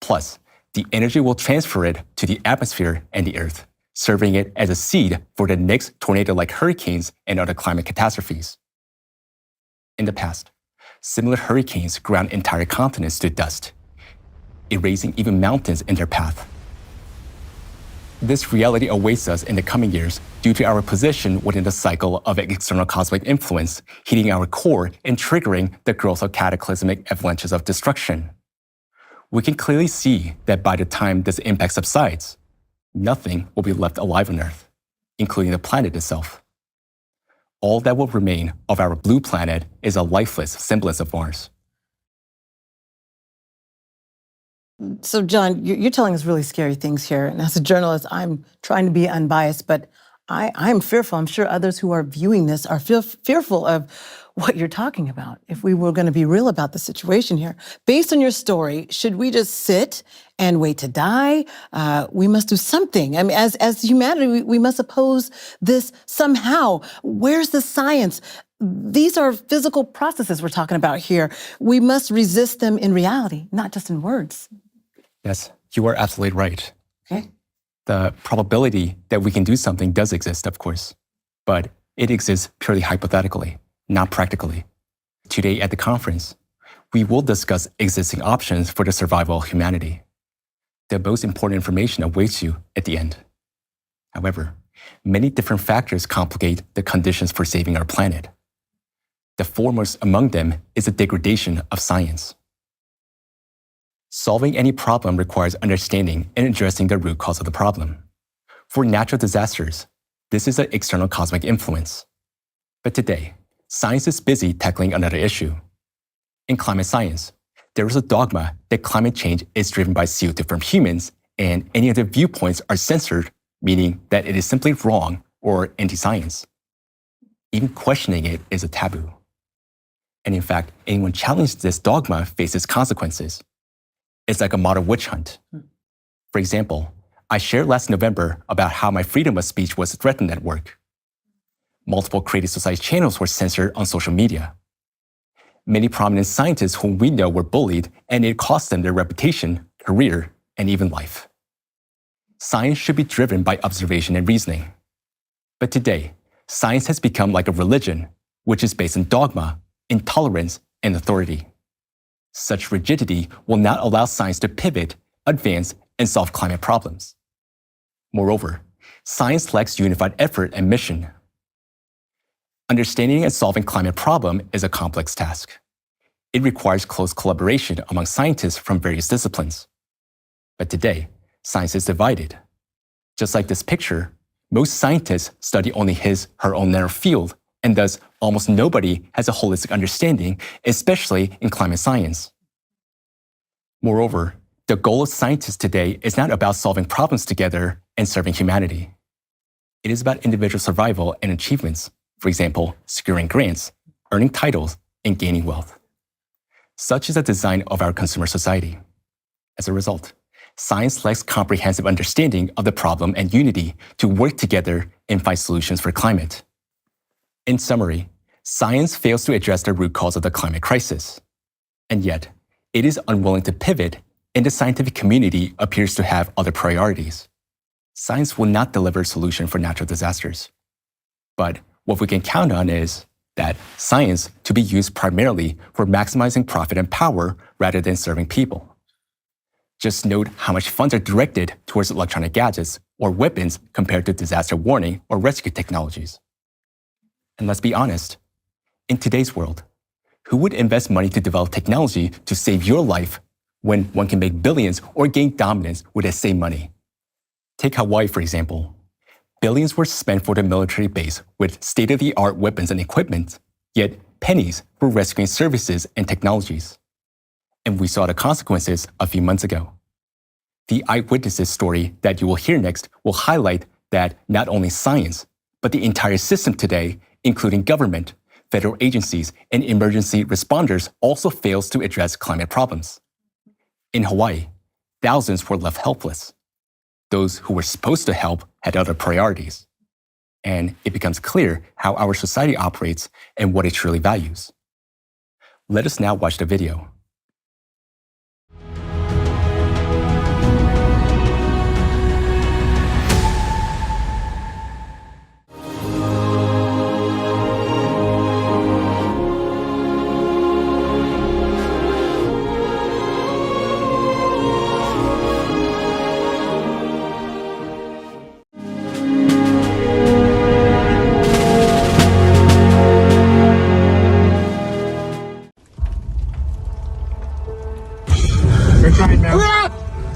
Plus, the energy will transfer it to the atmosphere and the earth, serving it as a seed for the next tornado-like hurricanes and other climate catastrophes. In the past, similar hurricanes ground entire continents to dust, erasing even mountains in their path. This reality awaits us in the coming years due to our position within the cycle of external cosmic influence, heating our core and triggering the growth of cataclysmic avalanches of destruction. We can clearly see that by the time this impact subsides, nothing will be left alive on Earth, including the planet itself. All that will remain of our blue planet is a lifeless semblance of Mars. So, John, you're telling us really scary things here. And as a journalist, I'm trying to be unbiased, but I'm fearful. I'm sure others who are viewing this are fearful of what you're talking about. If we were going to be real about the situation here, based on your story, should we just sit and wait to die? We must do something. I mean, as humanity, we must oppose this somehow. Where's the science? These are physical processes we're talking about here. We must resist them in reality, not just in words. Yes, you are absolutely right. Okay. The probability that we can do something does exist, of course, but it exists purely hypothetically, not practically. Today at the conference, we will discuss existing options for the survival of humanity. The most important information awaits you at the end. However, many different factors complicate the conditions for saving our planet. The foremost among them is the degradation of science. Solving any problem requires understanding and addressing the root cause of the problem. For natural disasters, this is an external cosmic influence. But today, science is busy tackling another issue. In climate science, there is a dogma that climate change is driven by CO2 from humans, and any other viewpoints are censored, meaning that it is simply wrong or anti-science. Even questioning it is a taboo. And in fact, anyone challenging this dogma faces consequences. It's like a modern witch hunt. For example, I shared last November about how my freedom of speech was threatened at work. Multiple Creative Society channels were censored on social media. Many prominent scientists whom we know were bullied, and it cost them their reputation, career, and even life. Science should be driven by observation and reasoning. But today, science has become like a religion, which is based on dogma, intolerance, and authority. Such rigidity will not allow science to pivot, advance, and solve climate problems. Moreover, science lacks unified effort and mission. Understanding and solving climate problem is a complex task. It requires close collaboration among scientists from various disciplines. But today, science is divided. Just like this picture, most scientists study only her own narrow field, and thus almost nobody has a holistic understanding, especially in climate science. Moreover, the goal of scientists today is not about solving problems together and serving humanity. It is about individual survival and achievements, for example, securing grants, earning titles, and gaining wealth. Such is the design of our consumer society. As a result, science lacks comprehensive understanding of the problem and unity to work together and find solutions for climate. In summary, science fails to address the root cause of the climate crisis. And yet, it is unwilling to pivot, and the scientific community appears to have other priorities. Science will not deliver a solution for natural disasters. But what we can count on is that science to be used primarily for maximizing profit and power rather than serving people. Just note how much funds are directed towards electronic gadgets or weapons compared to disaster warning or rescue technologies. And let's be honest, in today's world, who would invest money to develop technology to save your life when one can make billions or gain dominance with that same money? Take Hawaii, for example. Billions were spent for the military base with state-of-the-art weapons and equipment, yet pennies for rescuing services and technologies. And we saw the consequences a few months ago. The eyewitnesses story that you will hear next will highlight that not only science, but the entire system today, including government, federal agencies, and emergency responders, also fails to address climate problems. In Hawaii, thousands were left helpless. Those who were supposed to help had other priorities. And it becomes clear how our society operates and what it truly values. Let us now watch the video.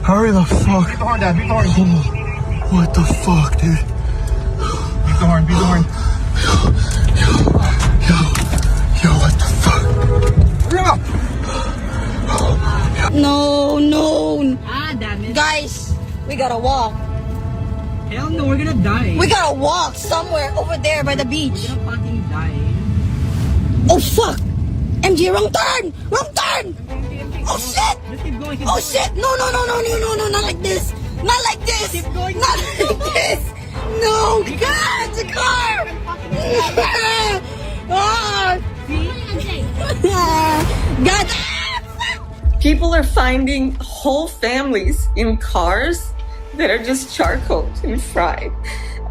Hurry the fuck. Beat the horn, Dad. Beat the horn. What the fuck, dude? Beat the horn. Beat the horn. Yo, what the fuck? No, no. guys, we gotta walk. Hell no, we're gonna die. We gotta walk somewhere over there by the beach. We're gonna fucking die. Oh fuck! MJ, wrong turn! Wrong turn! Oh shit! Oh shit! No, not like this! Not like this! Not like this! No! God, the car! God! People are finding whole families in cars that are just charcoaled and fried.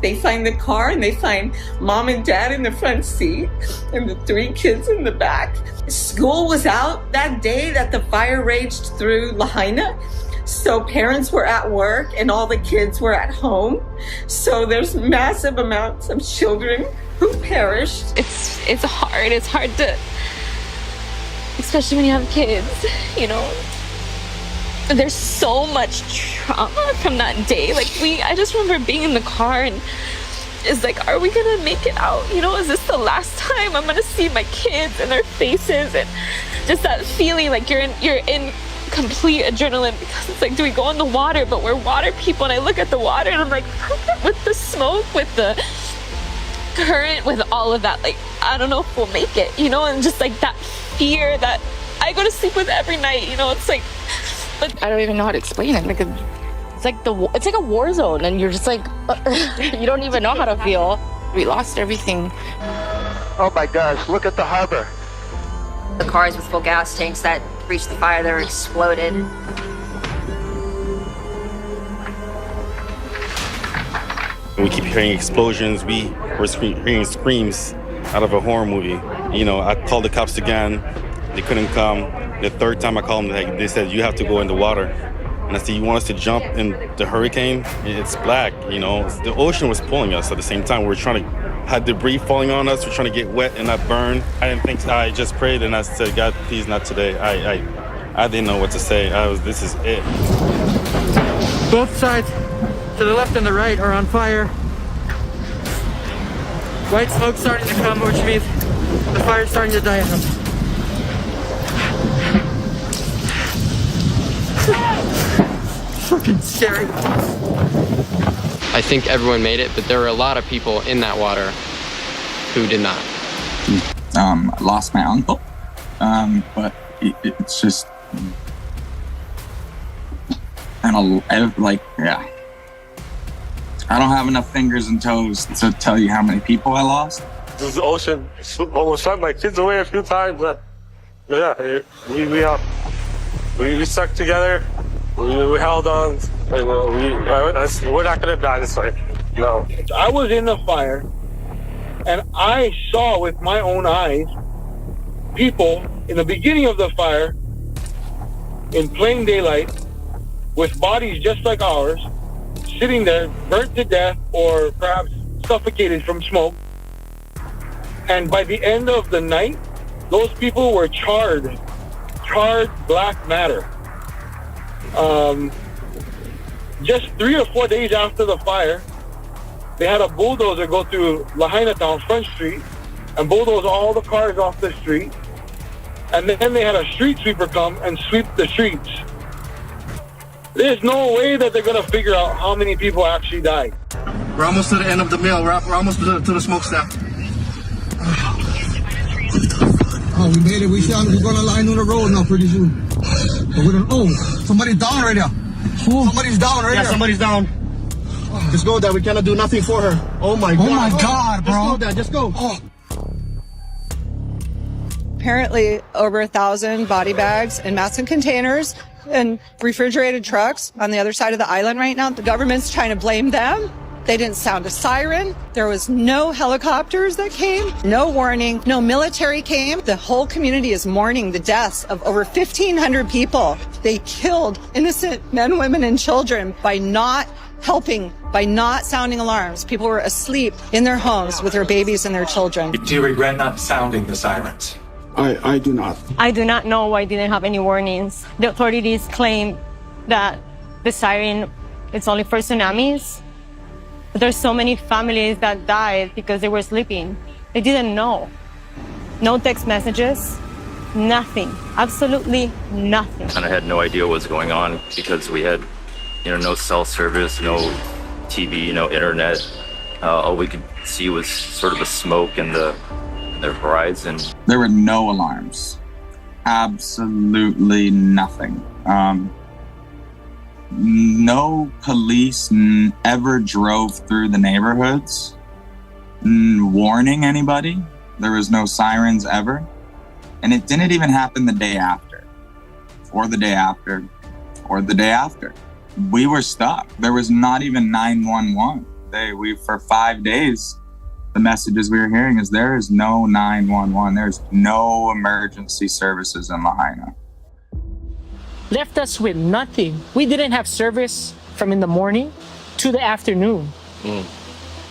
They find the car and they find mom and dad in the front seat and the 3 kids in the back. School was out that day that the fire raged through Lahaina. So parents were at work and all the kids were at home. So there's massive amounts of children who perished. It's hard. It's hard to, especially when you have kids, you know. There's so much trauma from that day. Like I just remember being in the car and it's like, are we gonna make it out? You know, is this the last time I'm gonna see my kids and their faces? And just that feeling like you're in complete adrenaline, because it's like, do we go in the water? But we're water people, and I look at the water and I'm like, with the smoke, with the current, with all of that, like, I don't know if we'll make it, you know. And just like that fear that I go to sleep with every night, you know. It's like, but I don't even know how to explain it. Like it's like a war zone, and you're just like you don't even know how to feel. We lost everything. Oh my gosh, look at the harbor. The cars with full gas tanks that reached the fire, they were exploded. We keep hearing explosions. We were hearing screams out of a horror movie. You know, I called the cops again. They couldn't come. The 3rd time I called them, they said, you have to go in the water. And I said, you want us to jump in the hurricane? It's black, you know. The ocean was pulling us at the same time. We were trying to have debris falling on us. We're trying to get wet and not burn. I didn't think, I just prayed and I said, God, please not today. I didn't know what to say. This is it. Both sides, to the left and the right, are on fire. White smoke starting to come, which means the fire's starting to die out. Fucking scary. I think everyone made it, but there were a lot of people in that water who did not. I lost my uncle, but it's just, and yeah. I don't have enough fingers and toes to tell you how many people I lost. This ocean almost shot my kids away a few times, but yeah, we stuck together. We held on. We're not gonna die this way. No. I was in the fire, and I saw with my own eyes people in the beginning of the fire, in plain daylight, with bodies just like ours, sitting there, burnt to death or perhaps suffocated from smoke. And by the end of the night, those people were charred black matter. Just 3 or 4 days after the fire, they had a bulldozer go through Lahaina Town Front Street and bulldoze all the cars off the street. And then they had a street sweeper come and sweep the streets. There's no way that they're going to figure out how many people actually died. We're almost to the end of the mill. We're almost to the smokestack. Oh, we made it. We're going to line on the road now pretty soon. But we're gonna, somebody's down right now. Somebody's down right now. Yeah, somebody's down. Just go, Dad. We cannot do nothing for her. Oh my God. Oh my God, bro. Just go, Dad. Just go. Apparently over 1,000 body bags in massive containers and refrigerated trucks on the other side of the island right now. The government's trying to blame them. They didn't sound a siren. There was no helicopters that came, no warning, no military came. The whole community is mourning the deaths of over 1,500 people. They killed innocent men, women, and children by not helping, by not sounding alarms. People were asleep in their homes with their babies and their children. Do you regret not sounding the sirens? I do not. I do not know why I didn't have any warnings. The authorities claim that the siren is only for tsunamis. But there's so many families that died because they were sleeping. They didn't know. No text messages, nothing, absolutely nothing. And I had no idea what was going on because we had no cell service, no TV, no internet. All we could see was sort of the smoke and the horizon. There were no alarms. Absolutely nothing. No police ever drove through the neighborhoods warning anybody. There was no sirens ever. And it didn't even happen the day after, or the day after, or the day after. We were stuck. There was not even 911. For 5 days, the messages we were hearing is there is no 911. There's no emergency services in Lahaina. Left us with nothing. We didn't have service from in the morning to the afternoon.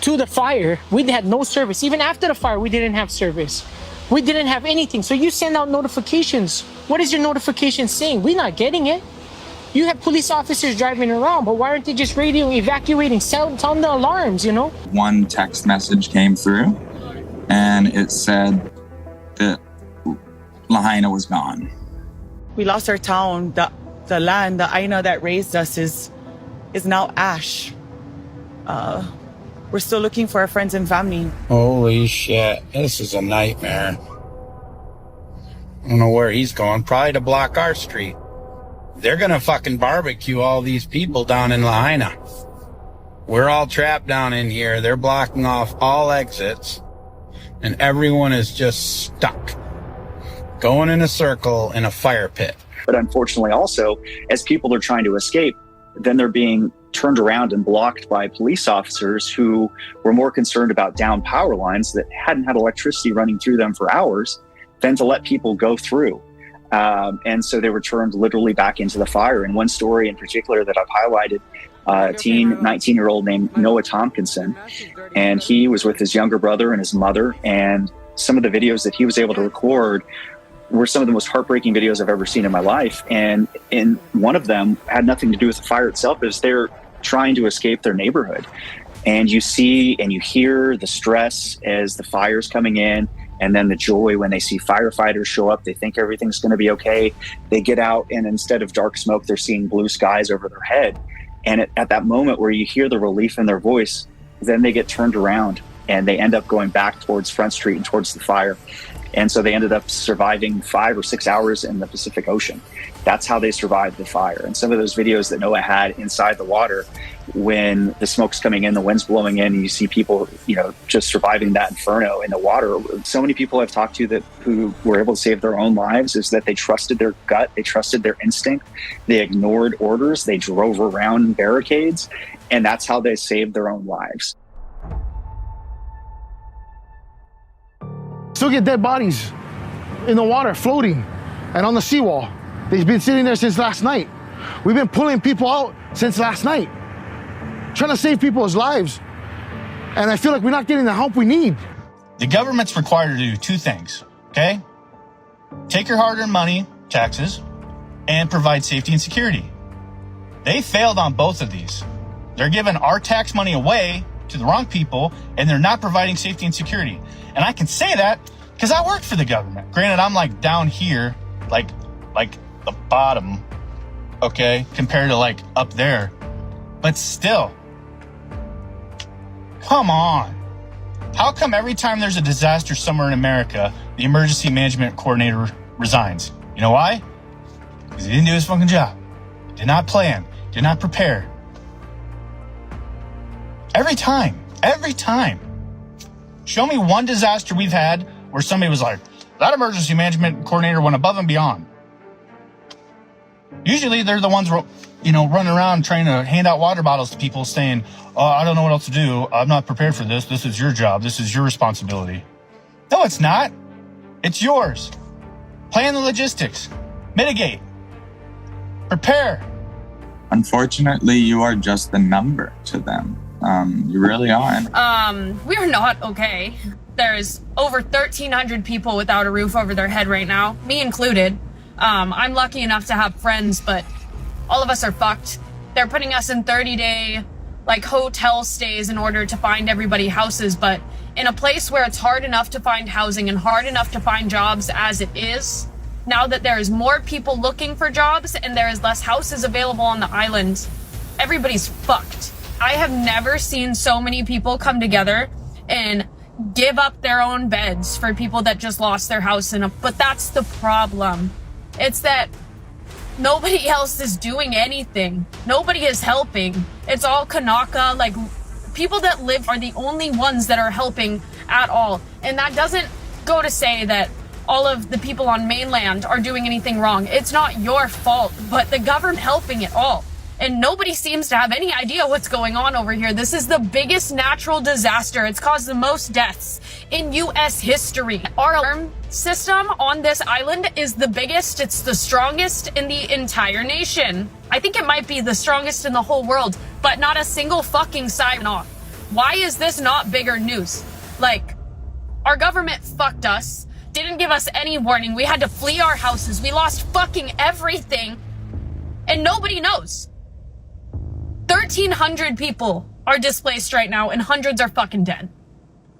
To the fire, we had no service. Even after the fire, we didn't have service. We didn't have anything. So you send out notifications. What is your notification saying? We're not getting it. You have police officers driving around, but why aren't they just radioing, evacuating, sound the alarms, One text message came through, and it said that Lahaina was gone. We lost our town. The land, the Aina that raised us is now ash. We're still looking for our friends and family. Holy shit, this is a nightmare. I don't know where he's going, probably to block our street. They're gonna fucking barbecue all these people down in Lahaina. We're all trapped down in here. They're blocking off all exits, and everyone is just stuck, going in a circle in a fire pit. But unfortunately also, as people are trying to escape, then they're being turned around and blocked by police officers who were more concerned about down power lines that hadn't had electricity running through them for hours than to let people go through. And so they were turned literally back into the fire. And one story in particular that I've highlighted, a 19-year-old named Noah Tompkinson, and he was with his younger brother and his mother, and some of the videos that he was able to record were some of the most heartbreaking videos I've ever seen in my life. And in one of them had nothing to do with the fire itself. It was they're trying to escape their neighborhood. And you see and you hear the stress as the fire's coming in, and then the joy when they see firefighters show up. They think everything's going to be okay. They get out, and instead of dark smoke, they're seeing blue skies over their head. And at that moment where you hear the relief in their voice, then they get turned around and they end up going back towards Front Street and towards the fire. And so they ended up surviving 5 or 6 hours in the Pacific Ocean. That's how they survived the fire. And some of those videos that Noah had inside the water, when the smoke's coming in, the wind's blowing in, and you see people, just surviving that inferno in the water. So many people I've talked to who were able to save their own lives is that they trusted their gut, they trusted their instinct, they ignored orders, they drove around barricades, and that's how they saved their own lives. Still get dead bodies in the water floating and on the seawall. They've been sitting there since last night. We've been pulling people out since last night, trying to save people's lives. And I feel like we're not getting the help we need. The government's required to do two things, okay? Take your hard-earned money, taxes, and provide safety and security. They failed on both of these. They're giving our tax money away to the wrong people, and they're not providing safety and security. And I can say that because I worked for the government. Granted, I'm like down here, like the bottom, okay, compared to like up there. But still, come on. How come every time there's a disaster somewhere in America, the emergency management coordinator resigns? You know why? Because he didn't do his fucking job. Did not plan, did not prepare. Every time. Show me one disaster we've had where somebody was like, that emergency management coordinator went above and beyond. Usually they're the ones, running around trying to hand out water bottles to people saying, oh, I don't know what else to do. I'm not prepared for this. This is your job. This is your responsibility. No, it's not. It's yours. Plan the logistics. Mitigate. Prepare. Unfortunately, you are just a number to them. You really are. We're not okay. There's over 1,300 people without a roof over their head right now, me included. I'm lucky enough to have friends, but all of us are fucked. They're putting us in 30-day, hotel stays in order to find everybody houses, but in a place where it's hard enough to find housing and hard enough to find jobs as it is, now that there is more people looking for jobs and there is less houses available on the island, everybody's fucked. I have never seen so many people come together and give up their own beds for people that just lost their house but that's the problem. It's that nobody else is doing anything. Nobody is helping. It's all Kanaka, like people that live are the only ones that are helping at all. And that doesn't go to say that all of the people on mainland are doing anything wrong. It's not your fault, but the government helping it all. And nobody seems to have any idea what's going on over here. This is the biggest natural disaster. It's caused the most deaths in U.S. history. Our alarm system on this island is the biggest. It's the strongest in the entire nation. I think it might be the strongest in the whole world, but not a single fucking siren off. Why is this not bigger news? Like, our government fucked us, didn't give us any warning. We had to flee our houses. We lost fucking everything, and nobody knows. 1,300 people are displaced right now, and hundreds are fucking dead.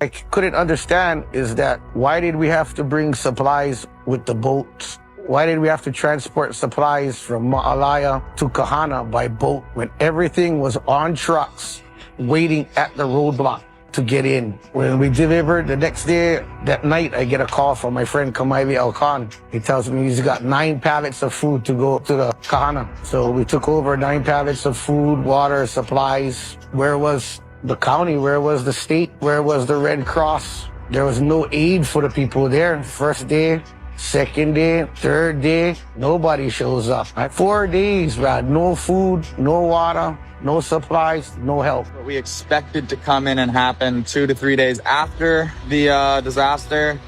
I couldn't understand is that why did we have to bring supplies with the boats? Why did we have to transport supplies from Ma'alaya to Kahana by boat when everything was on trucks waiting at the roadblock to get in? When we delivered the next day, that night, I get a call from my friend Kamaivi Al Khan. He tells me he's got 9 pallets of food to go to the Kahana. So we took over 9 pallets of food, water, supplies. Where was the county? Where was the state? Where was the Red Cross? There was no aid for the people there. First day, second day, third day, nobody shows up. 4 days, man, no food, no water, no supplies, no help. What we expected to come in and happen 2 to 3 days after the disaster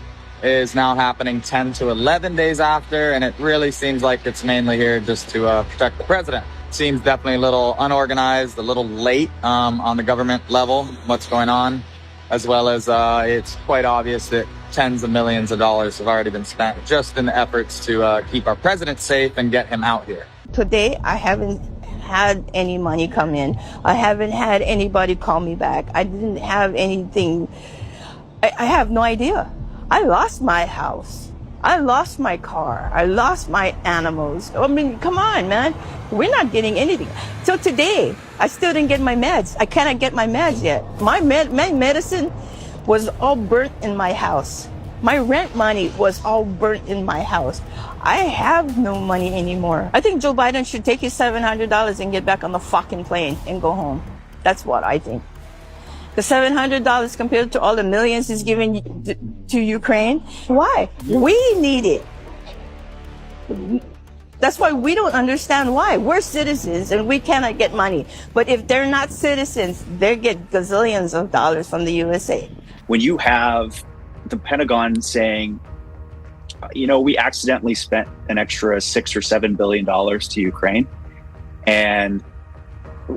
is now happening 10 to 11 days after, and it really seems like it's mainly here just to protect the president. Seems definitely a little unorganized, a little late on the government level, what's going on, as well as it's quite obvious that tens of millions of dollars have already been spent just in the efforts to keep our president safe and get him out here. Today, I haven't had any money come in. I haven't had anybody call me back. I didn't have anything. I have no idea. I lost my house. I lost my car. I lost my animals. I mean, come on, man. We're not getting anything. So today, I still didn't get my meds. I cannot get my meds yet. My medicine was all burnt in my house. My rent money was all burnt in my house. I have no money anymore. I think Joe Biden should take his $700 and get back on the fucking plane and go home. That's what I think. The $700 compared to all the millions he's giving to Ukraine. Why? We need it. That's why we don't understand why. We're citizens and we cannot get money. But if they're not citizens, they get gazillions of dollars from the USA. When you have the Pentagon saying, you know, we accidentally spent an extra $6 or $7 billion to Ukraine, and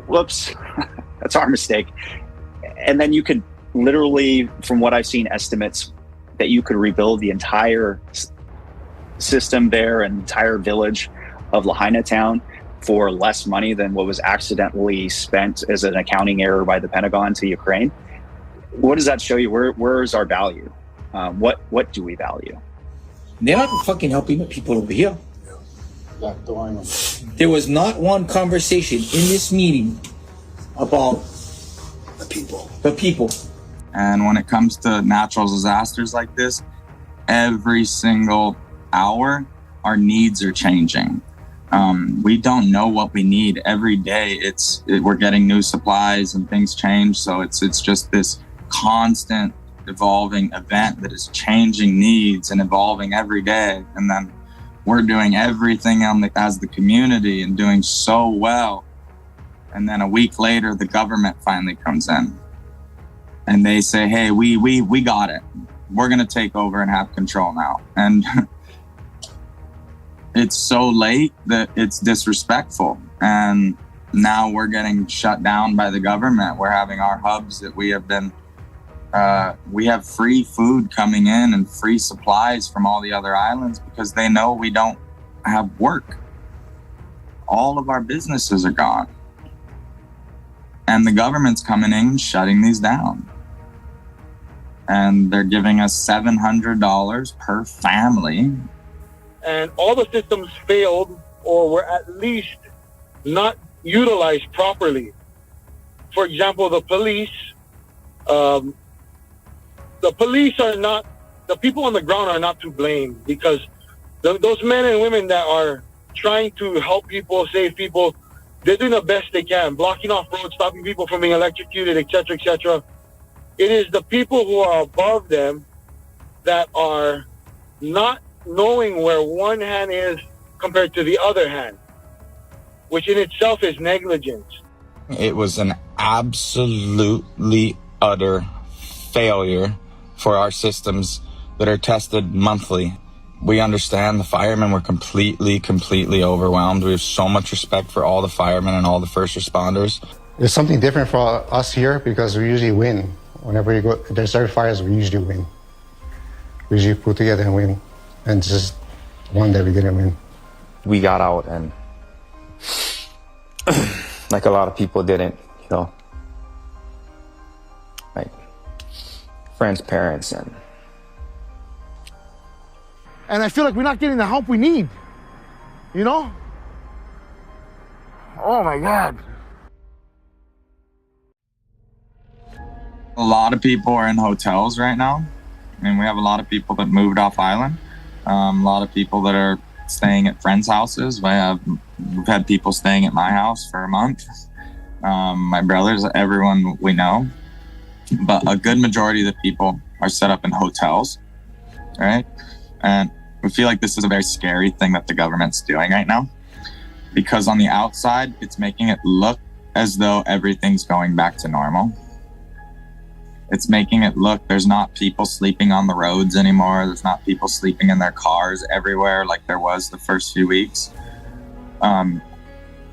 whoops, that's our mistake. And then you could literally, from what I've seen, estimates that you could rebuild the entire system there and entire village of Lahaina town for less money than what was accidentally spent as an accounting error by the Pentagon to Ukraine. What does that show you? Where is our value? What do we value? They're not fucking helping the people over here. There was not one conversation in this meeting about the people. And when it comes to natural disasters like this, every single hour, our needs are changing. We don't know what we need every day. We're getting new supplies and things change. So it's just this constant evolving event that is changing needs and evolving every day. And then we're doing everything as the community and doing so well. And then a week later, the government finally comes in and they say, hey, we got it. We're going to take over and have control now. And it's so late that it's disrespectful. And now we're getting shut down by the government. We're having our hubs that we have free food coming in and free supplies from all the other islands because they know we don't have work. All of our businesses are gone. And the government's coming in, shutting these down. And they're giving us $700 per family. And all the systems failed or were at least not utilized properly. For example, the police are not, the people on the ground are not to blame, because those men and women that are trying to help people, save people, they're doing the best they can, blocking off roads, stopping people from being electrocuted, etc., etc. It is the people who are above them that are not knowing where one hand is compared to the other hand, which in itself is negligence. It was an absolutely utter failure for our systems that are tested monthly. We understand the firemen were completely overwhelmed. We have so much respect for all the firemen and all the first responders. It's something different for us here because we usually win. Whenever you go, there's other fires, we usually win. We usually put together and win. And this is one that we didn't win. We got out and like a lot of people didn't, you know, like friends, parents, and I feel like we're not getting the help we need, you know? Oh my God. A lot of people are in hotels right now. I mean, we have a lot of people that moved off island. A lot of people that are staying at friends' houses. We've had people staying at my house for a month. My brothers, everyone we know. But a good majority of the people are set up in hotels, right? And we feel like this is a very scary thing that the government's doing right now, because on the outside, it's making it look as though everything's going back to normal. It's making it look, there's not people sleeping on the roads anymore. There's not people sleeping in their cars everywhere like there was the first few weeks.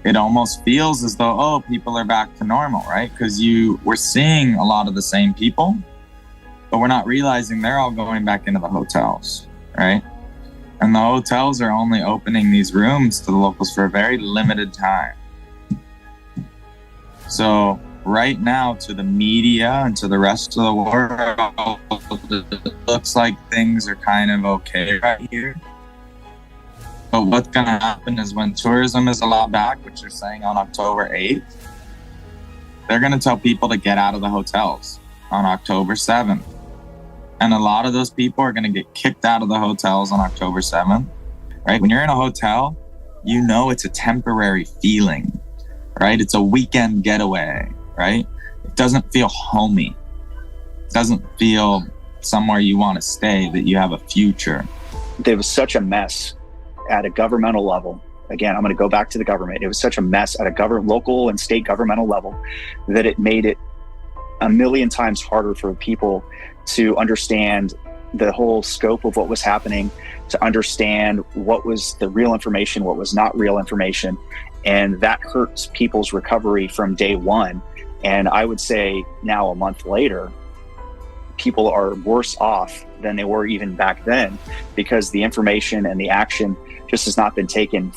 It almost feels as though, oh, people are back to normal, right? Because we're seeing a lot of the same people, but we're not realizing they're all going back into the hotels, right? And the hotels are only opening these rooms to the locals for a very limited time. So right now, to the media and to the rest of the world, it looks like things are kind of okay right here. But what's going to happen is when tourism is allowed back, which they're saying on October 8th, they're going to tell people to get out of the hotels on October 7th. And a lot of those people are going to get kicked out of the hotels on October 7th, right? When you're in a hotel, you know it's a temporary feeling, right? It's a weekend getaway, right? It doesn't feel homey. It doesn't feel somewhere you want to stay, that you have a future. There was such a mess at a governmental level. Again, I'm going to go back to the government. It was such a mess at a local and state governmental level that it made it a million times harder for people to understand the whole scope of what was happening, to understand what was the real information, what was not real information. And that hurts people's recovery from day one. And I would say now, a month later, people are worse off than they were even back then, because the information and the action just has not been taken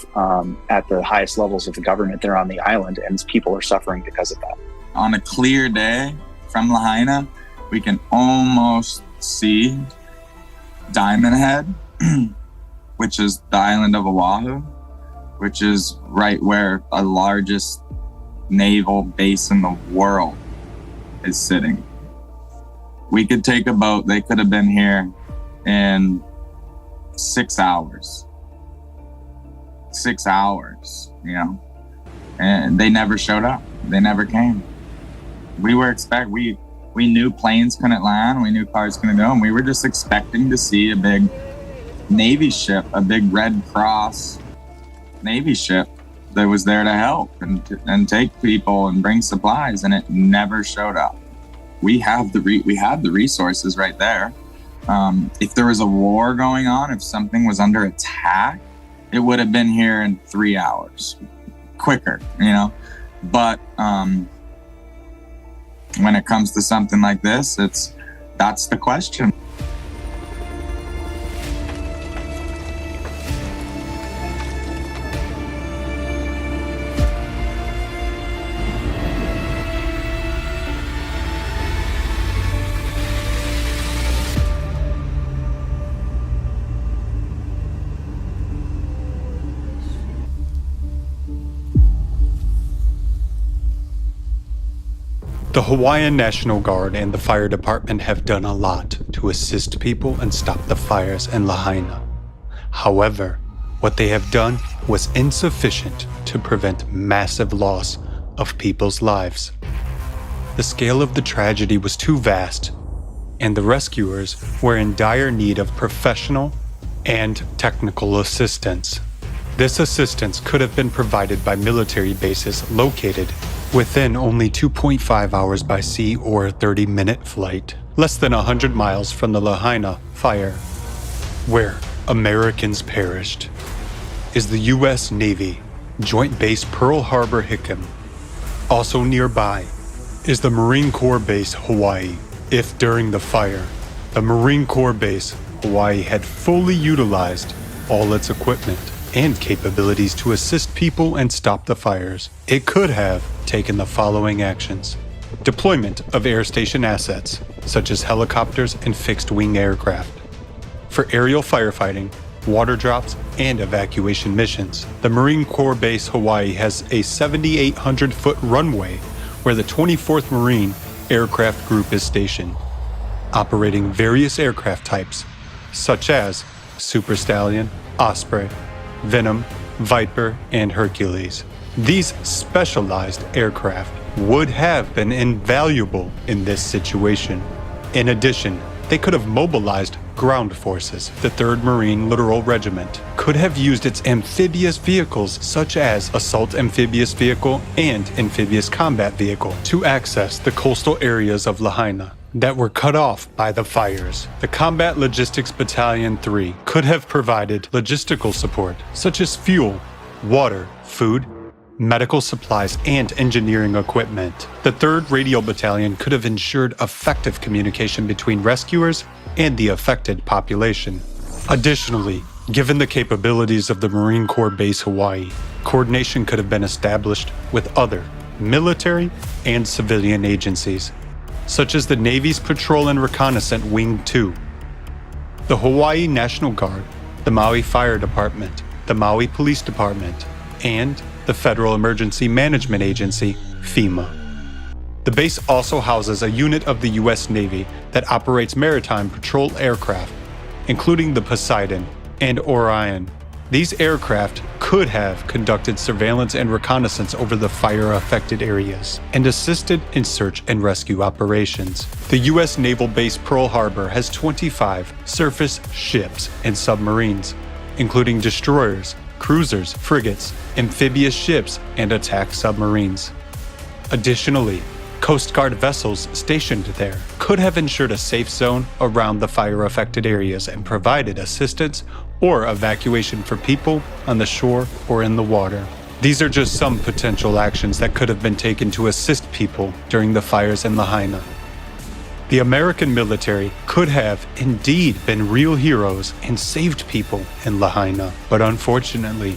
at the highest levels of the government there on the island, and people are suffering because of that. On a clear day from Lahaina, we can almost see Diamond Head, which is the island of Oahu, which is right where the largest naval base in the world is sitting. We could take a boat. They could have been here in 6 hours. 6 hours, you know, and they never showed up. They never came. We knew planes couldn't land. We knew cars couldn't go. And we were just expecting to see a big Navy ship, a big Red Cross Navy ship that was there to help and take people and bring supplies, and it never showed up. We had the resources right there. If there was a war going on, if something was under attack, it would have been here in 3 hours, quicker, you know. But when it comes to something like this, that's the question. The Hawaiian National Guard and the fire department have done a lot to assist people and stop the fires in Lahaina. However, what they have done was insufficient to prevent massive loss of people's lives. The scale of the tragedy was too vast, and the rescuers were in dire need of professional and technical assistance. This assistance could have been provided by military bases located within only 2.5 hours by sea or a 30-minute flight, less than 100 miles from the Lahaina fire, where Americans perished, is the U.S. Navy Joint Base Pearl Harbor Hickam. Also nearby is the Marine Corps Base Hawaii. If during the fire, the Marine Corps Base Hawaii had fully utilized all its equipment and capabilities to assist people and stop the fires, it could have taken the following actions. Deployment of air station assets, such as helicopters and fixed-wing aircraft. For aerial firefighting, water drops, and evacuation missions, the Marine Corps Base Hawaii has a 7,800-foot runway where the 24th Marine Aircraft Group is stationed, operating various aircraft types, such as Super Stallion, Osprey, Venom, Viper, and Hercules. These specialized aircraft would have been invaluable in this situation. In addition, they could have mobilized ground forces. The 3rd Marine Littoral Regiment could have used its amphibious vehicles such as Assault Amphibious Vehicle and Amphibious Combat Vehicle to access the coastal areas of Lahaina that were cut off by the fires. The Combat Logistics Battalion 3 could have provided logistical support such as fuel, water, food, medical supplies, and engineering equipment. The 3rd Radial Battalion could have ensured effective communication between rescuers and the affected population. Additionally, given the capabilities of the Marine Corps Base Hawaii, coordination could have been established with other military and civilian agencies, such as the Navy's Patrol and Reconnaissance Wing 2, the Hawaii National Guard, the Maui Fire Department, the Maui Police Department, and the Federal Emergency Management Agency, FEMA. The base also houses a unit of the U.S. Navy that operates maritime patrol aircraft, including the Poseidon and Orion. These aircraft could have conducted surveillance and reconnaissance over the fire-affected areas and assisted in search and rescue operations. The U.S. Naval Base Pearl Harbor has 25 surface ships and submarines, including destroyers, cruisers, frigates, amphibious ships, and attack submarines. Additionally, Coast Guard vessels stationed there could have ensured a safe zone around the fire-affected areas and provided assistance or evacuation for people on the shore or in the water. These are just some potential actions that could have been taken to assist people during the fires in Lahaina. The American military could have indeed been real heroes and saved people in Lahaina, but unfortunately,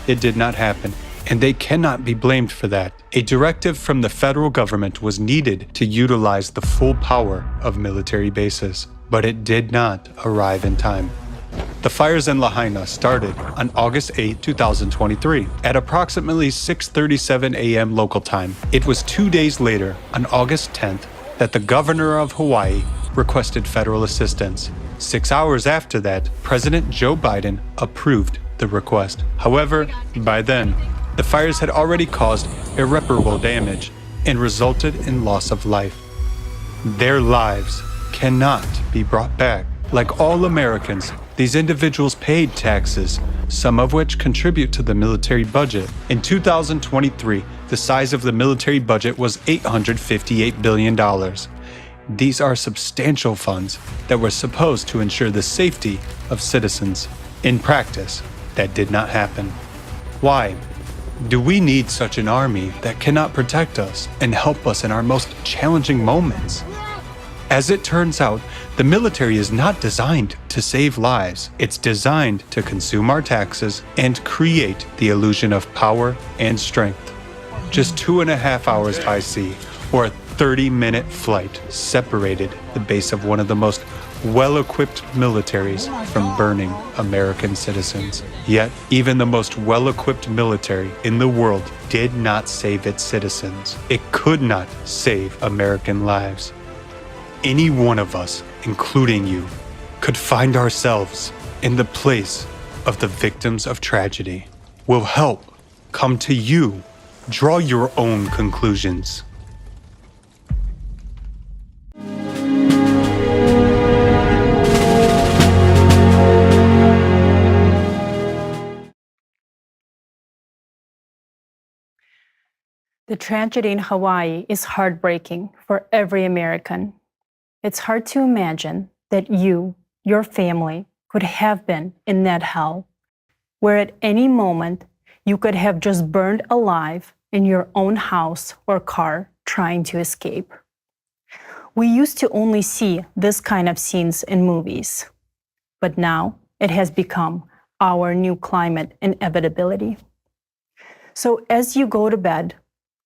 it did not happen, and they cannot be blamed for that. A directive from the federal government was needed to utilize the full power of military bases, but it did not arrive in time. The fires in Lahaina started on August 8, 2023, at approximately 6:37 a.m. local time. It was 2 days later, on August 10th, that the governor of Hawaii requested federal assistance. 6 hours after that, President Joe Biden approved the request. However, by then, the fires had already caused irreparable damage and resulted in loss of life. Their lives cannot be brought back. Like all Americans, these individuals paid taxes, some of which contribute to the military budget. In 2023, the size of the military budget was $858 billion. These are substantial funds that were supposed to ensure the safety of citizens. In practice, that did not happen. Why? Do we need such an army that cannot protect us and help us in our most challenging moments? As it turns out, the military is not designed to save lives. It's designed to consume our taxes and create the illusion of power and strength. Just 2.5 hours by sea, or a 30-minute flight, separated the base of one of the most well-equipped militaries from burning American citizens. Yet, even the most well-equipped military in the world did not save its citizens. It could not save American lives. Any one of us, including you, could find ourselves in the place of the victims of tragedy. Will help come to you. Draw your own conclusions. The tragedy in Hawaii is heartbreaking for every American. It's hard to imagine that you, your family, could have been in that hell, where at any moment you could have just burned alive in your own house or car trying to escape. We used to only see this kind of scenes in movies, but now it has become our new climate inevitability. So as you go to bed,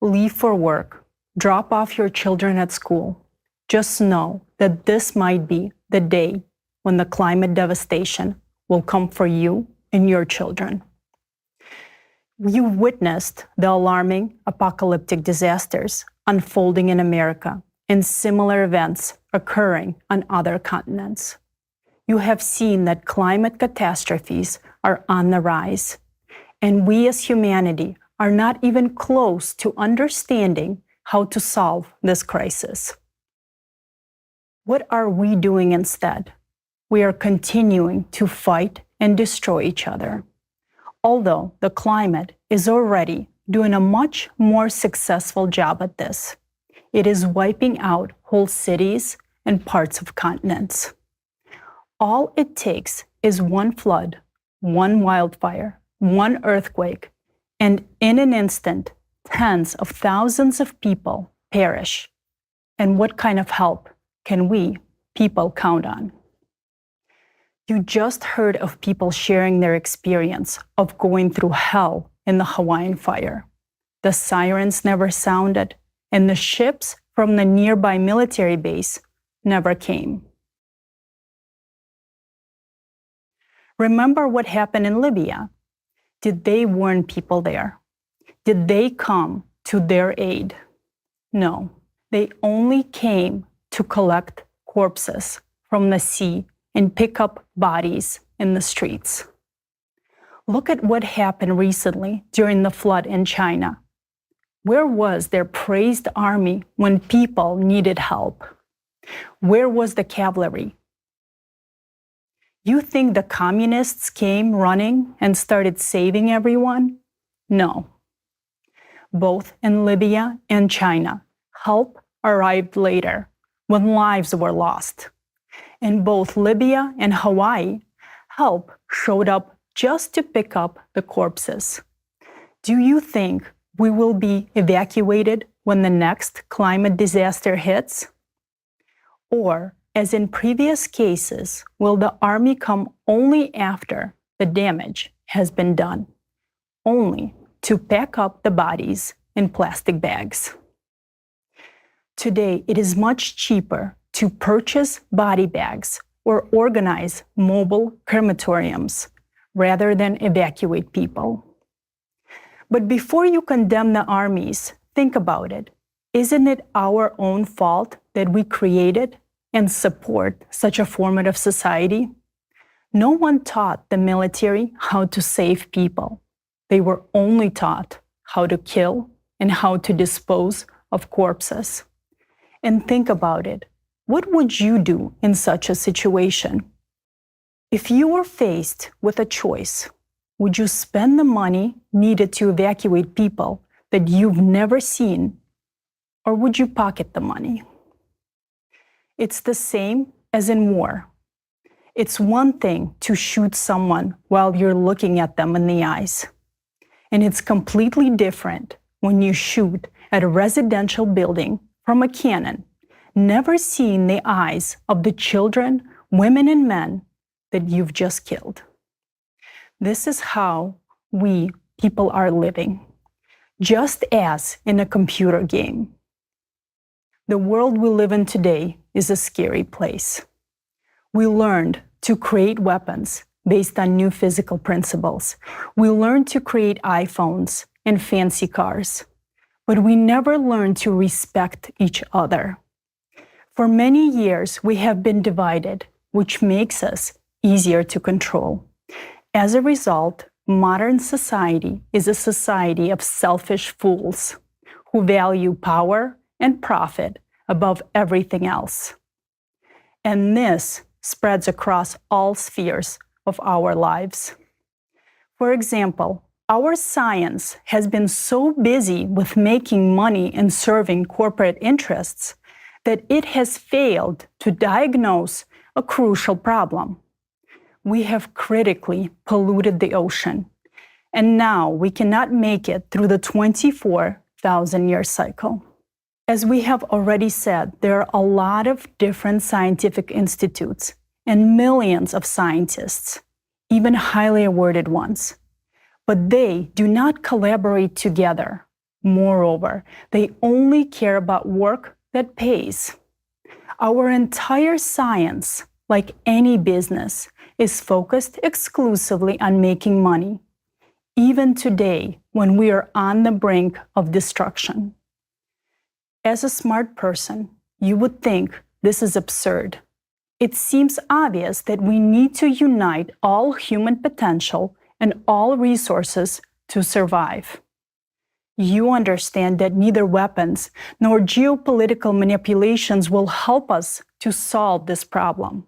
leave for work, drop off your children at school, just know that this might be the day when the climate devastation will come for you and your children. You witnessed the alarming apocalyptic disasters unfolding in America and similar events occurring on other continents. You have seen that climate catastrophes are on the rise, and we as humanity are not even close to understanding how to solve this crisis. What are we doing instead? We are continuing to fight and destroy each other. Although the climate is already doing a much more successful job at this, it is wiping out whole cities and parts of continents. All it takes is one flood, one wildfire, one earthquake, and in an instant, tens of thousands of people perish. And what kind of help can we, people, count on? You just heard of people sharing their experience of going through hell in the Hawaiian fire. The sirens never sounded, and the ships from the nearby military base never came. Remember what happened in Libya? Did they warn people there? Did they come to their aid? No, they only came to collect corpses from the sea and pick up bodies in the streets. Look at what happened recently during the flood in China. Where was their praised army when people needed help? Where was the cavalry? You think the communists came running and started saving everyone? No. Both in Libya and China, help arrived later when lives were lost. In both Libya and Hawaii, help showed up just to pick up the corpses. Do you think we will be evacuated when the next climate disaster hits? Or, as in previous cases, will the army come only after the damage has been done, only to pack up the bodies in plastic bags? Today, it is much cheaper to purchase body bags or organize mobile crematoriums rather than evacuate people. But before you condemn the armies, think about it. Isn't it our own fault that we created and support such a formative society? No one taught the military how to save people. They were only taught how to kill and how to dispose of corpses. And think about it. What would you do in such a situation? If you were faced with a choice, would you spend the money needed to evacuate people that you've never seen, or would you pocket the money? It's the same as in war. It's one thing to shoot someone while you're looking at them in the eyes. And it's completely different when you shoot at a residential building from a cannon, never seeing the eyes of the children, women, and men that you've just killed. This is how we people are living, just as in a computer game. The world we live in today is a scary place. We learned to create weapons based on new physical principles. We learned to create iPhones and fancy cars, but we never learned to respect each other. For many years, we have been divided, which makes us easier to control. As a result, modern society is a society of selfish fools who value power and profit above everything else. And this spreads across all spheres of our lives. For example, our science has been so busy with making money and serving corporate interests that it has failed to diagnose a crucial problem. We have critically polluted the ocean, and now we cannot make it through the 24,000-year cycle. As we have already said, there are a lot of different scientific institutes and millions of scientists, even highly awarded ones. But they do not collaborate together. Moreover, they only care about work that pays. Our entire science, like any business, is focused exclusively on making money, even today when we are on the brink of destruction. As a smart person, you would think this is absurd. It seems obvious that we need to unite all human potential and all resources to survive. You understand that neither weapons nor geopolitical manipulations will help us to solve this problem.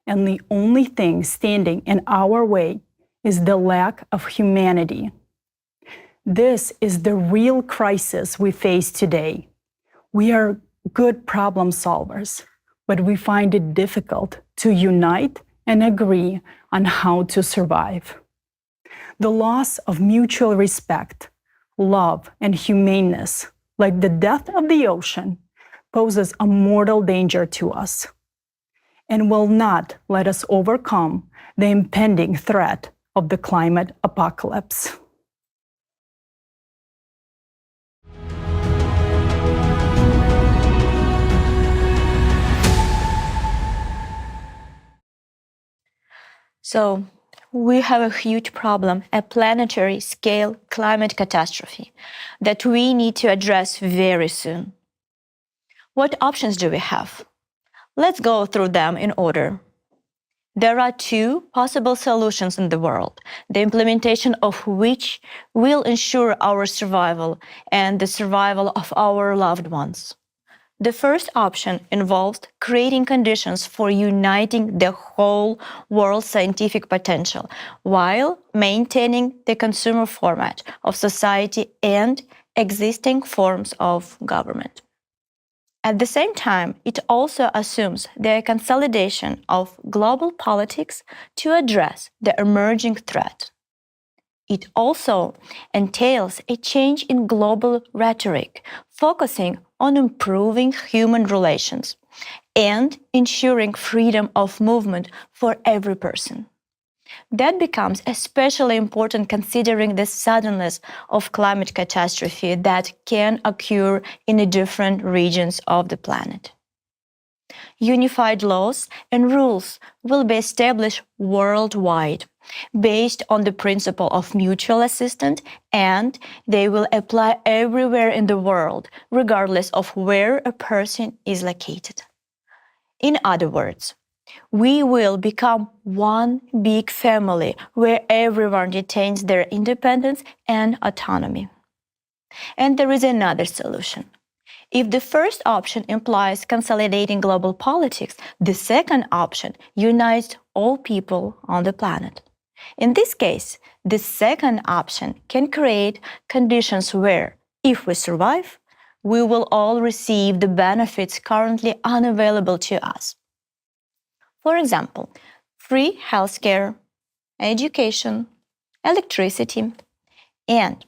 And the only thing standing in our way is the lack of humanity. This is the real crisis we face today. We are good problem solvers, but we find it difficult to unite and agree on how to survive. The loss of mutual respect, love, and humaneness, like the death of the ocean, poses a mortal danger to us and will not let us overcome the impending threat of the climate apocalypse. So, we have a huge problem, a planetary scale climate catastrophe that we need to address very soon. What options do we have? Let's go through them in order. There are two possible solutions in the world, the implementation of which will ensure our survival and the survival of our loved ones. The first option involves creating conditions for uniting the whole world's scientific potential while maintaining the consumer format of society and existing forms of government. At the same time, it also assumes the consolidation of global politics to address the emerging threat. It also entails a change in global rhetoric, focusing on improving human relations and ensuring freedom of movement for every person. That becomes especially important considering the suddenness of climate catastrophe that can occur in the different regions of the planet. Unified laws and rules will be established worldwide based on the principle of mutual assistance, and they will apply everywhere in the world, regardless of where a person is located. In other words, we will become one big family where everyone retains their independence and autonomy. And there is another solution. If the first option implies consolidating global politics, the second option unites all people on the planet. In this case, the second option can create conditions where, if we survive, we will all receive the benefits currently unavailable to us. For example, free healthcare, education, electricity, and,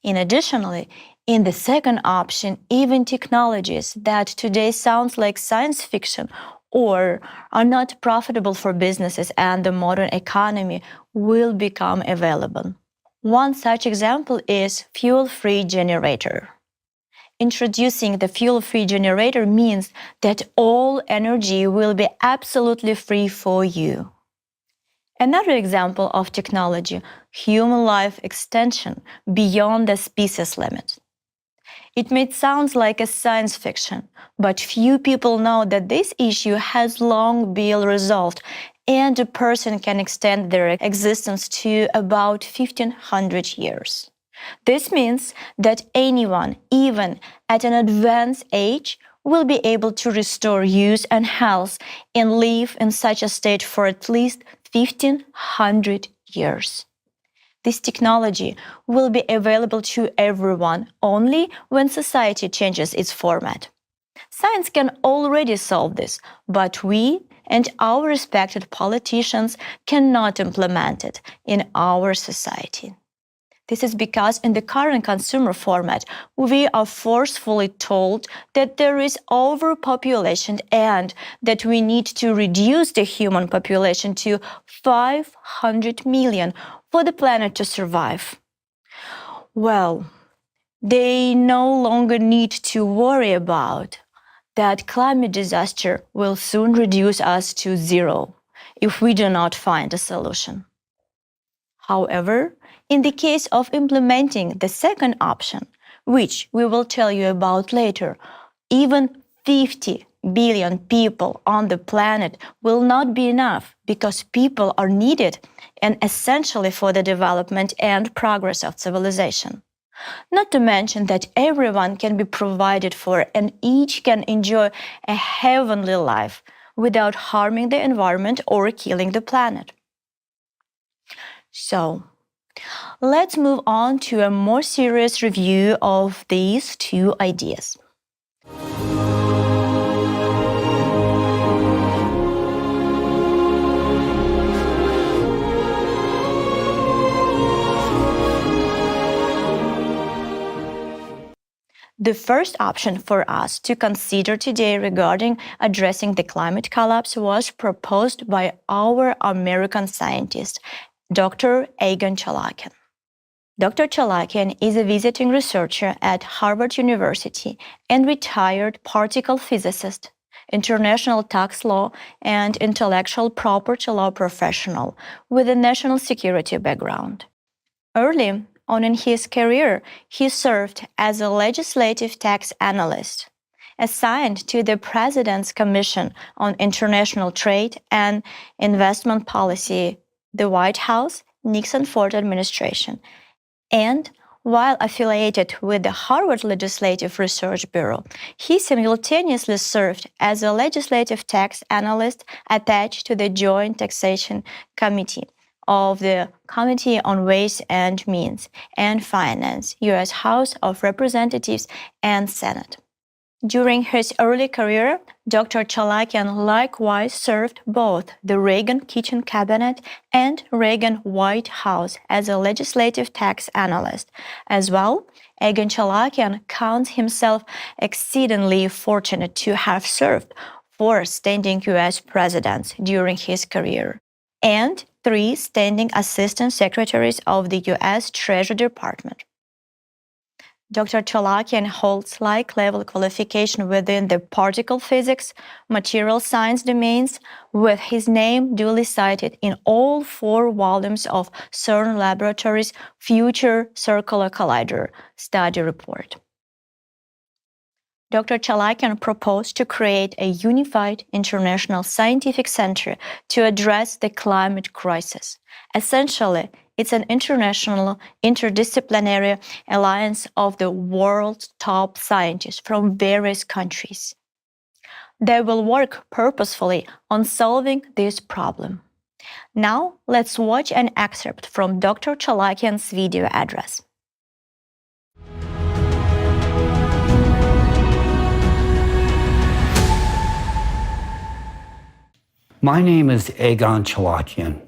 additionally, in the second option, even technologies that today sounds like science fiction or are not profitable for businesses and the modern economy will become available. One such example is fuel-free generator. Introducing the fuel-free generator means that all energy will be absolutely free for you. Another example of technology, human life extension beyond the species limit. It may sound like a science fiction, but few people know that this issue has long been resolved, and a person can extend their existence to about 1500 years. This means that anyone, even at an advanced age, will be able to restore youth and health and live in such a state for at least 1500 years. This technology will be available to everyone only when society changes its format. Science can already solve this, but we and our respected politicians cannot implement it in our society. This is because in the current consumer format, we are forcefully told that there is overpopulation and that we need to reduce the human population to 500 million for the planet to survive. Well, they no longer need to worry about that climate disaster will soon reduce us to zero if we do not find a solution. However, in the case of implementing the second option, which we will tell you about later, even 50 billion people on the planet will not be enough because people are needed and essentially for the development and progress of civilization. Not to mention that everyone can be provided for and each can enjoy a heavenly life without harming the environment or killing the planet. So, let's move on to a more serious review of these two ideas. The first option for us to consider today regarding addressing the climate collapse was proposed by our American scientist, Dr. Egon Chalakian. Dr. Chalakian is a visiting researcher at Harvard University and retired particle physicist, international tax law and intellectual property law professional with a national security background. Early on in his career, he served as a legislative tax analyst, assigned to the President's Commission on International Trade and Investment Policy, the White House, Nixon-Ford administration, and while affiliated with the Harvard Legislative Research Bureau, he simultaneously served as a legislative tax analyst attached to the Joint Taxation Committee of the Committee on Ways and Means and Finance, U.S. House of Representatives and Senate. During his early career, Dr. Chalakian likewise served both the Reagan Kitchen Cabinet and Reagan White House as a legislative tax analyst. As well, Egon Chalakian counts himself exceedingly fortunate to have served 4 standing U.S. presidents during his career and 3 standing assistant secretaries of the U.S. Treasury Department. Dr. Chalakian holds like-level qualification within the particle physics, material science domains, with his name duly cited in all 4 volumes of CERN Laboratories' Future Circular Collider study report. Dr. Chalakian proposed to create a unified international scientific center to address the climate crisis. Essentially, it's an international, interdisciplinary alliance of the world's top scientists from various countries. They will work purposefully on solving this problem. Now, let's watch an excerpt from Dr. Chalakian's video address. My name is Egon Chalakian.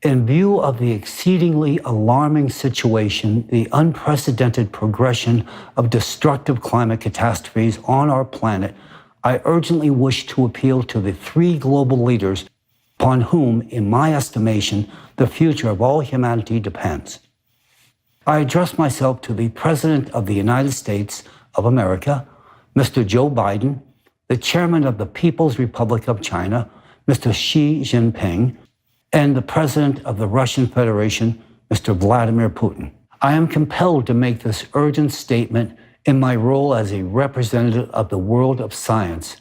In view of the exceedingly alarming situation, the unprecedented progression of destructive climate catastrophes on our planet, I urgently wish to appeal to the 3 global leaders upon whom, in my estimation, the future of all humanity depends. I address myself to the President of the United States, of America, Mr. Joe Biden, the chairman of the People's Republic of China, Mr. Xi Jinping, and the president of the Russian Federation, Mr. Vladimir Putin. I am compelled to make this urgent statement in my role as a representative of the world of science,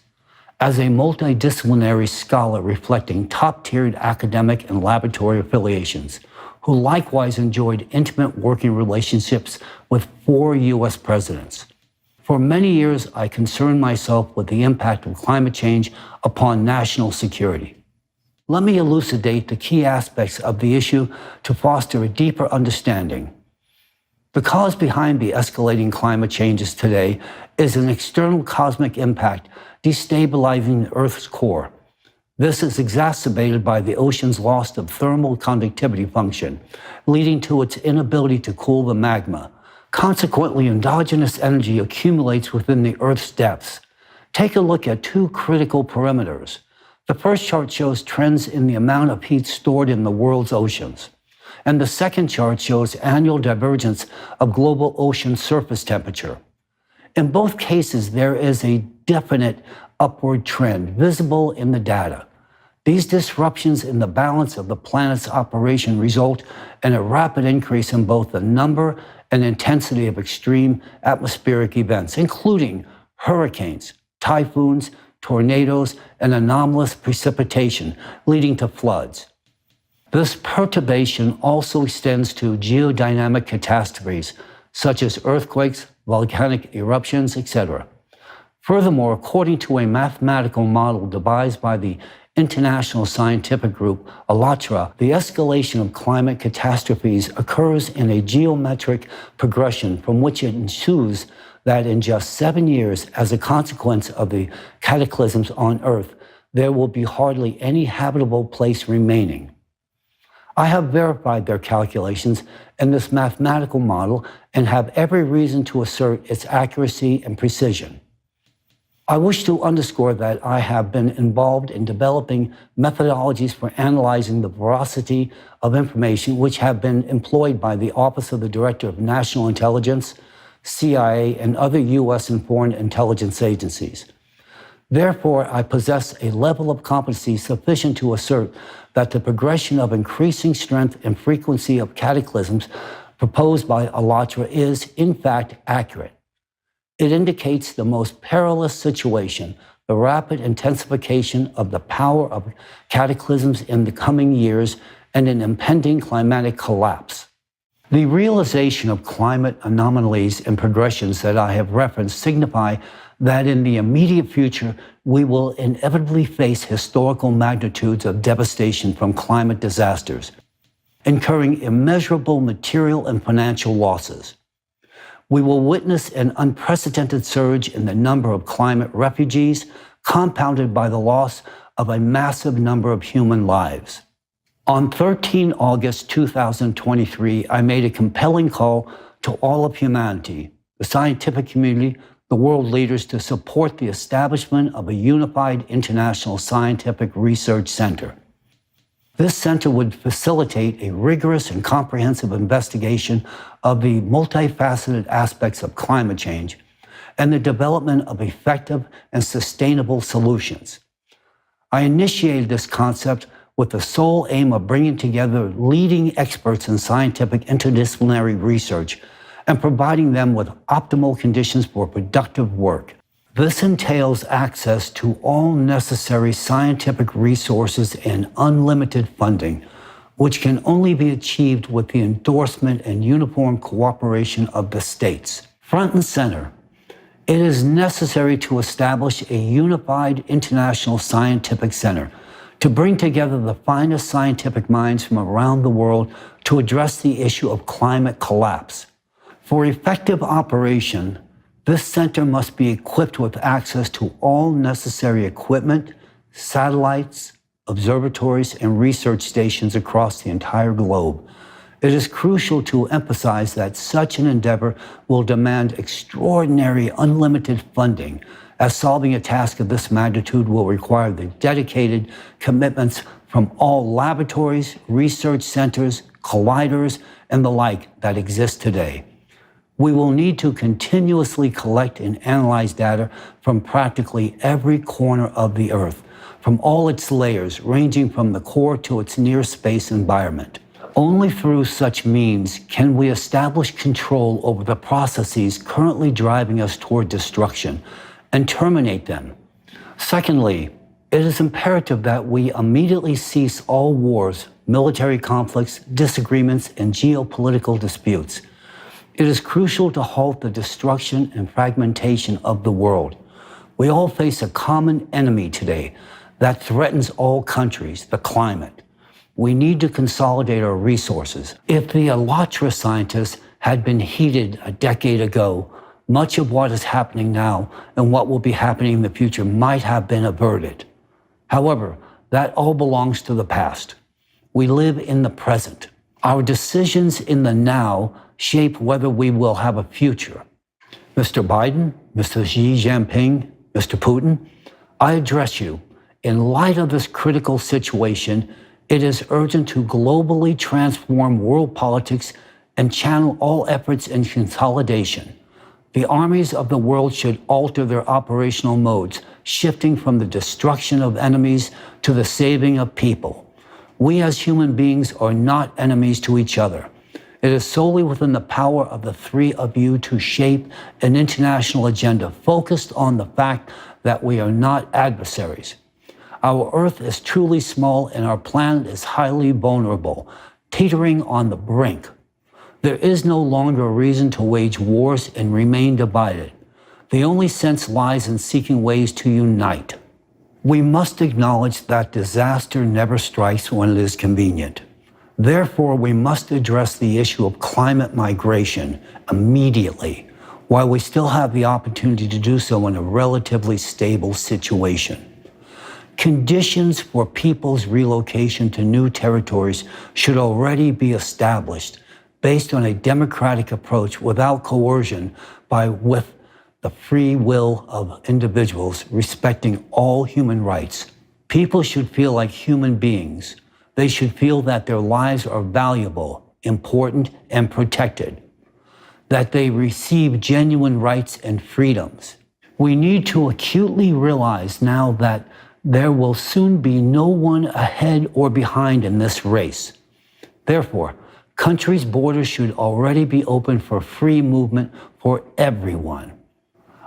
as a multidisciplinary scholar reflecting top-tiered academic and laboratory affiliations, who likewise enjoyed intimate working relationships with 4 U.S. presidents. For many years, I concerned myself with the impact of climate change upon national security. Let me elucidate the key aspects of the issue to foster a deeper understanding. The cause behind the escalating climate changes today is an external cosmic impact destabilizing the Earth's core. This is exacerbated by the ocean's loss of thermal conductivity function, leading to its inability to cool the magma. Consequently, endogenous energy accumulates within the Earth's depths. Take a look at 2 critical parameters. The first chart shows trends in the amount of heat stored in the world's oceans. And the second chart shows annual divergence of global ocean surface temperature. In both cases, there is a definite upward trend visible in the data. These disruptions in the balance of the planet's operation result in a rapid increase in both the number and intensity of extreme atmospheric events, including hurricanes, typhoons, tornadoes, and anomalous precipitation, leading to floods. This perturbation also extends to geodynamic catastrophes, such as earthquakes, volcanic eruptions, etc. Furthermore, according to a mathematical model devised by the international scientific group ALLATRA, the escalation of climate catastrophes occurs in a geometric progression from which it ensues that in just 7 years, as a consequence of the cataclysms on Earth, there will be hardly any habitable place remaining. I have verified their calculations in this mathematical model and have every reason to assert its accuracy and precision. I wish to underscore that I have been involved in developing methodologies for analyzing the veracity of information which have been employed by the Office of the Director of National Intelligence, CIA, and other U.S. and foreign intelligence agencies. Therefore, I possess a level of competency sufficient to assert that the progression of increasing strength and frequency of cataclysms proposed by ALLATRA is, in fact, accurate. It indicates the most perilous situation, the rapid intensification of the power of cataclysms in the coming years, and an impending climatic collapse. The realization of climate anomalies and progressions that I have referenced signify that in the immediate future, we will inevitably face historical magnitudes of devastation from climate disasters, incurring immeasurable material and financial losses. We will witness an unprecedented surge in the number of climate refugees, compounded by the loss of a massive number of human lives. On 13 August 2023, I made a compelling call to all of humanity, the scientific community, the world leaders, to support the establishment of a unified international scientific research center. This center would facilitate a rigorous and comprehensive investigation of the multifaceted aspects of climate change and the development of effective and sustainable solutions. I initiated this concept with the sole aim of bringing together leading experts in scientific interdisciplinary research and providing them with optimal conditions for productive work. This entails access to all necessary scientific resources and unlimited funding, which can only be achieved with the endorsement and uniform cooperation of the states. Front and center, it is necessary to establish a unified international scientific center to bring together the finest scientific minds from around the world to address the issue of climate collapse. For effective operation, this center must be equipped with access to all necessary equipment, satellites, observatories, and research stations across the entire globe. It is crucial to emphasize that such an endeavor will demand extraordinary unlimited funding, as solving a task of this magnitude will require the dedicated commitments from all laboratories, research centers, colliders, and the like that exist today. We will need to continuously collect and analyze data from practically every corner of the Earth, from all its layers, ranging from the core to its near space environment. Only through such means can we establish control over the processes currently driving us toward destruction and terminate them. Secondly, it is imperative that we immediately cease all wars, military conflicts, disagreements, and geopolitical disputes. It is crucial to halt the destruction and fragmentation of the world. We all face a common enemy today that threatens all countries, the climate. We need to consolidate our resources. If the Alatra scientists had been heeded a decade ago, much of what is happening now and what will be happening in the future might have been averted. However, that all belongs to the past. We live in the present. Our decisions in the now shape whether we will have a future. Mr. Biden, Mr. Xi Jinping, Mr. Putin, I address you. In light of this critical situation, it is urgent to globally transform world politics and channel all efforts in consolidation. The armies of the world should alter their operational modes, shifting from the destruction of enemies to the saving of people. We as human beings are not enemies to each other. It is solely within the power of the three of you to shape an international agenda focused on the fact that we are not adversaries. Our Earth is truly small and our planet is highly vulnerable, teetering on the brink. There is no longer a reason to wage wars and remain divided. The only sense lies in seeking ways to unite. We must acknowledge that disaster never strikes when it is convenient. Therefore, we must address the issue of climate migration immediately, while we still have the opportunity to do so in a relatively stable situation. Conditions for people's relocation to new territories should already be established based on a democratic approach without coercion with the free will of individuals respecting all human rights. People should feel like human beings. They should feel that their lives are valuable, important, and protected, that they receive genuine rights and freedoms. We need to acutely realize now that there will soon be no one ahead or behind in this race. Therefore, countries' borders should already be open for free movement for everyone.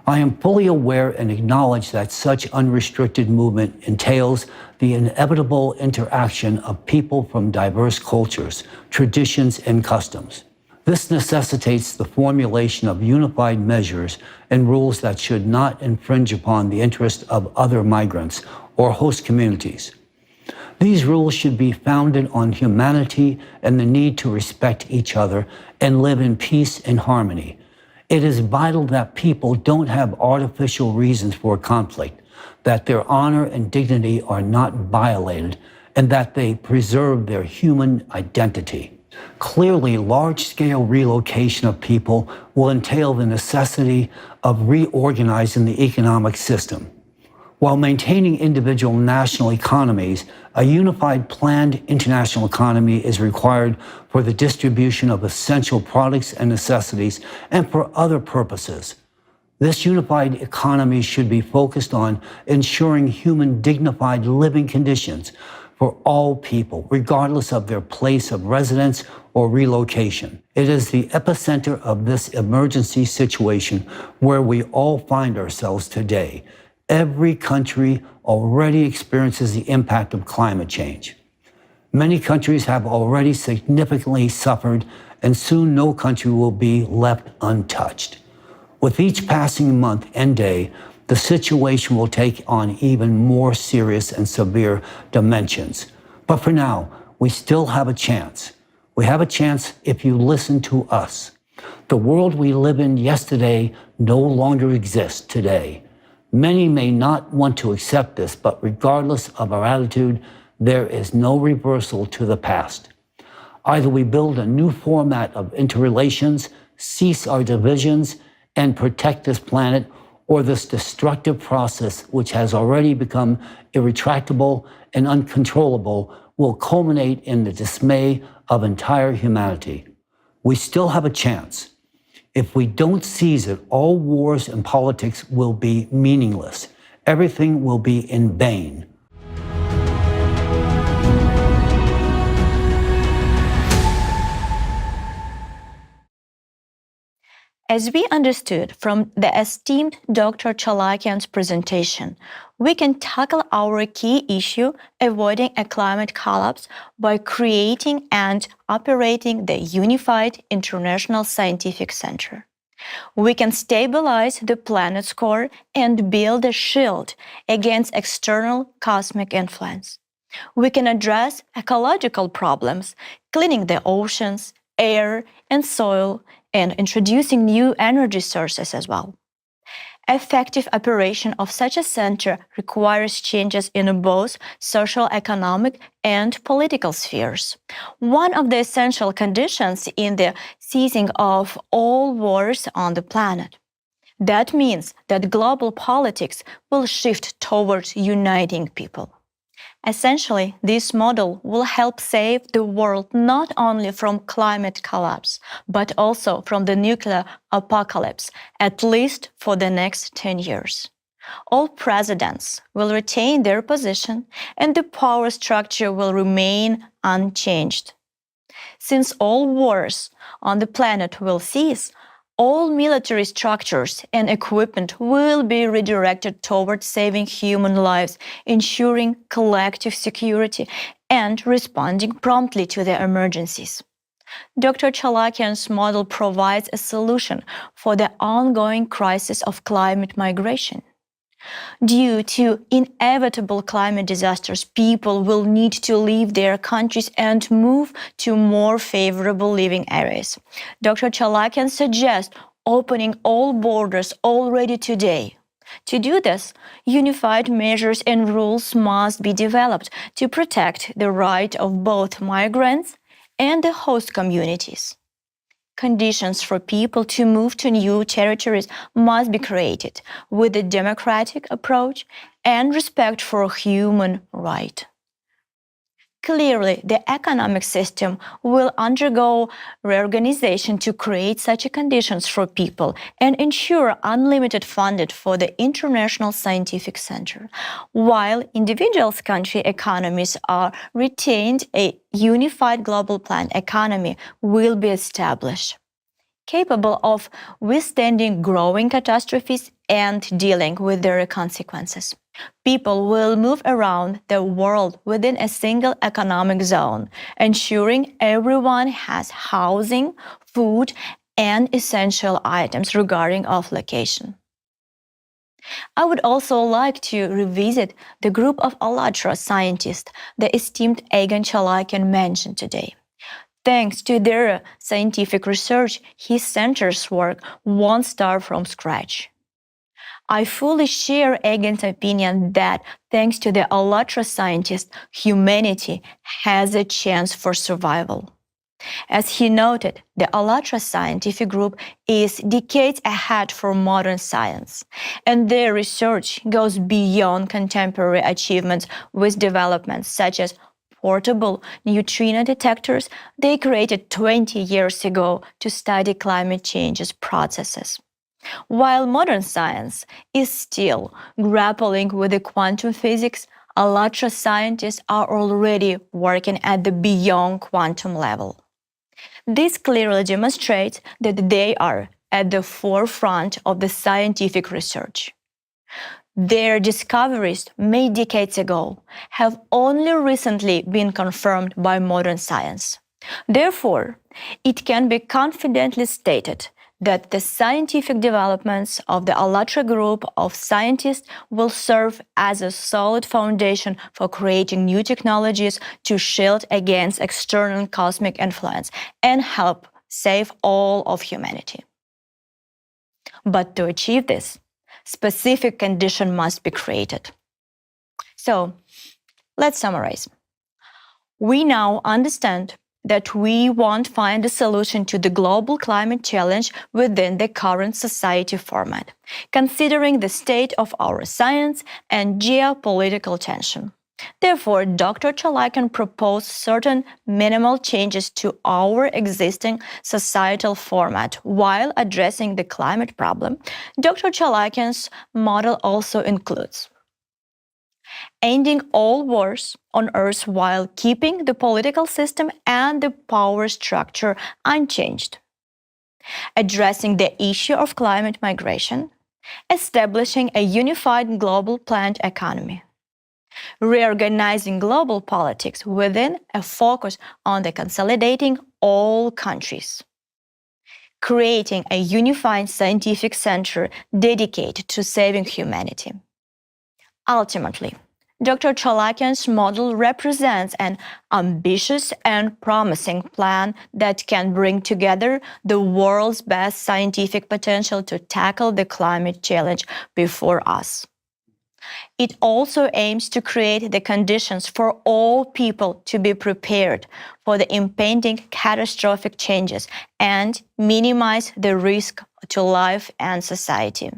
I am fully aware and acknowledge that such unrestricted movement entails the inevitable interaction of people from diverse cultures, traditions, and customs. This necessitates the formulation of unified measures and rules that should not infringe upon the interests of other migrants or host communities. These rules should be founded on humanity and the need to respect each other and live in peace and harmony. It is vital that people don't have artificial reasons for conflict, that their honor and dignity are not violated, and that they preserve their human identity. Clearly, large-scale relocation of people will entail the necessity of reorganizing the economic system. While maintaining individual national economies, a unified planned international economy is required for the distribution of essential products and necessities and for other purposes. This unified economy should be focused on ensuring human dignified living conditions for all people, regardless of their place of residence or relocation. It is the epicenter of this emergency situation where we all find ourselves today. Every country already experiences the impact of climate change. Many countries have already significantly suffered, and soon no country will be left untouched. With each passing month and day, the situation will take on even more serious and severe dimensions. But for now, we still have a chance. We have a chance if you listen to us. The world we live in yesterday no longer exists today. Many may not want to accept this, but regardless of our attitude, there is no reversal to the past. Either we build a new format of interrelations, cease our divisions, and protect this planet, or this destructive process, which has already become irretractable and uncontrollable, will culminate in the dismay of entire humanity. We still have a chance. If we don't seize it, all wars and politics will be meaningless. Everything will be in vain. As we understood from the esteemed Dr. Chalakian's presentation, we can tackle our key issue, avoiding a climate collapse, by creating and operating the Unified International Scientific Center. We can stabilize the planet's core and build a shield against external cosmic influence. We can address ecological problems, cleaning the oceans, air, and soil, and introducing new energy sources as well. Effective operation of such a center requires changes in both social, economic, and political spheres. One of the essential conditions in the ceasing of all wars on the planet. That means that global politics will shift towards uniting people. Essentially, this model will help save the world not only from climate collapse, but also from the nuclear apocalypse, at least for the next 10 years. All presidents will retain their position and the power structure will remain unchanged. Since all wars on the planet will cease, all military structures and equipment will be redirected towards saving human lives, ensuring collective security, and responding promptly to the emergencies. Dr. Chalakian's model provides a solution for the ongoing crisis of climate migration. Due to inevitable climate disasters, people will need to leave their countries and move to more favorable living areas. Dr. Chalakian suggests opening all borders already today. To do this, unified measures and rules must be developed to protect the right of both migrants and the host communities. Conditions for people to move to new territories must be created with a democratic approach and respect for human rights. Clearly, the economic system will undergo reorganization to create such conditions for people and ensure unlimited funding for the International Scientific Center. While individual country economies are retained, a unified global plan economy will be established, capable of withstanding growing catastrophes and dealing with their consequences. People will move around the world within a single economic zone, ensuring everyone has housing, food, and essential items regarding of location. I would also like to revisit the group of ALLATRA scientists the esteemed Egon Chalakian mentioned today. Thanks to their scientific research, his center's work won't start from scratch. I fully share Egan's opinion that thanks to the ALLATRA scientists, humanity has a chance for survival. As he noted, the ALLATRA scientific group is decades ahead for modern science, and their research goes beyond contemporary achievements with developments such as portable neutrino detectors they created 20 years ago to study climate change's processes. While modern science is still grappling with the quantum physics, ALLATRA scientists are already working at the beyond quantum level. This clearly demonstrates that they are at the forefront of the scientific research. Their discoveries made decades ago have only recently been confirmed by modern science. Therefore, it can be confidently stated that the scientific developments of the ALLATRA group of scientists will serve as a solid foundation for creating new technologies to shield against external cosmic influence and help save all of humanity. But to achieve this, specific conditions must be created. So, let's summarize. We now understand that we won't find a solution to the global climate challenge within the current society format, considering the state of our science and geopolitical tension. Therefore, Dr. Chalakian proposed certain minimal changes to our existing societal format while addressing the climate problem. Dr. Chalakian's model also includes ending all wars on Earth while keeping the political system and the power structure unchanged, addressing the issue of climate migration, establishing a unified global planned economy, reorganizing global politics within a focus on the consolidating all countries, creating a unified scientific center dedicated to saving humanity. Ultimately, Dr. Chalakian's model represents an ambitious and promising plan that can bring together the world's best scientific potential to tackle the climate challenge before us. It also aims to create the conditions for all people to be prepared for the impending catastrophic changes and minimize the risk to life and society.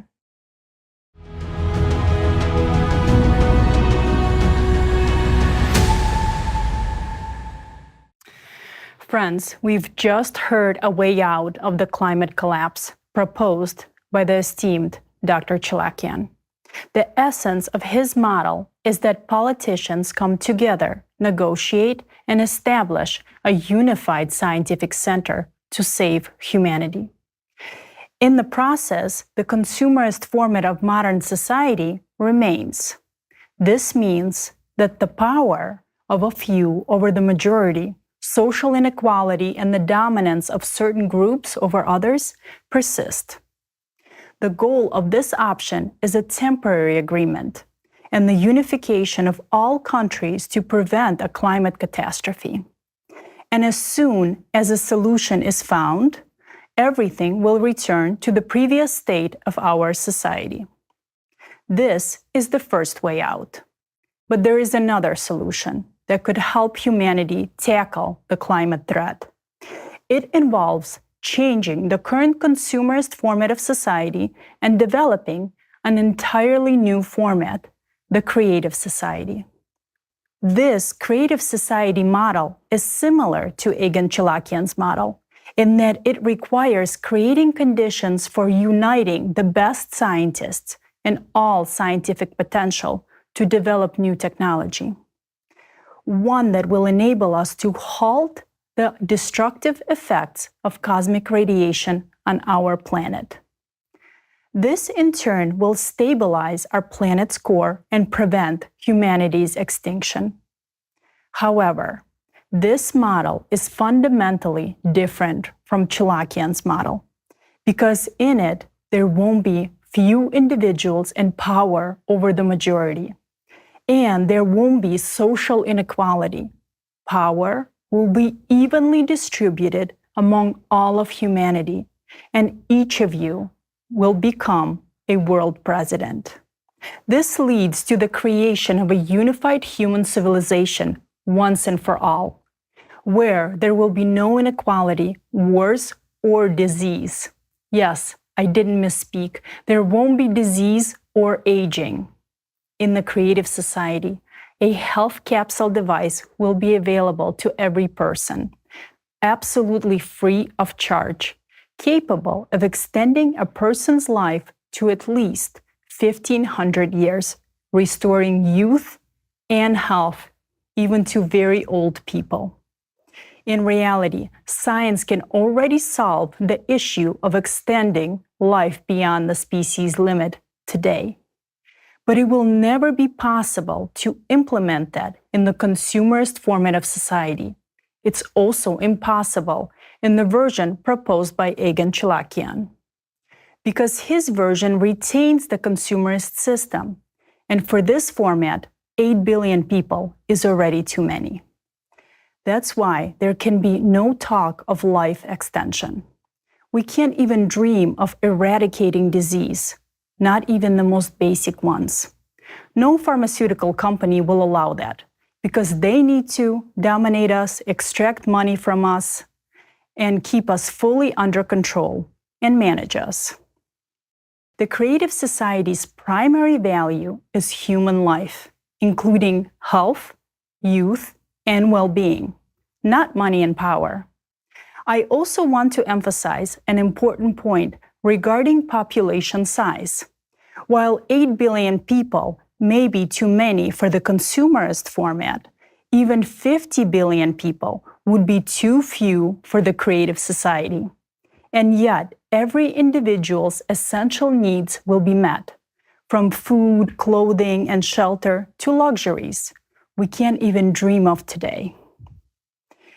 Friends, we've just heard a way out of the climate collapse proposed by the esteemed Dr. Chalakian. The essence of his model is that politicians come together, negotiate, and establish a unified scientific center to save humanity. In the process, the consumerist format of modern society remains. This means that the power of a few over the majority, social inequality, and the dominance of certain groups over others persist. The goal of this option is a temporary agreement and the unification of all countries to prevent a climate catastrophe. And as soon as a solution is found, everything will return to the previous state of our society. This is the first way out. But there is another solution that could help humanity tackle the climate threat. It involves changing the current consumerist format of society and developing an entirely new format, the creative society. This creative society model is similar to Egan Chalakian's model in that it requires creating conditions for uniting the best scientists and all scientific potential to develop new technology. One that will enable us to halt the destructive effects of cosmic radiation on our planet. This, in turn, will stabilize our planet's core and prevent humanity's extinction. However, this model is fundamentally different from Chalakian's model because in it, there won't be few individuals in power over the majority. And there won't be social inequality. Power will be evenly distributed among all of humanity, and each of you will become a world president. This leads to the creation of a unified human civilization once and for all, where there will be no inequality, wars, or disease. Yes, I didn't misspeak. There won't be disease or aging. In the creative society, a health capsule device will be available to every person, absolutely free of charge, capable of extending a person's life to at least 1,500 years, restoring youth and health, even to very old people. In reality, science can already solve the issue of extending life beyond the species limit today. But it will never be possible to implement that in the consumerist format of society. It's also impossible in the version proposed by Egan Chalakian, because his version retains the consumerist system, and for this format, 8 billion people is already too many. That's why there can be no talk of life extension. We can't even dream of eradicating disease, not even the most basic ones. No pharmaceutical company will allow that because they need to dominate us, extract money from us, and keep us fully under control and manage us. The creative society's primary value is human life, including health, youth, and well-being, not money and power. I also want to emphasize an important point regarding population size. While 8 billion people may be too many for the consumerist format, even 50 billion people would be too few for the creative society. And yet, every individual's essential needs will be met, from food, clothing, and shelter to luxuries we can't even dream of today.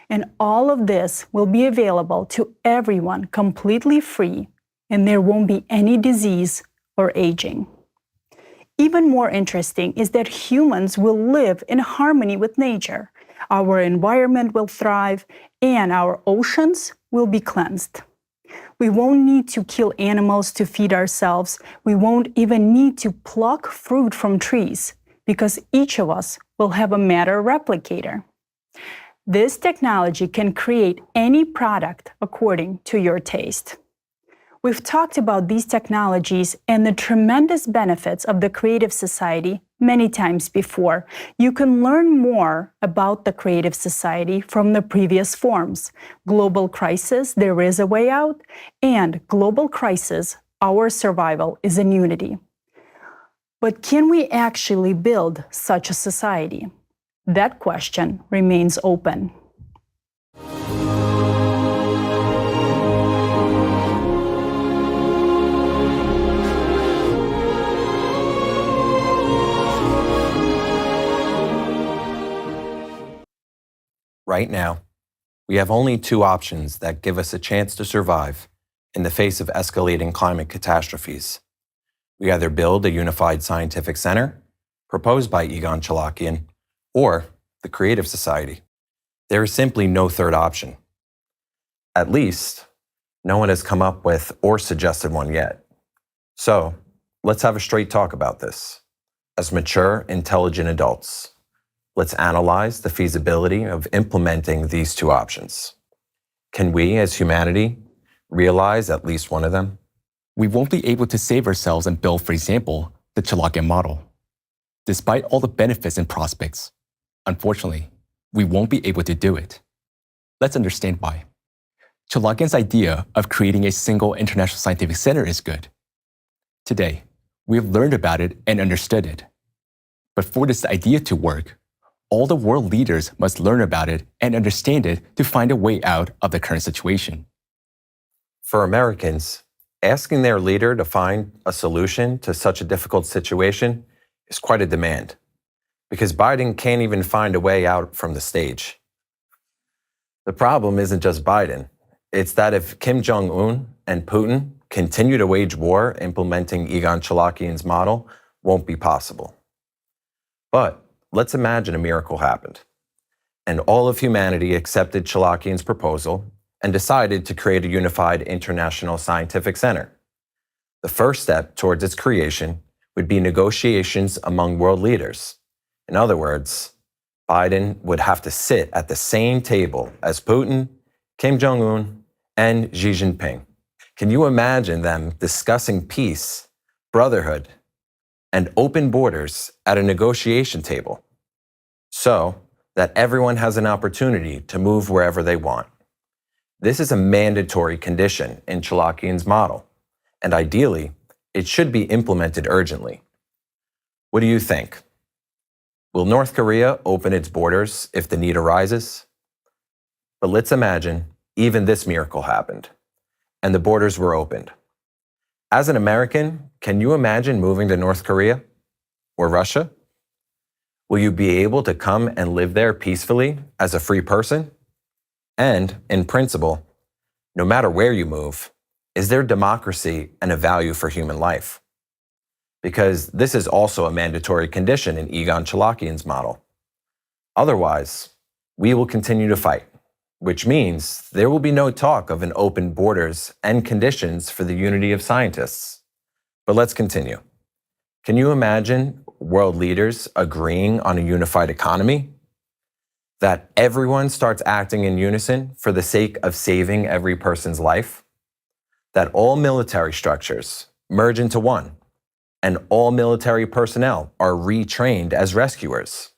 And all of this will be available to everyone completely free, and there won't be any disease or aging. Even more interesting is that humans will live in harmony with nature. Our environment will thrive, and our oceans will be cleansed. We won't need to kill animals to feed ourselves. We won't even need to pluck fruit from trees, because each of us will have a matter replicator. This technology can create any product according to your taste. We've talked about these technologies and the tremendous benefits of the Creative Society many times before. You can learn more about the Creative Society from the previous forms: Global Crisis, There is a Way Out, and Global Crisis, Our Survival is in Unity. But can we actually build such a society? That question remains open. Right now, we have only two options that give us a chance to survive in the face of escalating climate catastrophes. We either build a unified scientific center, proposed by Egon Chalakian, or the Creative Society. There is simply no third option. At least, no one has come up with or suggested one yet. So, let's have a straight talk about this. As mature, intelligent adults, let's analyze the feasibility of implementing these two options. Can we, as humanity, realize at least one of them? We won't be able to save ourselves and build, for example, the Chalakian model. Despite all the benefits and prospects, unfortunately, we won't be able to do it. Let's understand why. Chalakian's idea of creating a single international scientific center is good. Today, we have learned about it and understood it. But for this idea to work, all the world leaders must learn about it and understand it to find a way out of the current situation. For Americans, asking their leader to find a solution to such a difficult situation is quite a demand, because Biden can't even find a way out from the stage. The problem isn't just Biden. It's that if Kim Jong-un and Putin continue to wage war, implementing Egon Chalakian's model won't be possible. But let's imagine a miracle happened, and all of humanity accepted Chalakian's proposal and decided to create a unified international scientific center. The first step towards its creation would be negotiations among world leaders. In other words, Biden would have to sit at the same table as Putin, Kim Jong-un, and Xi Jinping. Can you imagine them discussing peace, brotherhood, and open borders at a negotiation table, so that everyone has an opportunity to move wherever they want? This is a mandatory condition in Chalakian's model, and ideally, it should be implemented urgently. What do you think? Will North Korea open its borders if the need arises? But let's imagine even this miracle happened, and the borders were opened. As an American, can you imagine moving to North Korea or Russia? Will you be able to come and live there peacefully as a free person? And, in principle, no matter where you move, is there democracy and a value for human life? Because this is also a mandatory condition in Egon Chalakian's model. Otherwise, we will continue to fight, which means there will be no talk of an open borders and conditions for the unity of scientists. But let's continue. Can you imagine world leaders agreeing on a unified economy? That everyone starts acting in unison for the sake of saving every person's life? That all military structures merge into one, and all military personnel are retrained as rescuers.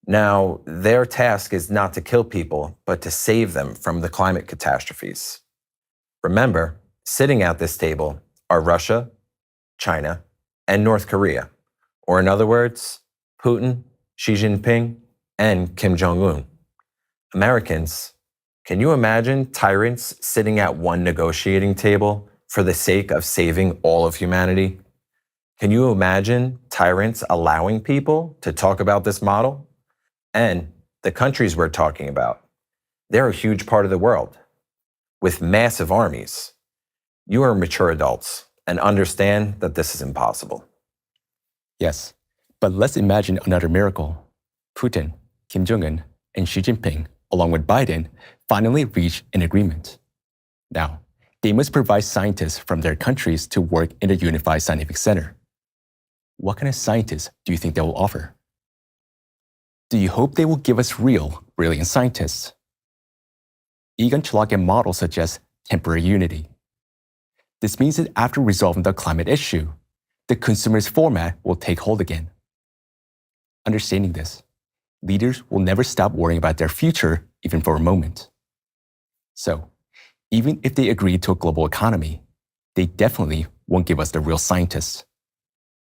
Now, their task is not to kill people, but to save them from the climate catastrophes. Remember, sitting at this table are Russia, China, and North Korea, or in other words, Putin, Xi Jinping, and Kim Jong-un. Americans, can you imagine tyrants sitting at one negotiating table for the sake of saving all of humanity? Can you imagine tyrants allowing people to talk about this model? And the countries we're talking about, they're a huge part of the world with massive armies. You are mature adults and understand that this is impossible. Yes, but let's imagine another miracle. Putin, Kim Jong-un, and Xi Jinping, along with Biden, finally reach an agreement. Now, they must provide scientists from their countries to work in a unified scientific center. What kind of scientists do you think they will offer? Do you hope they will give us real, brilliant scientists? Egon Chalakian model suggests temporary unity. This means that after resolving the climate issue, the consumerist format will take hold again. Understanding this, leaders will never stop worrying about their future, even for a moment. So, even if they agree to a global economy, they definitely won't give us the real scientists.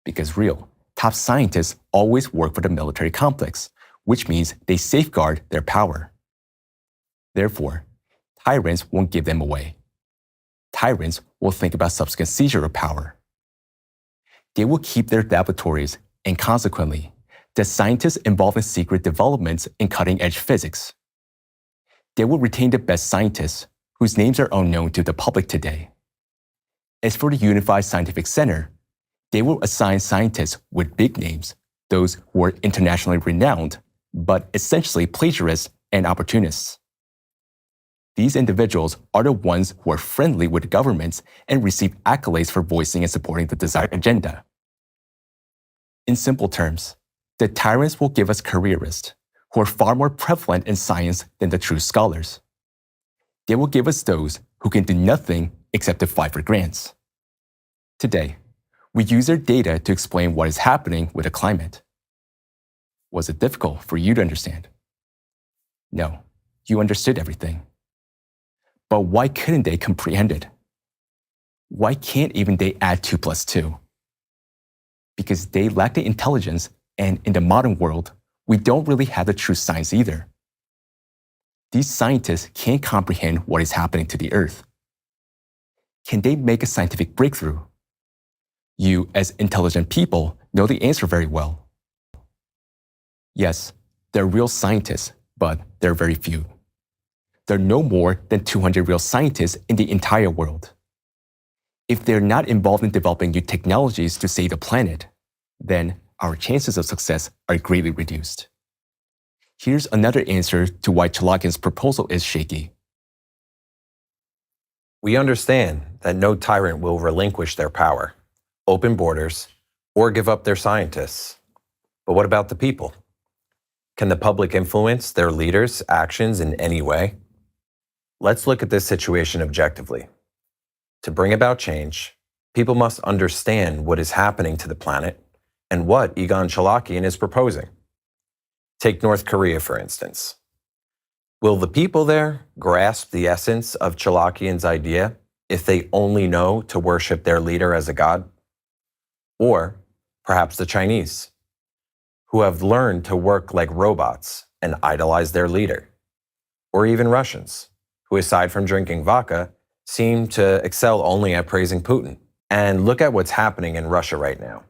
Because real, top scientists always work for the military complex, which means they safeguard their power. Therefore, tyrants won't give them away. Tyrants will think about subsequent seizure of power. They will keep their laboratories, and consequently, the scientists involved in secret developments in cutting-edge physics. They will retain the best scientists, whose names are unknown to the public today. As for the Unified Scientific Center, they will assign scientists with big names, those who are internationally renowned, but essentially plagiarists and opportunists. These individuals are the ones who are friendly with governments and receive accolades for voicing and supporting the desired agenda. In simple terms, the tyrants will give us careerists, who are far more prevalent in science than the true scholars. They will give us those who can do nothing except to fight for grants. Today, we use their data to explain what is happening with the climate. Was it difficult for you to understand? No, you understood everything. But why couldn't they comprehend it? Why can't even they add 2 plus 2? Because they lack the intelligence, and in the modern world, we don't really have the true science either. These scientists can't comprehend what is happening to the Earth. Can they make a scientific breakthrough? You, as intelligent people, know the answer very well. Yes, they're real scientists, but they're very few. There are no more than 200 real scientists in the entire world. If they're not involved in developing new technologies to save the planet, then our chances of success are greatly reduced. Here's another answer to why Chalakian's proposal is shaky. We understand that no tyrant will relinquish their power, open borders, or give up their scientists. But what about the people? Can the public influence their leaders' actions in any way? Let's look at this situation objectively. To bring about change, people must understand what is happening to the planet and what Egon Chalakian is proposing. Take North Korea, for instance. Will the people there grasp the essence of Chalakian's idea if they only know to worship their leader as a god? Or perhaps the Chinese, who have learned to work like robots and idolize their leader? Or even Russians, who aside from drinking vodka, seem to excel only at praising Putin. And look at what's happening in Russia right now.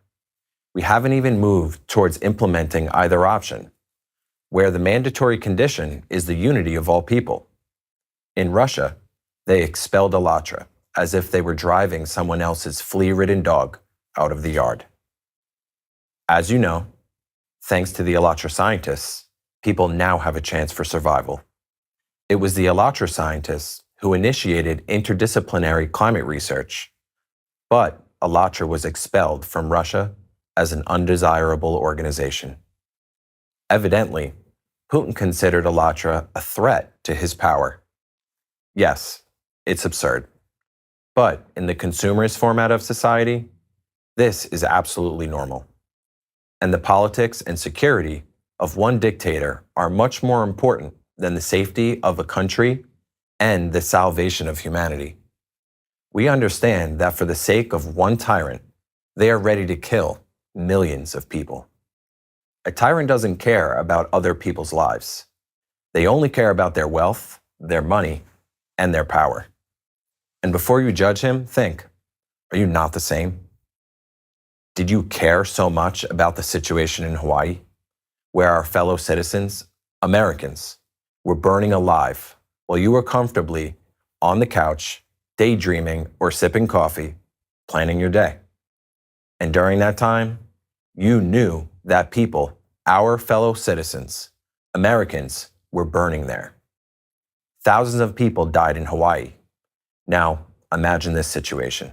We haven't even moved towards implementing either option, where the mandatory condition is the unity of all people. In Russia, they expelled Alatra as if they were driving someone else's flea-ridden dog out of the yard. As you know, thanks to the Alatra scientists, people now have a chance for survival. It was the Alatra scientists who initiated interdisciplinary climate research, but Alatra was expelled from Russia as an undesirable organization. Evidently, Putin considered Alatra a threat to his power. Yes, it's absurd. But in the consumerist format of society, This is absolutely normal. And the politics and security of one dictator are much more important than the safety of a country and the salvation of humanity. We understand that for the sake of one tyrant, they are ready to kill millions of people. A tyrant doesn't care about other people's lives. They only care about their wealth, their money, and their power. And before you judge him, think, are you not the same? Did you care so much about the situation in Hawaii, where our fellow citizens, Americans, were burning alive while you were comfortably on the couch, daydreaming or sipping coffee, planning your day? And during that time, you knew that people, our fellow citizens, Americans, were burning there. Thousands of people died in Hawaii. Now, imagine this situation.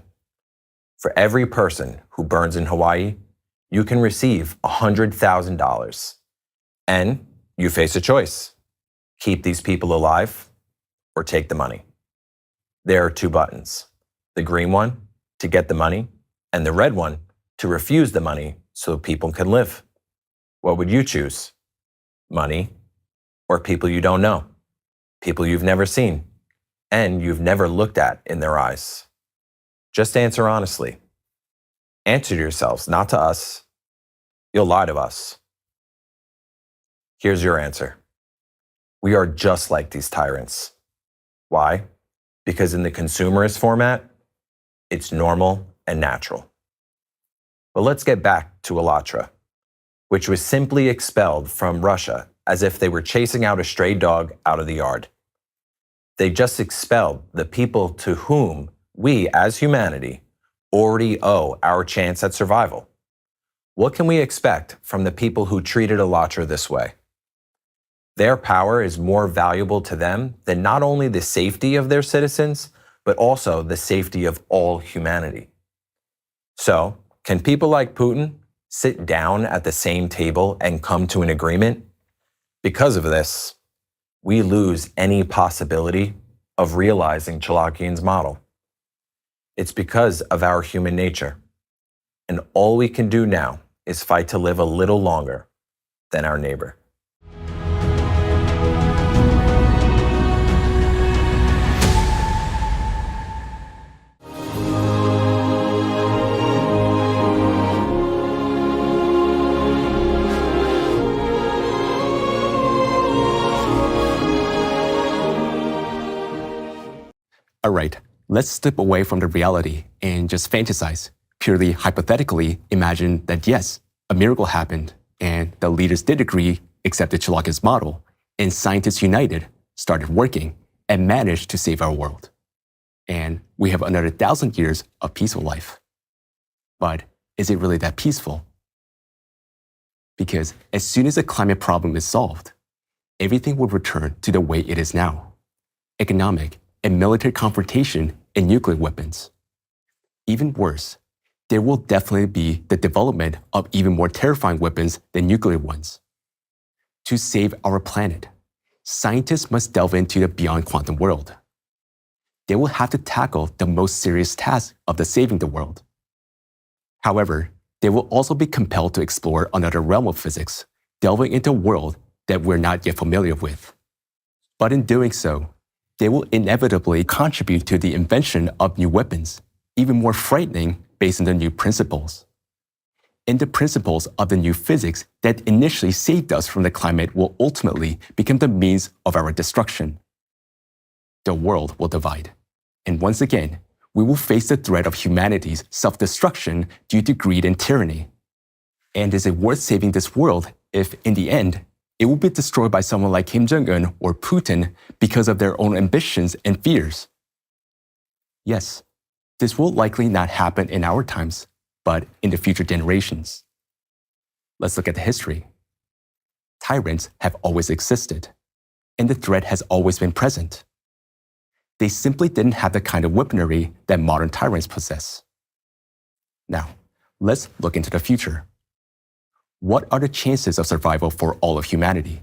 For every person who burns in Hawaii, you can receive $100,000. And you face a choice. Keep these people alive or take the money. There are two buttons. The green one, to get the money, and the red one, to refuse the money so people can live. What would you choose? Money or people you don't know? People you've never seen and you've never looked at in their eyes? Just answer honestly. Answer to yourselves, not to us. You'll lie to us. Here's your answer. We are just like these tyrants. Why? Because in the consumerist format, it's normal and natural. But let's get back to Alatra, which was simply expelled from Russia as if they were chasing out a stray dog out of the yard. They just expelled the people to whom we, as humanity, already owe our chance at survival. What can we expect from the people who treated Alatra this way? Their power is more valuable to them than not only the safety of their citizens, but also the safety of all humanity. So, can people like Putin sit down at the same table and come to an agreement? Because of this, we lose any possibility of realizing Chalakian's model. It's because of our human nature. And all we can do now is fight to live a little longer than our neighbor. All right, let's step away from the reality and just fantasize, purely hypothetically imagine that yes, a miracle happened and the leaders did agree, accepted Chalakian's model, and scientists united, started working, and managed to save our world. And we have another 1,000 years of peaceful life. But is it really that peaceful? Because as soon as the climate problem is solved, everything will return to the way it is now. Economic and military confrontation and nuclear weapons. Even worse, there will definitely be the development of even more terrifying weapons than nuclear ones. To save our planet, scientists must delve into the beyond quantum world. They will have to tackle the most serious task of the saving the world. However, they will also be compelled to explore another realm of physics, delving into a world that we're not yet familiar with. But in doing so, they will inevitably contribute to the invention of new weapons, even more frightening based on the new principles. And the principles of the new physics that initially saved us from the climate will ultimately become the means of our destruction. The world will divide. And once again, we will face the threat of humanity's self-destruction due to greed and tyranny. And is it worth saving this world if, in the end, it will be destroyed by someone like Kim Jong-un or Putin because of their own ambitions and fears? Yes, this will likely not happen in our times, but in the future generations. Let's look at the history. Tyrants have always existed, and the threat has always been present. They simply didn't have the kind of weaponry that modern tyrants possess. Now, let's look into the future. What are the chances of survival for all of humanity?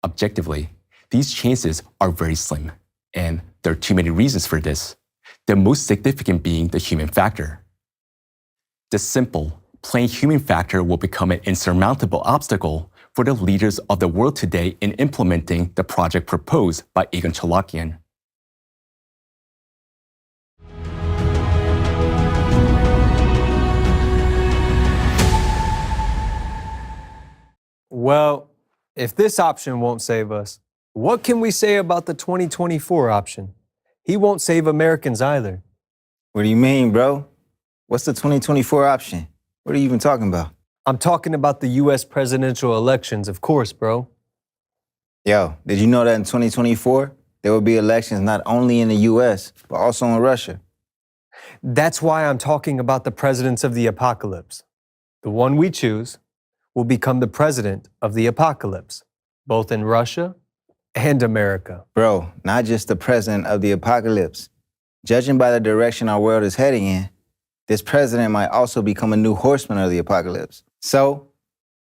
Objectively, these chances are very slim, and there are too many reasons for this, the most significant being the human factor. This simple, plain human factor will become an insurmountable obstacle for the leaders of the world today in implementing the project proposed by Egon Chalakian. Well, if this option won't save us, what can we say about the 2024 option? He won't save Americans either. What do you mean, bro? What's the 2024 option? What are you even talking about? I'm talking about the US presidential elections, of course, bro. Yo, did you know that in 2024, there will be elections not only in the US, but also in Russia? That's why I'm talking about the presidents of the apocalypse. The one we choose will become the president of the apocalypse, both in Russia and America. Bro, not just the president of the apocalypse. Judging by the direction our world is heading in, this president might also become a new horseman of the apocalypse. So,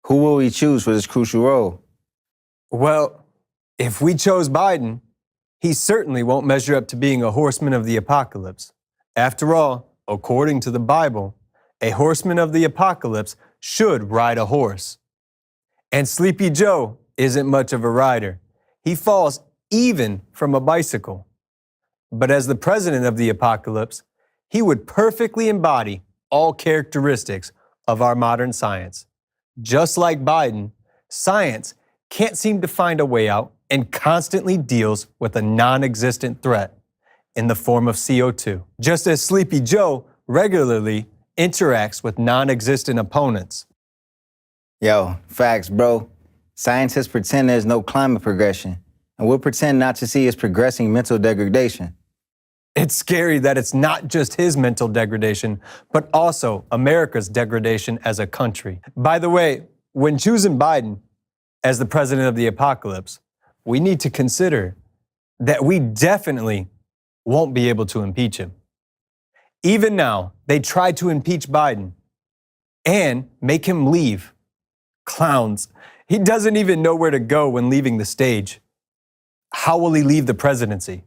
who will we choose for this crucial role? Well, if we chose Biden, he certainly won't measure up to being a horseman of the apocalypse. After all, according to the Bible, a horseman of the apocalypse should ride a horse. And Sleepy Joe isn't much of a rider. He falls even from a bicycle. But as the president of the apocalypse, he would perfectly embody all characteristics of our modern science. Just like Biden, science can't seem to find a way out and constantly deals with a non-existent threat in the form of CO2. Just as Sleepy Joe regularly interacts with non-existent opponents. Yo, facts, bro. Scientists pretend there's no climate progression, and we'll pretend not to see its progressing mental degradation. It's scary that it's not just his mental degradation, but also America's degradation as a country. By the way, when choosing Biden as the president of the apocalypse, we need to consider that we definitely won't be able to impeach him. Even now, they tried to impeach Biden and make him leave. Clowns. He doesn't even know where to go when leaving the stage. How will he leave the presidency?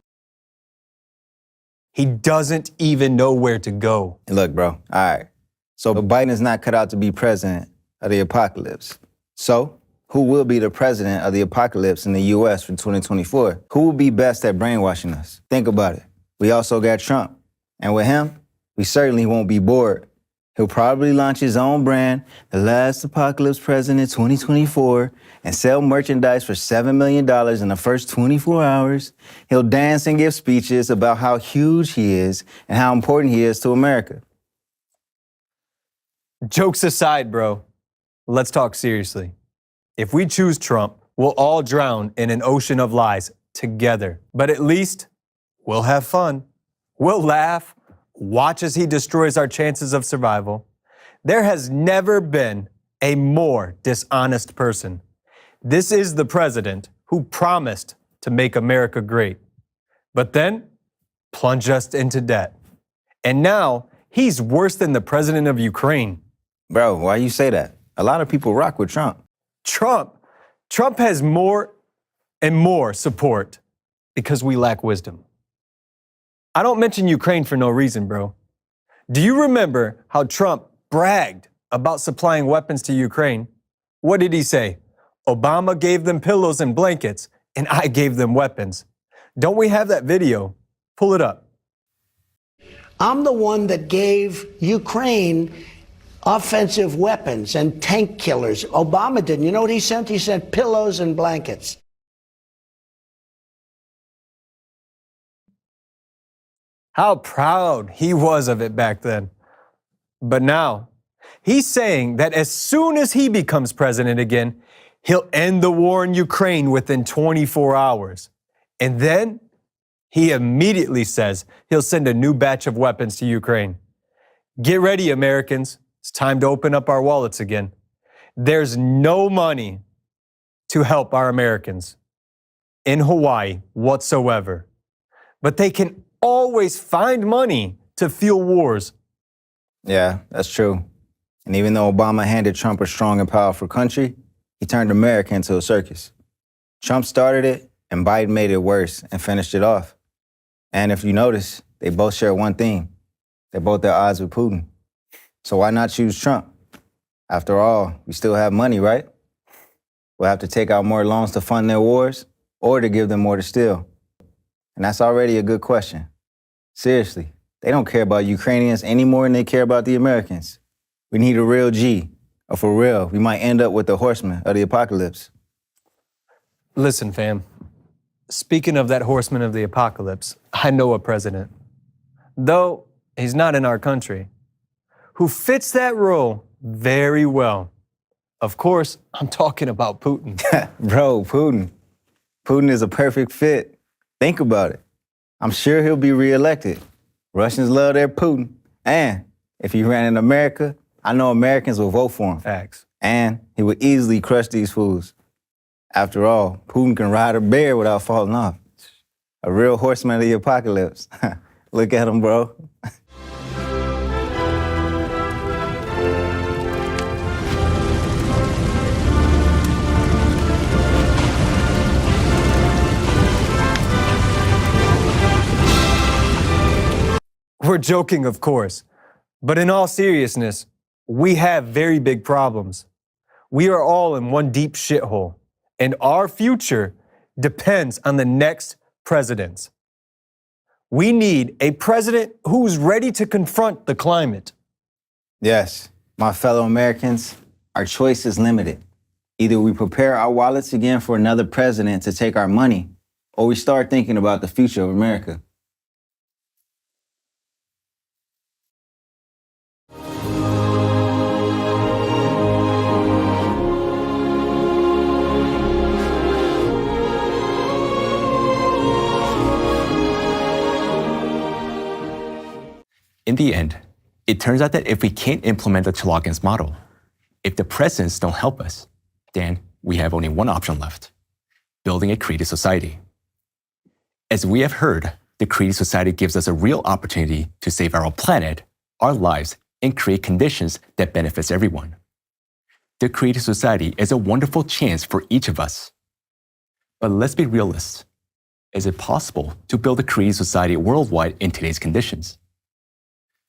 He doesn't even know where to go. Look, bro, all right. So Biden is not cut out to be president of the apocalypse. So who will be the president of the apocalypse in the US for 2024? Who will be best at brainwashing us? Think about it. We also got Trump. And with him, we certainly won't be bored. He'll probably launch his own brand, The Last Apocalypse President 2024, and sell merchandise for $7 million in the first 24 hours. He'll dance and give speeches about how huge he is and how important he is to America. Jokes aside, bro, let's talk seriously. If we choose Trump, we'll all drown in an ocean of lies together. But at least we'll have fun. We'll laugh. Watch as he destroys our chances of survival. There has never been a more dishonest person. This is the president who promised to make America great, but then plunged us into debt. And now he's worse than the president of Ukraine. Bro, why you say that? A lot of people rock with Trump. Trump has more and more support because we lack wisdom. I don't mention Ukraine for no reason, bro. Do you remember how Trump bragged about supplying weapons to Ukraine? What did he say? Obama gave them pillows and blankets, and I gave them weapons. Don't we have that video? Pull it up. I'm the one that gave Ukraine offensive weapons and tank killers. Obama didn't. You know what he sent? He sent pillows and blankets. How proud he was of it back then. But now, he's saying that as soon as he becomes president again, he'll end the war in Ukraine within 24 hours. And then he immediately says he'll send a new batch of weapons to Ukraine. Get ready, Americans. It's time to open up our wallets again. There's no money to help our Americans in Hawaii whatsoever. But they can always find money to fuel wars. Yeah, that's true. And even though Obama handed Trump a strong and powerful country, he turned America into a circus. Trump started it, and Biden made it worse and finished it off. And if you notice, they both share one theme. They're both at odds with Putin. So why not choose Trump? After all, we still have money, right? We'll have to take out more loans to fund their wars or to give them more to steal. And that's already a good question. Seriously, they don't care about Ukrainians any more than they care about the Americans. We need a real G, or for real, we might end up with the horsemen of the apocalypse. Listen, fam. Speaking of that horseman of the apocalypse, I know a president, though he's not in our country, who fits that role very well. Of course, I'm talking about Putin. Bro, Putin. Putin is a perfect fit. Think about it. I'm sure he'll be reelected. Russians love their Putin. And if he ran in America, I know Americans will vote for him. Facts. And he would easily crush these fools. After all, Putin can ride a bear without falling off. A real horseman of the apocalypse. Look at him, bro. We're joking, of course, but in all seriousness, we have very big problems. We are all in one deep shithole, and our future depends on the next president. We need a president who's ready to confront the climate. Yes, my fellow Americans, our choice is limited. Either we prepare our wallets again for another president to take our money, or we start thinking about the future of America. In the end, it turns out that if we can't implement the Chelyabinsk model, if the presidents don't help us, then we have only one option left: building a creative society. As we have heard, the creative society gives us a real opportunity to save our planet, our lives, and create conditions that benefits everyone. The creative society is a wonderful chance for each of us. But let's be realists. Is it possible to build a creative society worldwide in today's conditions?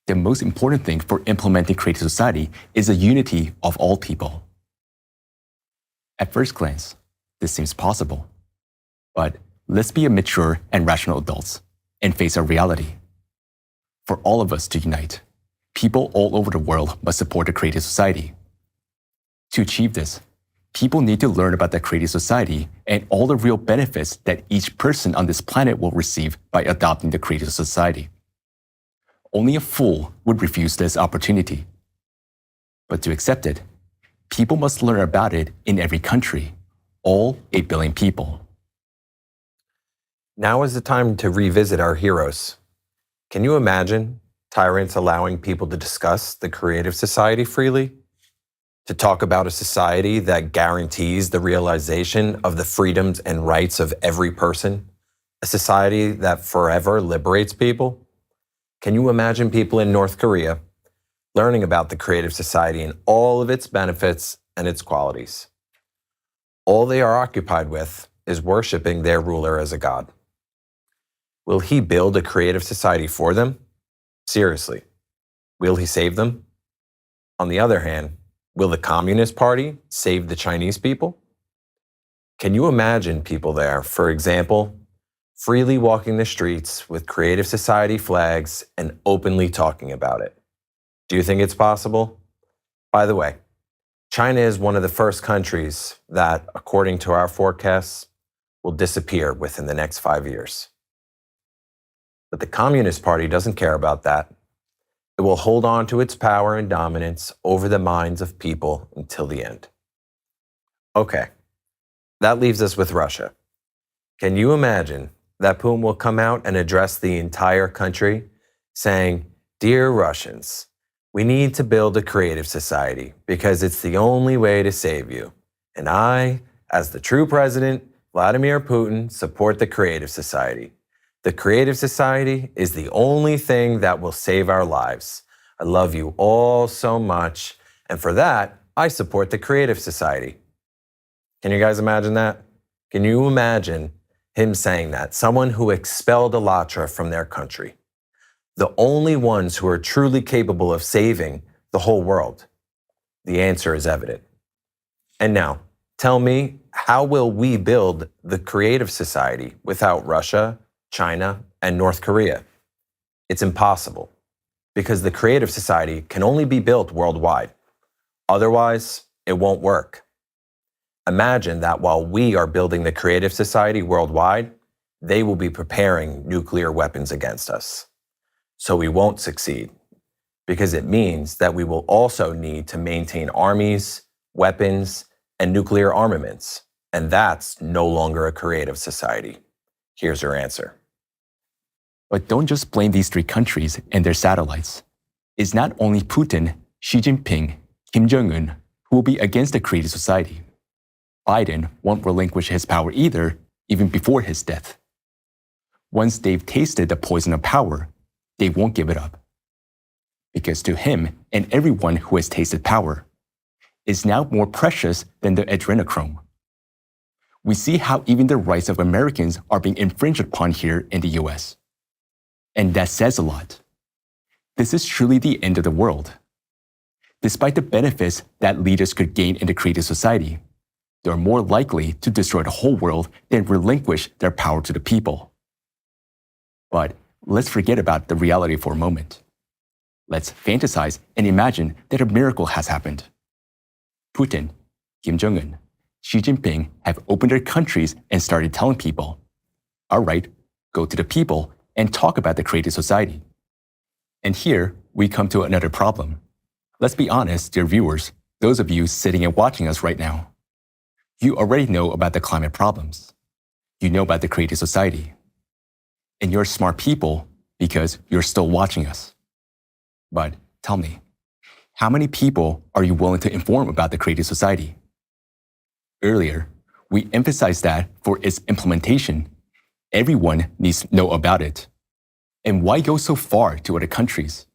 The most important thing for implementing creative society is the unity of all people. At first glance, this seems possible. But let's be mature and rational adults and face our reality. For all of us to unite, people all over the world must support the creative society. To achieve this, people need to learn about the creative society and all the real benefits that each person on this planet will receive by adopting the creative society. Only a fool would refuse this opportunity. But to accept it, people must learn about it in every country, all 8 billion people. Now is the time to revisit our heroes. Can you imagine tyrants allowing people to discuss the creative society freely? To talk about a society that guarantees the realization of the freedoms and rights of every person? A society that forever liberates people? Can you imagine people in North Korea learning about the creative society and all of its benefits and its qualities? All they are occupied with is worshiping their ruler as a god. Will he build a creative society for them? Seriously, will he save them? On the other hand, will the Communist Party save the Chinese people? Can you imagine people there, for example, freely walking the streets with creative society flags and openly talking about it? Do you think it's possible? By the way, China is one of the first countries that, according to our forecasts, will disappear within the next 5 years. But the Communist Party doesn't care about that. It will hold on to its power and dominance over the minds of people until the end. Okay, that leaves us with Russia. Can you imagine that Putin will come out and address the entire country saying, "Dear Russians, we need to build a creative society because it's the only way to save you. And I, as the true president, Vladimir Putin, support the creative society. The creative society is the only thing that will save our lives. I love you all so much. And for that, I support the creative society." Can you guys imagine that? Can you imagine him saying that? Someone who expelled Alatra from their country. The only ones who are truly capable of saving The whole world? The answer is evident. And now, tell me, how will we build the creative society without Russia, China, and North Korea? It's impossible, because the creative society can only be built worldwide. Otherwise, it won't work. Imagine that while we are building the creative society worldwide, they will be preparing nuclear weapons against us. So we won't succeed, because it means that we will also need to maintain armies, weapons, and nuclear armaments. And that's no longer a creative society. Here's her answer. But don't just blame these three countries and their satellites. It's not only Putin, Xi Jinping, Kim Jong-un who will be against the creative society. Biden won't relinquish his power either, even before his death. Once they've tasted the poison of power, they won't give it up. Because to him and everyone who has tasted power, it's now more precious than the adrenochrome. We see how even the rights of Americans are being infringed upon here in the US. And that says a lot. This is truly the end of the world. Despite the benefits that leaders could gain in the creative society, they're more likely to destroy the whole world than relinquish their power to the people. But let's forget about the reality for a moment. Let's fantasize and imagine that a miracle has happened. Putin, Kim Jong-un, Xi Jinping have opened their countries and started telling people, all right, go to the people and talk about the creative society. And here we come to another problem. Let's be honest, dear viewers, those of you sitting and watching us right now. You already know about the climate problems. You know about the creative society. And you're smart people because you're still watching us. But tell me, how many people are you willing to inform about the creative society? Earlier, we emphasized that for its implementation, everyone needs to know about it. And why go so far to other countries?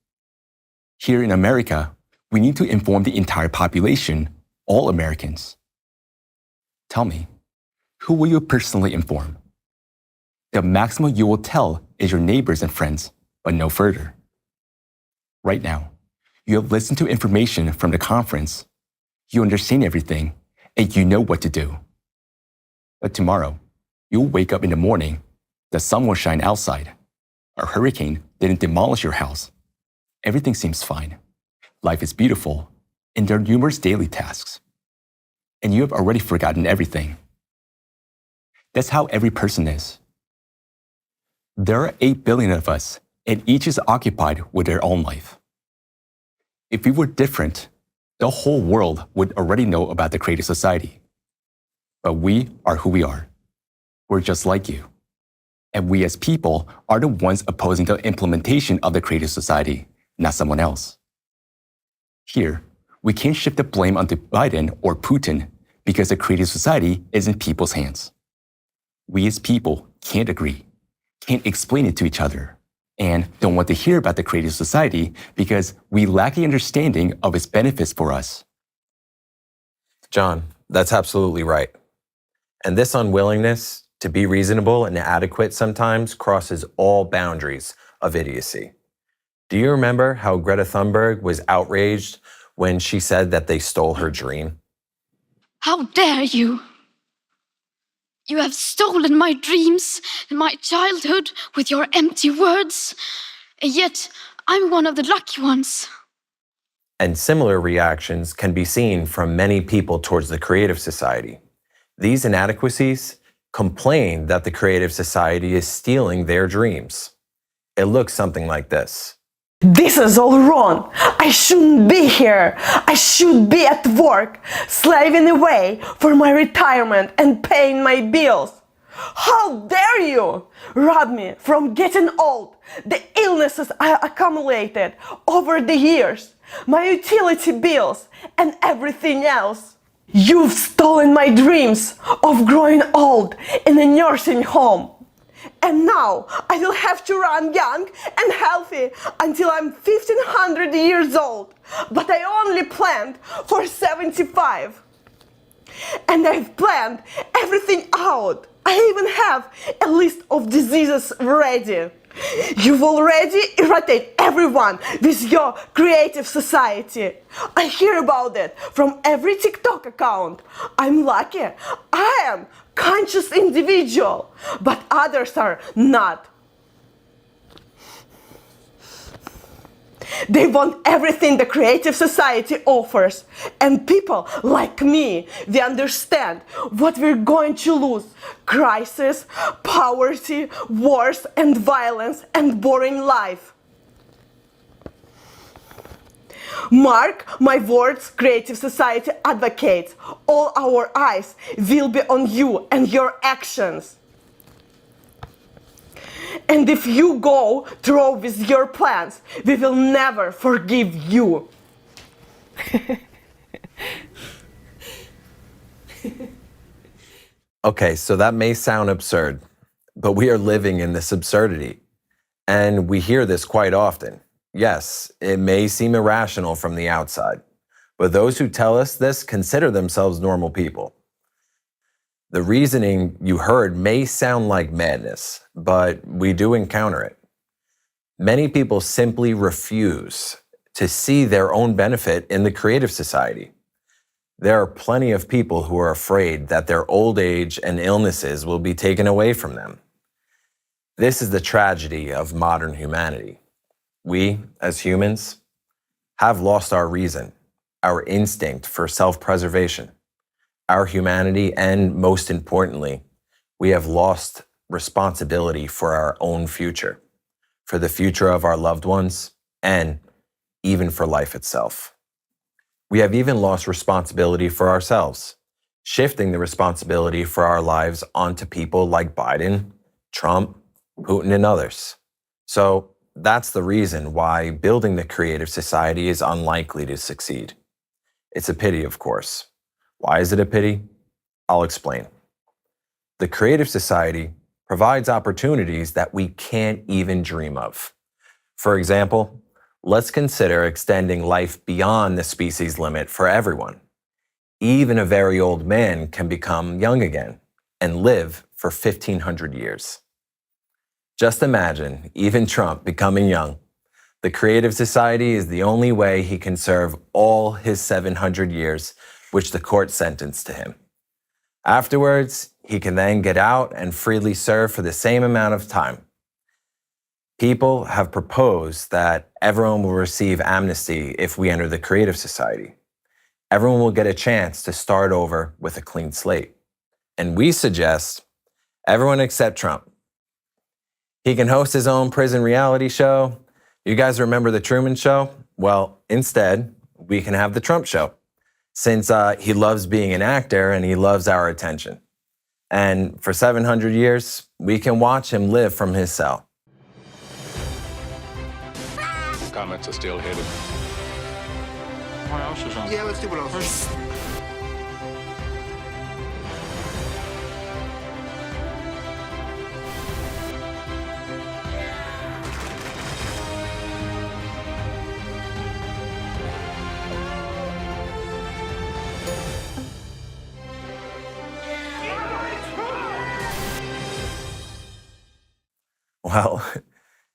Here in America, we need to inform the entire population, all Americans. Tell me, who will you personally inform? The maximum you will tell is your neighbors and friends, but no further. Right now, you have listened to information from the conference, you understand everything, and you know what to do. But tomorrow, you'll wake up in the morning, the sun will shine outside, a hurricane didn't demolish your house, everything seems fine, life is beautiful, and there are numerous daily tasks. And you have already forgotten everything. That's how every person is. There are 8 billion of us, and each is occupied with their own life. If we were different, the whole world would already know about the creative society. But we are who we are. We're just like you. And we as people are the ones opposing the implementation of the creative society, not someone else. Here, we can't shift the blame onto Biden or Putin because the creative society is in people's hands. We as people can't agree, can't explain it to each other, and don't want to hear about the creative society because we lack the understanding of its benefits for us. John, that's absolutely right. And this unwillingness to be reasonable and adequate sometimes crosses all boundaries of idiocy. Do you remember how Greta Thunberg was outraged when she said that they stole her dream? How dare you! You have stolen my dreams and my childhood with your empty words, and yet I'm one of the lucky ones. And similar reactions can be seen from many people towards the creative society. These inadequacies complain that the creative society is stealing their dreams. It looks something like this. This is all wrong. I shouldn't be here. I should be at work, slaving away for my retirement and paying my bills. How dare you rob me from getting old, the illnesses I accumulated over the years, my utility bills, and everything else. You've stolen my dreams of growing old in a nursing home. And now I will have to run young and healthy until I'm 1500 years old. But I only planned for 75. And I've planned everything out. I even have a list of diseases ready. You've already irritated everyone with your creative society. I hear about it from every TikTok account. I'm lucky. I am conscious individual, but others are not. They want everything the creative society offers. And people like me, they understand what we're going to lose. Crisis, poverty, wars and violence and boring life. Mark my words, creative society advocates. All our eyes will be on you and your actions. And if you go through with your plans, we will never forgive you. Okay, so that may sound absurd, but we are living in this absurdity. And we hear this quite often. Yes, it may seem irrational from the outside, but those who tell us this consider themselves normal people. The reasoning you heard may sound like madness, but we do encounter it. Many people simply refuse to see their own benefit in the creative society. There are plenty of people who are afraid that their old age and illnesses will be taken away from them. This is the tragedy of modern humanity. We, as humans, have lost our reason, our instinct for self-preservation, our humanity, and most importantly, we have lost responsibility for our own future, for the future of our loved ones, and even for life itself. We have even lost responsibility for ourselves, shifting the responsibility for our lives onto people like Biden, Trump, Putin, and others. So that's the reason why building the creative society is unlikely to succeed. It's a pity, of course. Why is it a pity? I'll explain. The creative society provides opportunities that we can't even dream of. For example, let's consider extending life beyond the species limit for everyone. Even a very old man can become young again and live for 1,500 years. Just imagine even Trump becoming young. The creative society is the only way he can serve all his 700 years, which the court sentenced to him. Afterwards, he can then get out and freely serve for the same amount of time. People have proposed that everyone will receive amnesty if we enter the creative society. Everyone will get a chance to start over with a clean slate. And we suggest everyone except Trump. He can host his own prison reality show. You guys remember the Truman Show? Well, instead, we can have the Trump Show, since he loves being an actor and he loves our attention. And for 700 years, we can watch him live from his cell. Comments are still hidden. What else is on? Yeah, let's see what else is. Well,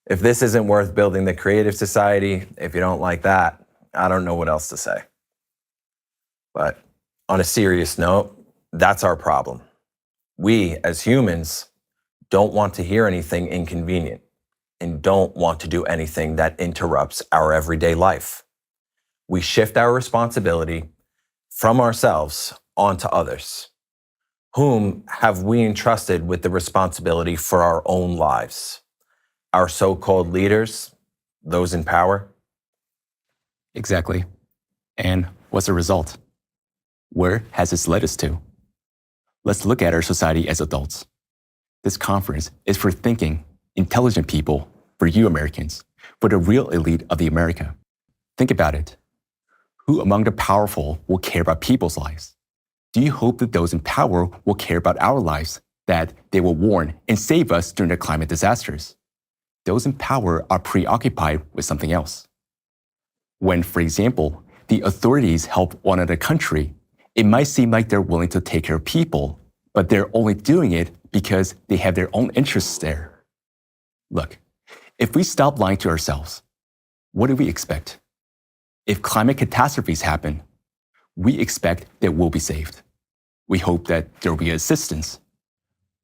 if this isn't worth building the creative society, if you don't like that, I don't know what else to say. But on a serious note, that's our problem. We, as humans, don't want to hear anything inconvenient and don't want to do anything that interrupts our everyday life. We shift our responsibility from ourselves onto others. Whom have we entrusted with the responsibility for our own lives? Our so-called leaders, those in power? Exactly. And what's the result? Where has this led us to? Let's look at our society as adults. This conference is for thinking, intelligent people, for you Americans, for the real elite of the America. Think about it. Who among the powerful will care about people's lives? Do you hope that those in power will care about our lives, that they will warn and save us during the climate disasters? Those in power are preoccupied with something else. When, for example, the authorities help one other country, it might seem like they're willing to take care of people, but they're only doing it because they have their own interests there. Look, If we stop lying to ourselves, what do we expect? If climate catastrophes happen, we expect that we'll be saved. We hope that there will be assistance.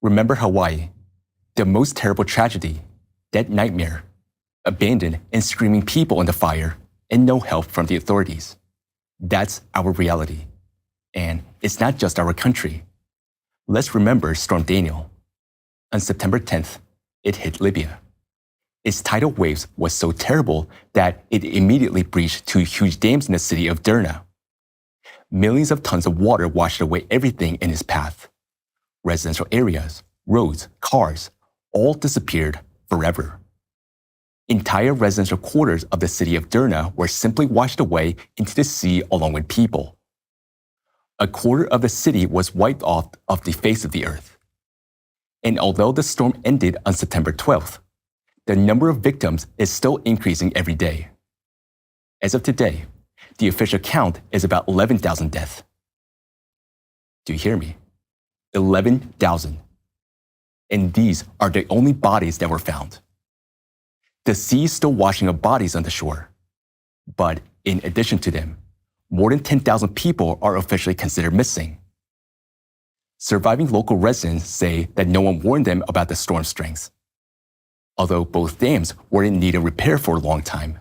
Remember Hawaii, the most terrible tragedy, that nightmare, abandoned and screaming people in the fire, and no help from the authorities. That's our reality. And it's not just our country. Let's remember Storm Daniel. On September 10th, it hit Libya. Its tidal waves was so terrible that it immediately breached 2 huge dams in the city of Derna. Millions of tons of water washed away everything in its path. Residential areas, roads, cars, all disappeared forever. Entire residential quarters of the city of Derna were simply washed away into the sea along with people. A quarter of the city was wiped off of the face of the earth. And although the storm ended on September 12th, the number of victims is still increasing every day. As of today, the official count is about 11,000 deaths. Do you hear me? 11,000. And these are the only bodies that were found. The sea is still washing up bodies on the shore. But in addition to them, more than 10,000 people are officially considered missing. Surviving local residents say that no one warned them about the storm's strength. Although both dams were in need of repair for a long time,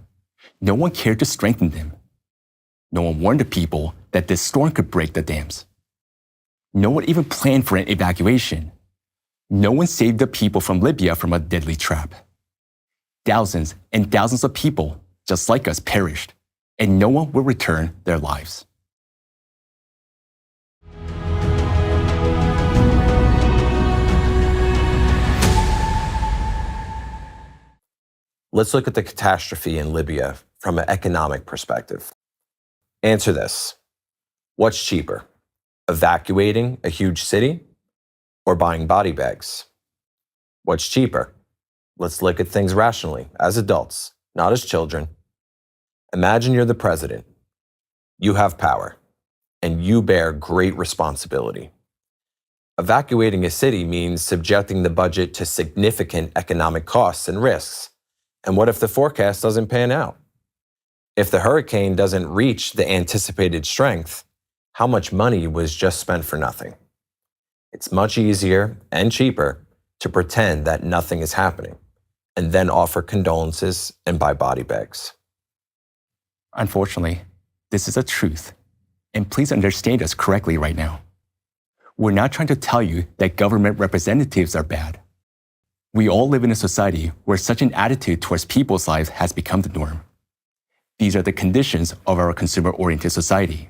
no one cared to strengthen them. No one warned the people that this storm could break the dams. No one even planned for an evacuation. No one saved the people from Libya from a deadly trap. Thousands and thousands of people, just like us, perished, and no one will return their lives. Let's look at the catastrophe in Libya from an economic perspective. Answer this. What's cheaper, evacuating a huge city or buying body bags? What's cheaper? Let's look at things rationally, as adults, not as children. Imagine you're the president. You have power, and you bear great responsibility. Evacuating a city means subjecting the budget to significant economic costs and risks. And what if the forecast doesn't pan out? If the hurricane doesn't reach the anticipated strength, how much money was just spent for nothing? It's much easier and cheaper to pretend that nothing is happening and then offer condolences and buy body bags. Unfortunately, this is a truth. And please understand us correctly right now. We're not trying to tell you that government representatives are bad. We all live in a society where such an attitude towards people's lives has become the norm. These are the conditions of our consumer-oriented society.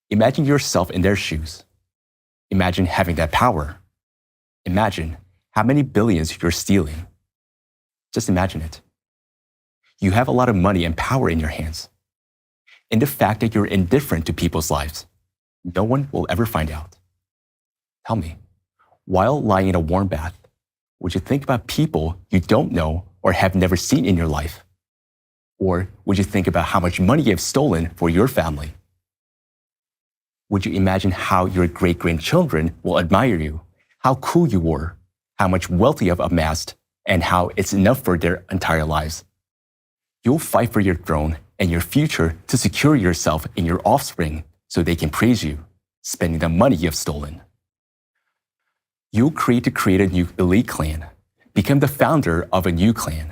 Imagine yourself in their shoes. Imagine having that power. Imagine how many billions you're stealing. Just imagine it. You have a lot of money and power in your hands. And the fact that you're indifferent to people's lives, no one will ever find out. Tell me, while lying in a warm bath, would you think about people you don't know or have never seen in your life? Or would you think about how much money you have stolen for your family? Would you imagine how your great-grandchildren will admire you, how cool you were, how much wealth you have amassed, and how it's enough for their entire lives? You'll fight for your throne and your future to secure yourself and your offspring so they can praise you, spending the money you have stolen. You'll create a new elite clan, become the founder of a new clan.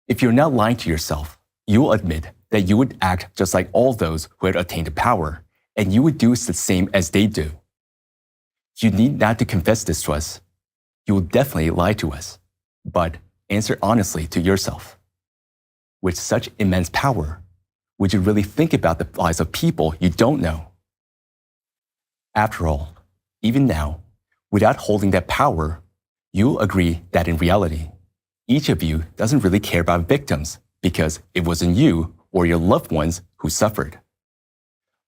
If you're not lying to yourself, you'll admit that you would act just like all those who had attained power, and you would do the same as they do. You need not to confess this to us. You will definitely lie to us, but answer honestly to yourself. With such immense power, would you really think about the lives of people you don't know? After all, even now, without holding that power, you'll agree that in reality, each of you doesn't really care about victims because it wasn't you or your loved ones who suffered.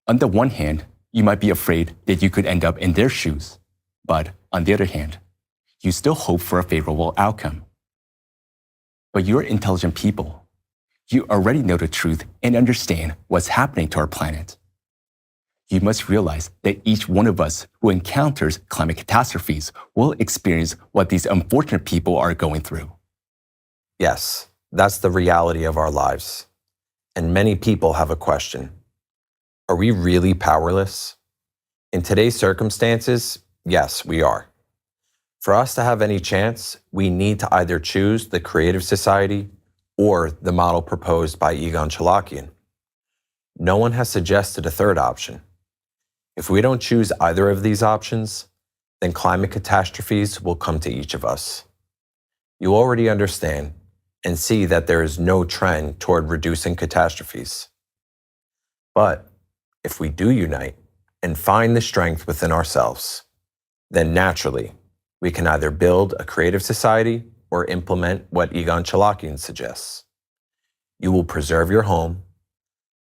On the one hand, you might be afraid that you could end up in their shoes, but on the other hand, you still hope for a favorable outcome. But you're intelligent people. You already know the truth and understand what's happening to our planet. You must realize that each one of us who encounters climate catastrophes will experience what these unfortunate people are going through. Yes, that's the reality of our lives. And many people have a question. Are we really powerless? In today's circumstances, yes, we are. For us to have any chance, we need to either choose the creative society or the model proposed by Egon Chalakian. No one has suggested a third option. If we don't choose either of these options, then climate catastrophes will come to each of us. You already understand and see that there is no trend toward reducing catastrophes. But if we do unite and find the strength within ourselves, then naturally, we can either build a creative society or implement what Egon Chalakian suggests. You will preserve your home,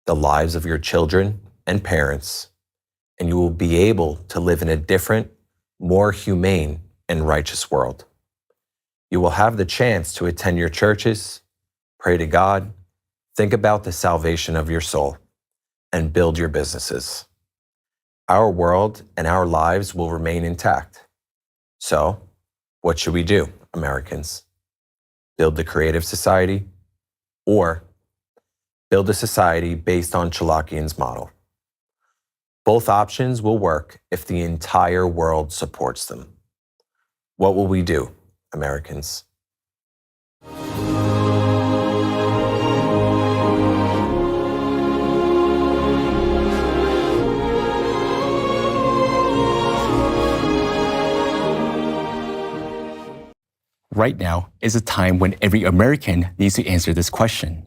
the lives of your children and parents, and you will be able to live in a different, more humane and righteous world. You will have the chance to attend your churches, pray to God, think about the salvation of your soul, and build your businesses. Our world and our lives will remain intact. So, what should we do, Americans? Build the creative society or build a society based on Chalakian's model? Both options will work if the entire world supports them. What will we do, Americans? Right now is a time when every American needs to answer this question.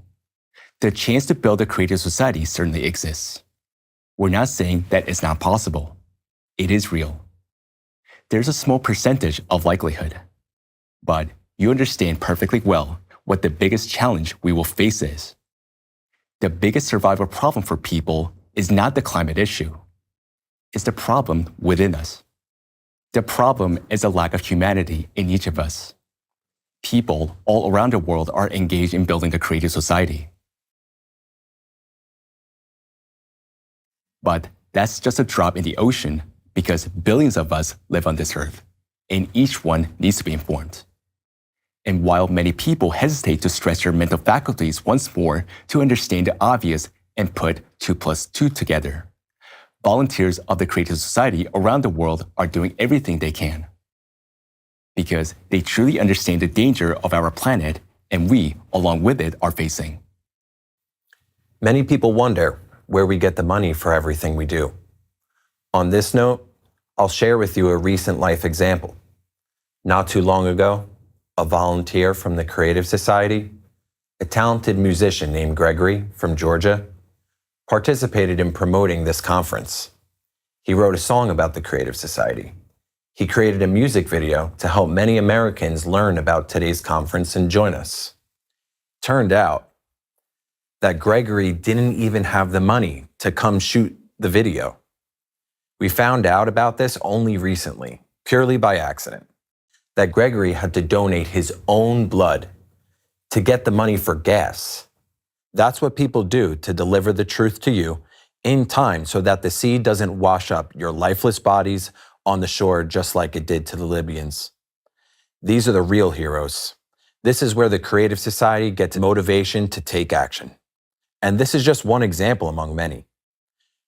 The chance to build a creative society certainly exists. We're not saying that it's not possible. It is real. There's a small percentage of likelihood. But you understand perfectly well what the biggest challenge we will face is. The biggest survival problem for people is not the climate issue. It's the problem within us. The problem is a lack of humanity in each of us. People all around the world are engaged in building a creative society. But that's just a drop in the ocean because billions of us live on this earth, and each one needs to be informed. And while many people hesitate to stretch their mental faculties once more to understand the obvious and put 2 + 2 together, volunteers of the creative society around the world are doing everything they can. Because they truly understand the danger of our planet and we, along with it, are facing. Many people wonder where we get the money for everything we do. On this note, I'll share with you a recent life example. Not too long ago, a volunteer from the Creative Society, a talented musician named Gregory from Georgia, participated in promoting this conference. He wrote a song about the Creative Society. He created a music video to help many Americans learn about today's conference and join us. Turned out that Gregory didn't even have the money to come shoot the video. We found out about this only recently, purely by accident, that Gregory had to donate his own blood to get the money for gas. That's what people do to deliver the truth to you in time so that the sea doesn't wash up your lifeless bodies on the shore just like it did to the Libyans. These are the real heroes. This is where the Creative Society gets motivation to take action. And this is just one example among many.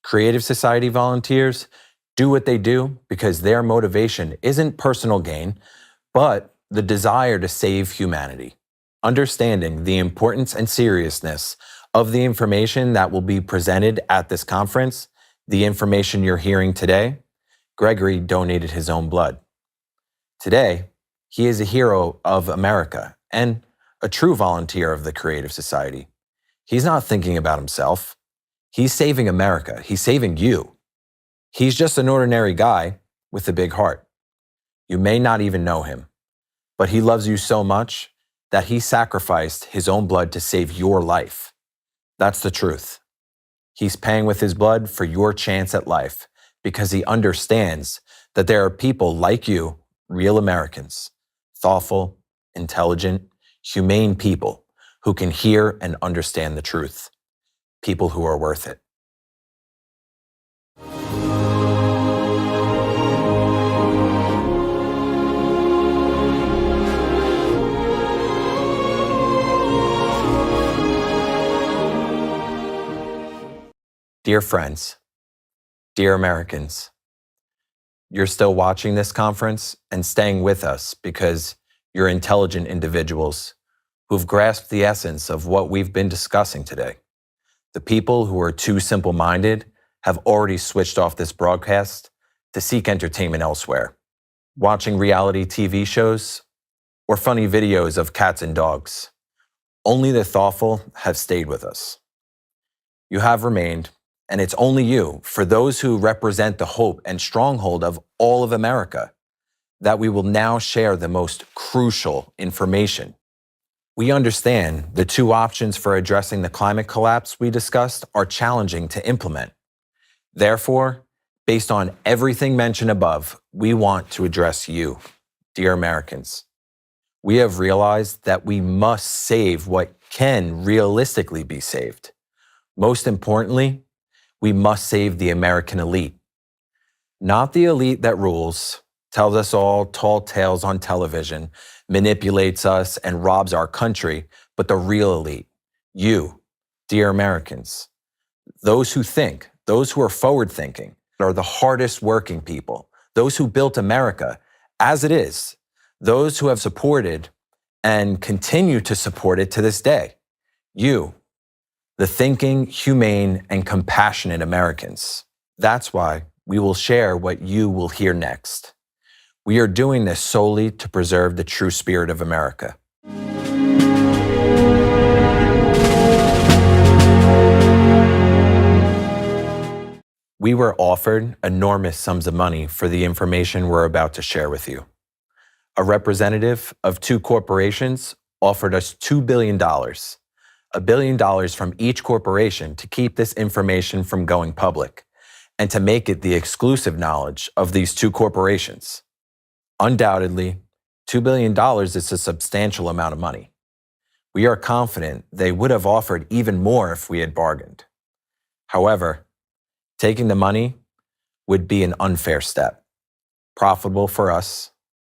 Creative Society volunteers do what they do because their motivation isn't personal gain, but the desire to save humanity. Understanding the importance and seriousness of the information that will be presented at this conference, the information you're hearing today, Gregory donated his own blood. Today, he is a hero of America and a true volunteer of the Creative Society. He's not thinking about himself. He's saving America. He's saving you. He's just an ordinary guy with a big heart. You may not even know him, but he loves you so much that he sacrificed his own blood to save your life. That's the truth. He's paying with his blood for your chance at life because he understands that there are people like you, real Americans, thoughtful, intelligent, humane people who can hear and understand the truth. People who are worth it. Dear friends, dear Americans, you're still watching this conference and staying with us because you're intelligent individuals who've grasped the essence of what we've been discussing today. The people who are too simple-minded have already switched off this broadcast to seek entertainment elsewhere, watching reality TV shows or funny videos of cats and dogs. Only the thoughtful have stayed with us. You have remained, and it's only you, for those who represent the hope and stronghold of all of America, that we will now share the most crucial information. We understand the two options for addressing the climate collapse we discussed are challenging to implement. Therefore, based on everything mentioned above, we want to address you, dear Americans. We have realized that we must save what can realistically be saved. Most importantly, we must save the American elite. Not the elite that rules, tells us all tall tales on television, manipulates us, and robs our country, but the real elite, you, dear Americans. Those who think, those who are forward-thinking, are the hardest working people, those who built America as it is, those who have supported and continue to support it to this day. You, the thinking, humane, and compassionate Americans. That's why we will share what you will hear next. We are doing this solely to preserve the true spirit of America. We were offered enormous sums of money for the information we're about to share with you. A representative of two corporations offered us $2 billion, $1 billion from each corporation to keep this information from going public and to make it the exclusive knowledge of these two corporations. Undoubtedly, $2 billion is a substantial amount of money. We are confident they would have offered even more if we had bargained. However, taking the money would be an unfair step, profitable for us,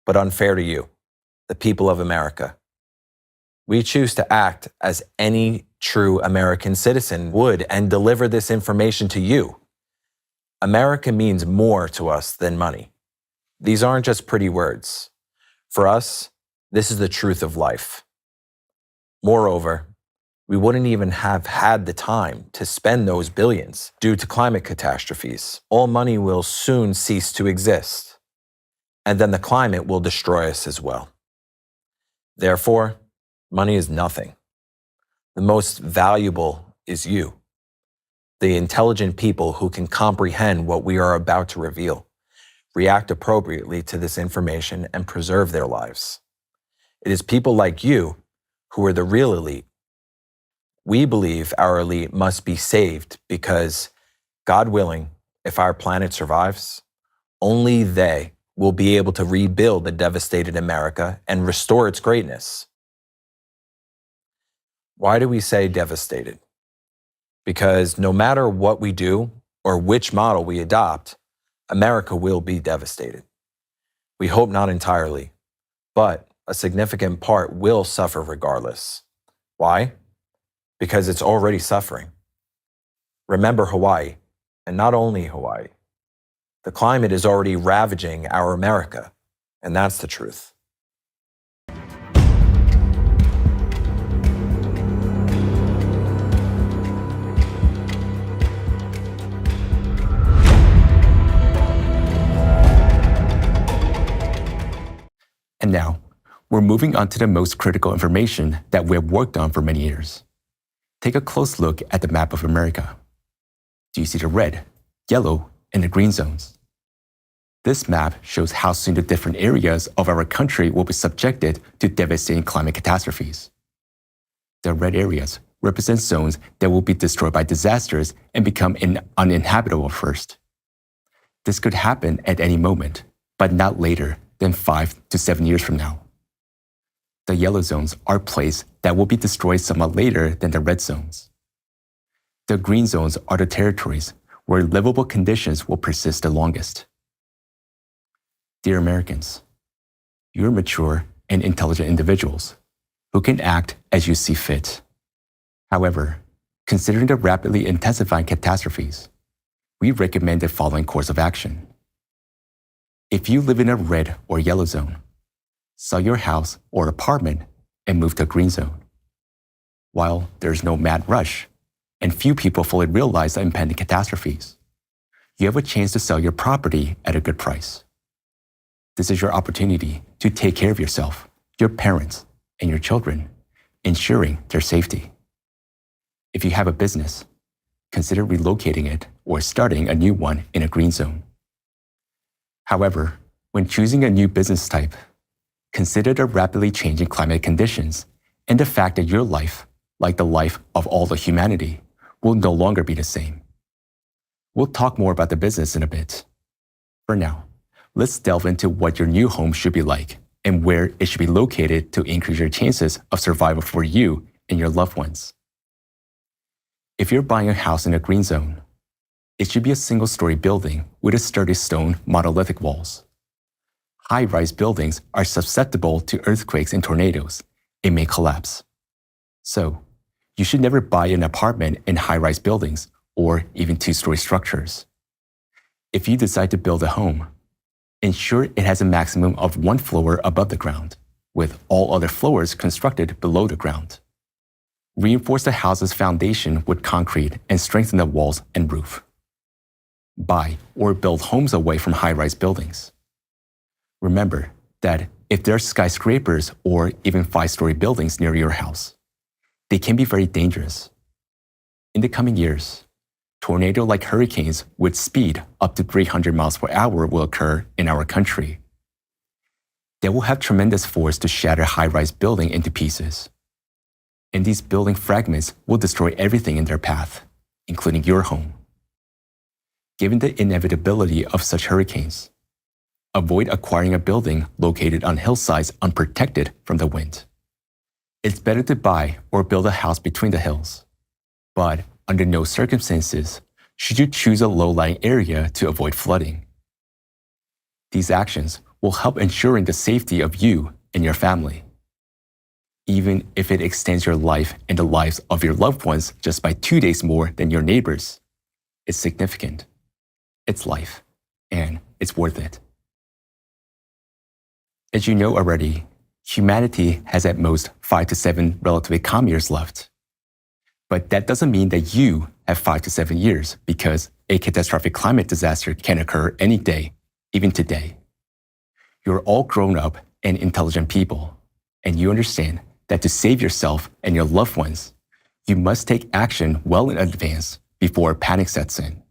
but unfair to you, the people of America. We choose to act as any true American citizen would and deliver this information to you. America means more to us than money. These aren't just pretty words. For us, this is the truth of life. Moreover, we wouldn't even have had the time to spend those billions due to climate catastrophes. All money will soon cease to exist, and then the climate will destroy us as well. Therefore, money is nothing. The most valuable is you, the intelligent people who can comprehend what we are about to reveal, react appropriately to this information, and preserve their lives. It is people like you who are the real elite. We believe our elite must be saved because, God willing, if our planet survives, only they will be able to rebuild the devastated America and restore its greatness. Why do we say devastated? Because no matter what we do or which model we adopt, America will be devastated. We hope not entirely, but a significant part will suffer regardless. Why? Because it's already suffering. Remember Hawaii, and not only Hawaii. The climate is already ravaging our America, and that's the truth. And now, we're moving on to the most critical information that we have worked on for many years. Take a close look at the map of America. Do you see the red, yellow, and the green zones? This map shows how soon the different areas of our country will be subjected to devastating climate catastrophes. The red areas represent zones that will be destroyed by disasters and become uninhabitable first. This could happen at any moment, but not later than 5 to 7 years from now. The yellow zones are places that will be destroyed somewhat later than the red zones. The green zones are the territories where livable conditions will persist the longest. Dear Americans, you're mature and intelligent individuals who can act as you see fit. However, Considering the rapidly intensifying catastrophes, we recommend the following course of action. If you live in a red or yellow zone, sell your house or apartment and move to a green zone. While there's no mad rush, and few people fully realize the impending catastrophes, you have a chance to sell your property at a good price. This is your opportunity to take care of yourself, your parents, and your children, ensuring their safety. If you have a business, consider relocating it or starting a new one in a green zone. However, when choosing a new business type, consider the rapidly changing climate conditions and the fact that your life, like the life of all the humanity, will no longer be the same. We'll talk more about the business in a bit. For now, let's delve into what your new home should be like and where it should be located to increase your chances of survival for you and your loved ones. If you're buying a house in a green zone, it should be a single-story building with a sturdy stone monolithic walls. High-rise buildings are susceptible to earthquakes and tornadoes and may collapse. So, you should never buy an apartment in high-rise buildings or even two-story structures. If you decide to build a home, ensure it has a maximum of one floor above the ground, with all other floors constructed below the ground. Reinforce the house's foundation with concrete and strengthen the walls and roof. Buy or build homes away from high-rise buildings. Remember that if there are skyscrapers or even 5-story buildings near your house, they can be very dangerous. In the coming years, tornado-like hurricanes with speed up to 300 miles per hour will occur in our country. They will have tremendous force to shatter high-rise building into pieces. And these building fragments will destroy everything in their path, including your home. Given the inevitability of such hurricanes, avoid acquiring a building located on hillsides unprotected from the wind. It's better to buy or build a house between the hills, but under no circumstances should you choose a low-lying area to avoid flooding. These actions will help ensuring the safety of you and your family. Even if it extends your life and the lives of your loved ones just by 2 days more than your neighbors, it's significant. It's life, and it's worth it. As you know already, humanity has at most 5 to 7 relatively calm years left. But that doesn't mean that you have 5 to 7 years, because a catastrophic climate disaster can occur any day, even today. You're all grown up and intelligent people, and you understand that to save yourself and your loved ones, you must take action well in advance before a panic sets in.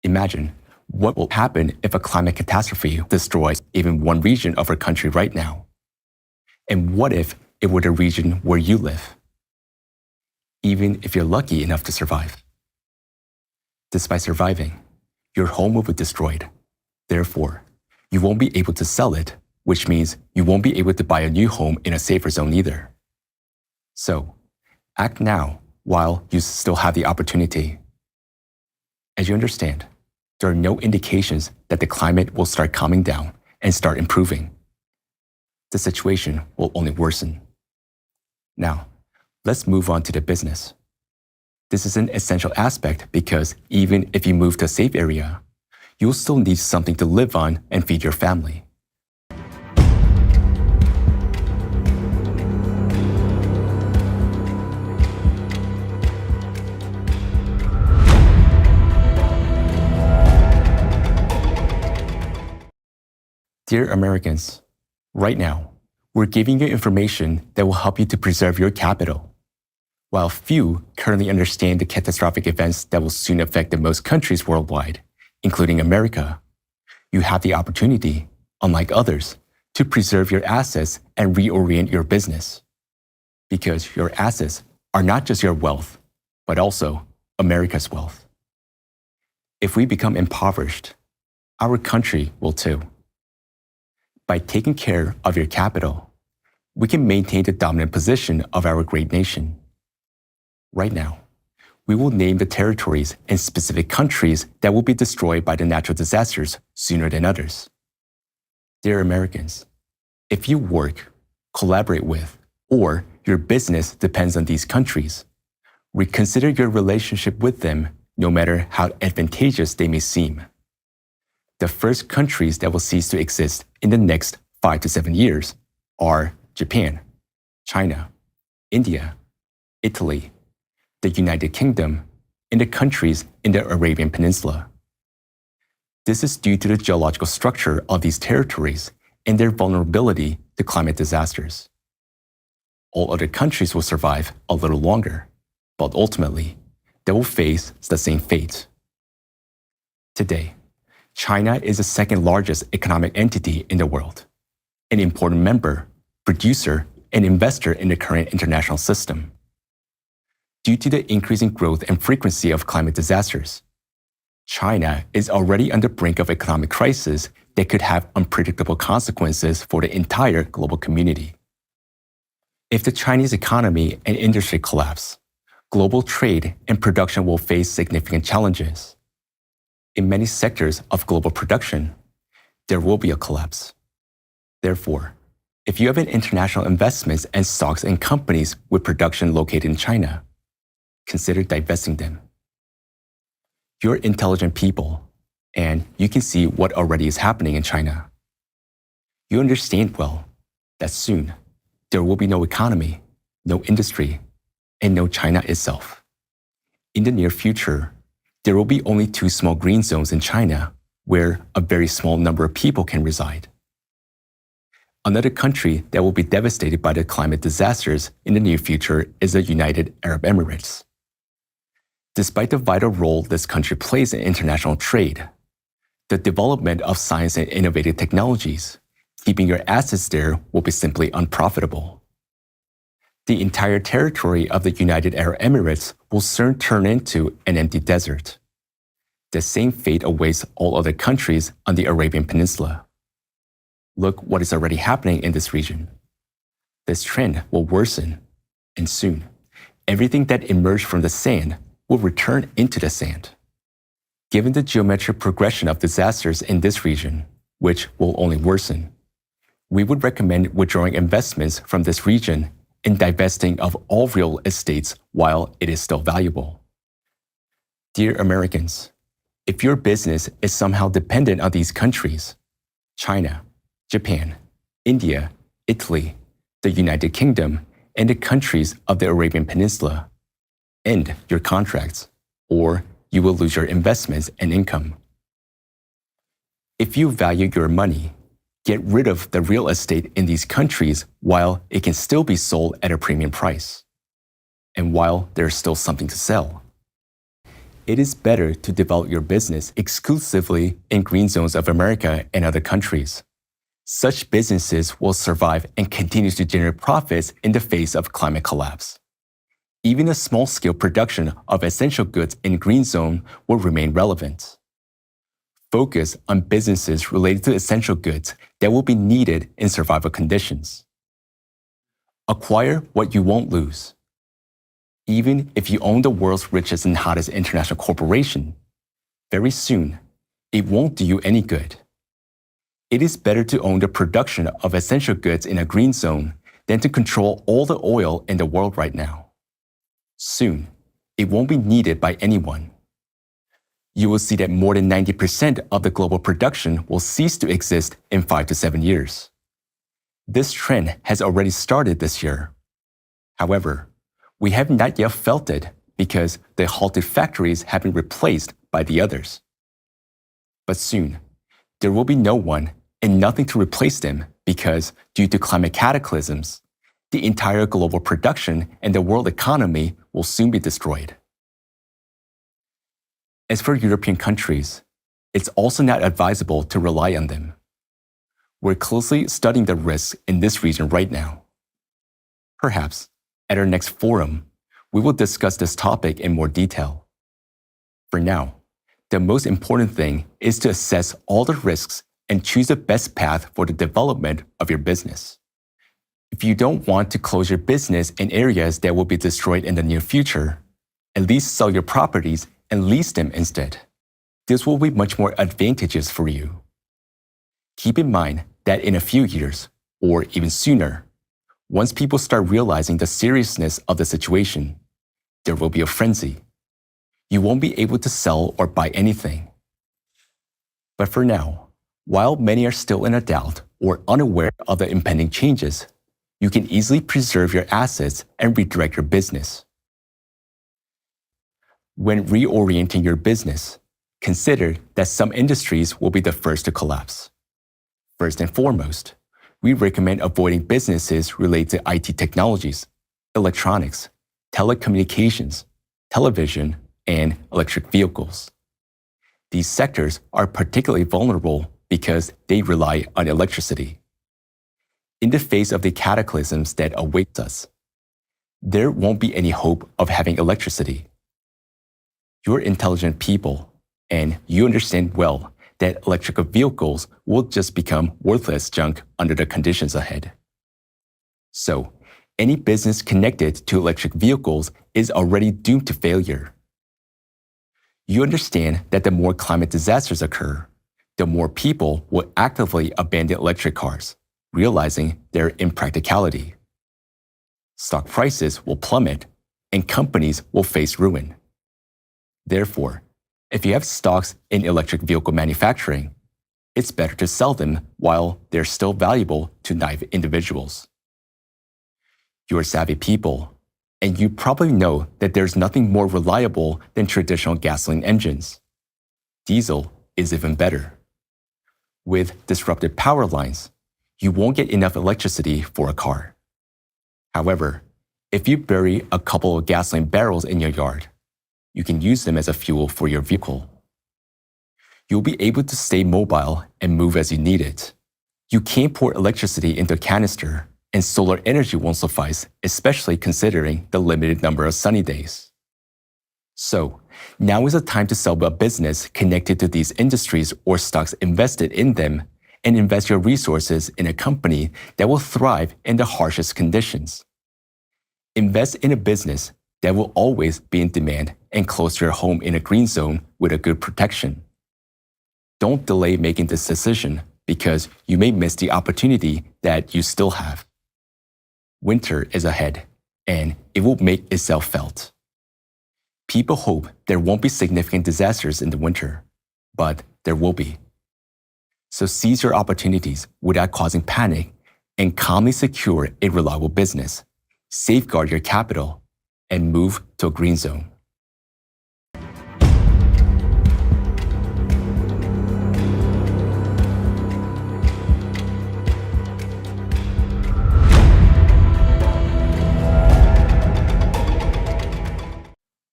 Imagine what will happen if a climate catastrophe destroys even one region of our country right now. And what if it were the region where you live? Even if you're lucky enough to survive. Despite surviving, your home will be destroyed. Therefore, you won't be able to sell it, which means you won't be able to buy a new home in a safer zone either. So, act now while you still have the opportunity. As you understand, there are no indications that the climate will start calming down and start improving. The situation will only worsen. Now, let's move on to the business. This is an essential aspect because even if you move to a safe area, you'll still need something to live on and feed your family. Dear Americans, right now, we're giving you information that will help you to preserve your capital. While few currently understand the catastrophic events that will soon affect the most countries worldwide, including America, you have the opportunity, unlike others, to preserve your assets and reorient your business. Because your assets are not just your wealth, but also America's wealth. If we become impoverished, our country will too. By taking care of your capital, we can maintain the dominant position of our great nation. Right now, we will name the territories and specific countries that will be destroyed by the natural disasters sooner than others. Dear Americans, if you work, collaborate with, or your business depends on these countries, reconsider your relationship with them, no matter how advantageous they may seem. The first countries that will cease to exist in the next 5 to 7 years are Japan, China, India, Italy, the United Kingdom, and the countries in the Arabian Peninsula. This is due to the geological structure of these territories and their vulnerability to climate disasters. All other countries will survive a little longer, but ultimately, they will face the same fate. Today, China is the second largest economic entity in the world, an important member, producer, and investor in the current international system. Due to the increasing growth and frequency of climate disasters, China is already on the brink of economic crisis that could have unpredictable consequences for the entire global community. If the Chinese economy and industry collapse, global trade and production will face significant challenges. In many sectors of global production, there will be a collapse. Therefore, if you have an international investments and stocks in companies with production located in China, consider divesting them. You're intelligent people, and you can see what already is happening in China. You understand well that soon there will be no economy, no industry, and no China itself. In the near future, there will be only 2 small green zones in China where a very small number of people can reside. Another country that will be devastated by the climate disasters in the near future is the United Arab Emirates. Despite the vital role this country plays in international trade, the development of science and innovative technologies, keeping your assets there will be simply unprofitable. The entire territory of the United Arab Emirates will soon turn into an empty desert. The same fate awaits all other countries on the Arabian Peninsula. Look what is already happening in this region. This trend will worsen, and soon, everything that emerged from the sand will return into the sand. Given the geometric progression of disasters in this region, which will only worsen, we would recommend withdrawing investments from this region and divesting of all real estates while it is still valuable. Dear Americans, if your business is somehow dependent on these countries, China, Japan, India, Italy, the United Kingdom, and the countries of the Arabian Peninsula, end your contracts, or you will lose your investments and income. If you value your money, get rid of the real estate in these countries while it can still be sold at a premium price, and while there's still something to sell. It is better to develop your business exclusively in green zones of America and other countries. Such businesses will survive and continue to generate profits in the face of climate collapse. Even a small-scale production of essential goods in green zone will remain relevant. Focus on businesses related to essential goods that will be needed in survival conditions. Acquire what you won't lose. Even if you own the world's richest and hottest international corporation, very soon, it won't do you any good. It is better to own the production of essential goods in a green zone than to control all the oil in the world right now. Soon, it won't be needed by anyone. You will see that more than 90% of the global production will cease to exist in 5 to 7 years. This trend has already started this year. However, we have not yet felt it because the halted factories have been replaced by the others. But soon, there will be no one and nothing to replace them because, due to climate cataclysms, the entire global production and the world economy will soon be destroyed. As for European countries, it's also not advisable to rely on them. We're closely studying the risks in this region right now. Perhaps, at our next forum, we will discuss this topic in more detail. For now, the most important thing is to assess all the risks and choose the best path for the development of your business. If you don't want to close your business in areas that will be destroyed in the near future, at least sell your properties and lease them instead. This will be much more advantageous for you. Keep in mind that in a few years, or even sooner, once people start realizing the seriousness of the situation, there will be a frenzy. You won't be able to sell or buy anything. But for now, while many are still in a doubt or unaware of the impending changes, you can easily preserve your assets and redirect your business. When reorienting your business, consider that some industries will be the first to collapse. First and foremost, we recommend avoiding businesses related to IT technologies, electronics, telecommunications, television, and electric vehicles. These sectors are particularly vulnerable because they rely on electricity. In the face of the cataclysms that await us, there won't be any hope of having electricity. You're intelligent people, and you understand well that electrical vehicles will just become worthless junk under the conditions ahead. So, any business connected to electric vehicles is already doomed to failure. You understand that the more climate disasters occur, the more people will actively abandon electric cars, realizing their impracticality. Stock prices will plummet, and companies will face ruin. Therefore, if you have stocks in electric vehicle manufacturing, it's better to sell them while they're still valuable to naive individuals. You're savvy people, and you probably know that there's nothing more reliable than traditional gasoline engines. Diesel is even better. With disrupted power lines, you won't get enough electricity for a car. However, if you bury a couple of gasoline barrels in your yard, you can use them as a fuel for your vehicle. You'll be able to stay mobile and move as you need it. You can't pour electricity into a canister, and solar energy won't suffice, especially considering the limited number of sunny days. So, now is the time to sell a business connected to these industries or stocks invested in them, and invest your resources in a company that will thrive in the harshest conditions. Invest in a business that will always be in demand and close to your home in a green zone with a good protection. Don't delay making this decision because you may miss the opportunity that you still have. Winter is ahead, and it will make itself felt. People hope there won't be significant disasters in the winter, but there will be. So seize your opportunities without causing panic and calmly secure a reliable business, safeguard your capital, and move to a green zone.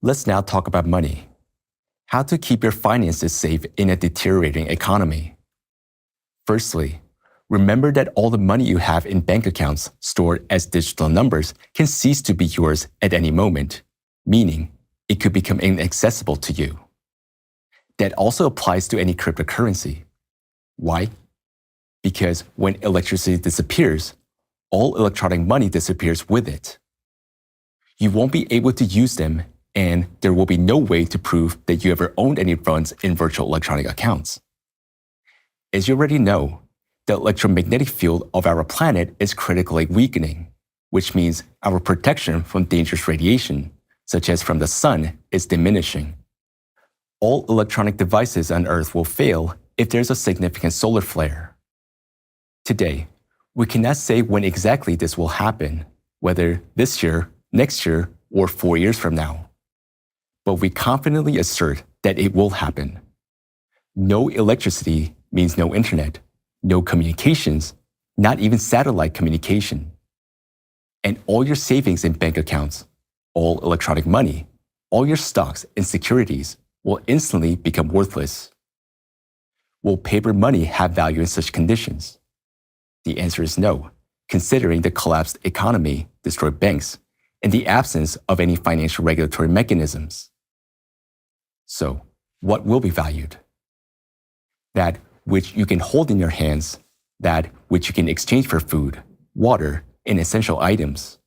Let's now talk about money. How to keep your finances safe in a deteriorating economy. Firstly, remember that all the money you have in bank accounts stored as digital numbers can cease to be yours at any moment, meaning it could become inaccessible to you. That also applies to any cryptocurrency. Why? Because when electricity disappears, all electronic money disappears with it. You won't be able to use them, and there will be no way to prove that you ever owned any funds in virtual electronic accounts. As you already know, the electromagnetic field of our planet is critically weakening, which means our protection from dangerous radiation, such as from the sun, is diminishing. All electronic devices on Earth will fail if there's a significant solar flare. Today, we cannot say when exactly this will happen, whether this year, next year, or 4 years from now. But we confidently assert that it will happen. No electricity means no internet, no communications, not even satellite communication. And all your savings in bank accounts, all electronic money, all your stocks and securities will instantly become worthless. Will paper money have value in such conditions? The answer is no, considering the collapsed economy, destroyed banks, and the absence of any financial regulatory mechanisms. So, what will be valued? That which you can hold in your hands, that which you can exchange for food, water, and essential items.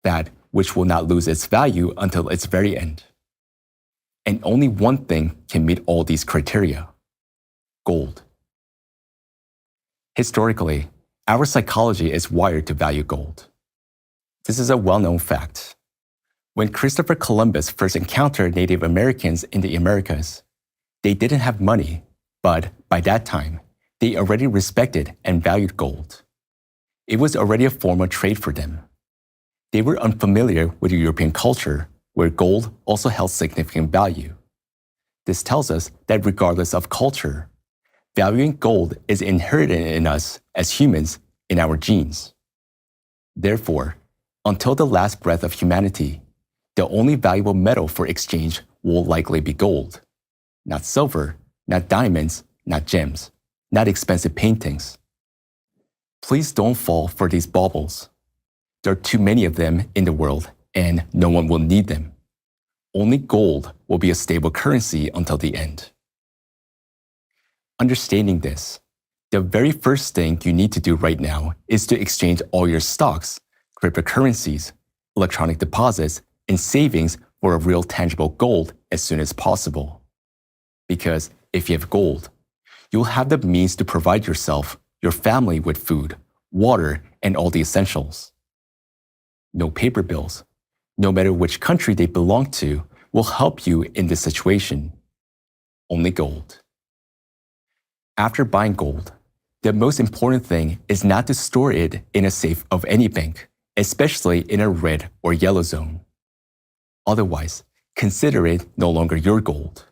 That which will not lose its value until its very end. And only one thing can meet all these criteria: gold. Historically, our psychology is wired to value gold. This is a well-known fact. When Christopher Columbus first encountered Native Americans in the Americas, they didn't have money, but by that time, they already respected and valued gold. It was already a form of trade for them. They were unfamiliar with European culture, where gold also held significant value. This tells us that regardless of culture, valuing gold is inherited in us as humans in our genes. Therefore, until the last breath of humanity, the only valuable metal for exchange will likely be gold. Not silver, not diamonds, not gems, not expensive paintings. Please don't fall for these baubles. There are too many of them in the world, and no one will need them. Only gold will be a stable currency until the end. Understanding this, the very first thing you need to do right now is to exchange all your stocks, cryptocurrencies, electronic deposits, and savings for a real tangible gold as soon as possible. Because if you have gold, you'll have the means to provide yourself, your family with food, water, and all the essentials. No paper bills, no matter which country they belong to, will help you in this situation. Only gold. After buying gold, the most important thing is not to store it in a safe of any bank, especially in a red or yellow zone. Otherwise, consider it no longer your gold.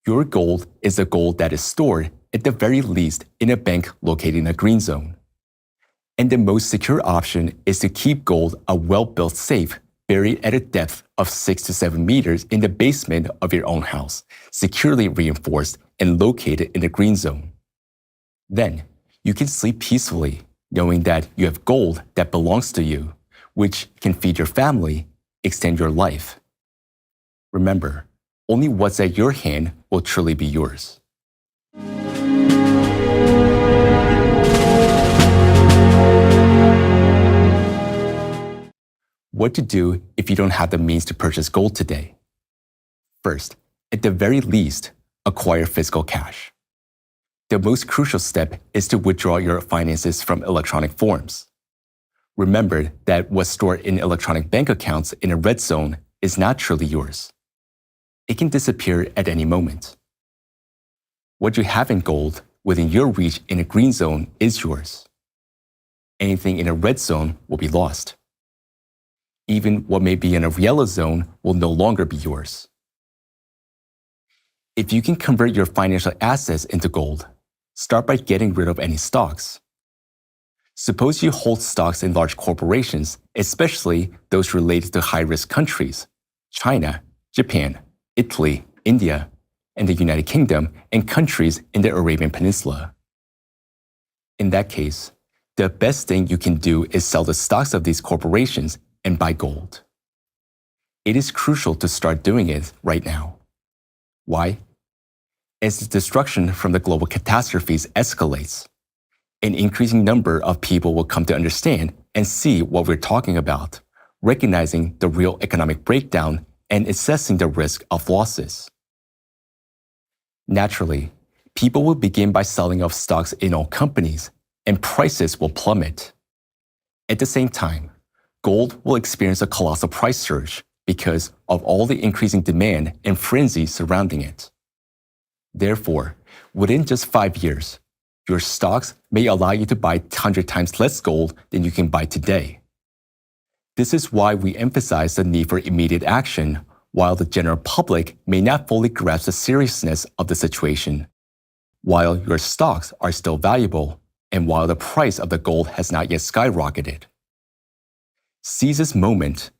Your gold is the gold that is stored at the very least in a bank located in a green zone. And the most secure option is to keep gold a well-built safe buried at a depth of 6 to 7 meters in the basement of your own house, securely reinforced and located in the green zone. Then, you can sleep peacefully, knowing that you have gold that belongs to you, which can feed your family, extend your life. Remember, only what's at your hand will truly be yours. What to do if you don't have the means to purchase gold today? First, at the very least, acquire physical cash. The most crucial step is to withdraw your finances from electronic forms. Remember that what's stored in electronic bank accounts in a red zone is not truly yours. It can disappear at any moment. What you have in gold within your reach in a green zone is yours. Anything in a red zone will be lost. Even what may be in a yellow zone will no longer be yours. If you can convert your financial assets into gold, start by getting rid of any stocks. Suppose you hold stocks in large corporations, especially those related to high-risk countries, China, Japan, Italy, India, and the United Kingdom, and countries in the Arabian Peninsula. In that case, the best thing you can do is sell the stocks of these corporations and buy gold. It is crucial to start doing it right now. Why? As the destruction from the global catastrophes escalates, an increasing number of people will come to understand and see what we're talking about, recognizing the real economic breakdown and assessing the risk of losses. Naturally, people will begin by selling off stocks in all companies, and prices will plummet. At the same time, gold will experience a colossal price surge because of all the increasing demand and frenzy surrounding it. Therefore, within just 5 years, your stocks may allow you to buy 100 times less gold than you can buy today. This is why we emphasize the need for immediate action, while the general public may not fully grasp the seriousness of the situation, while your stocks are still valuable, and while the price of the gold has not yet skyrocketed. Seize this moment,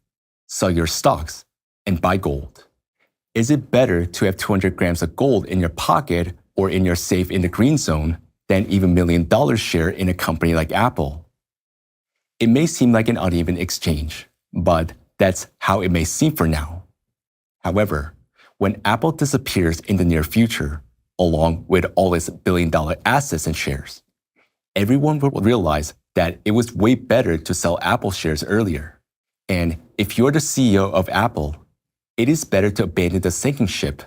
sell your stocks, and buy gold. Is it better to have 200 grams of gold in your pocket or in your safe in the green zone than even $1 million share in a company like Apple? It may seem like an uneven exchange, but that's how it may seem for now. However, when Apple disappears in the near future, along with all its billion-dollar assets and shares, everyone will realize that it was way better to sell Apple shares earlier. And if you're the CEO of Apple, it is better to abandon the sinking ship,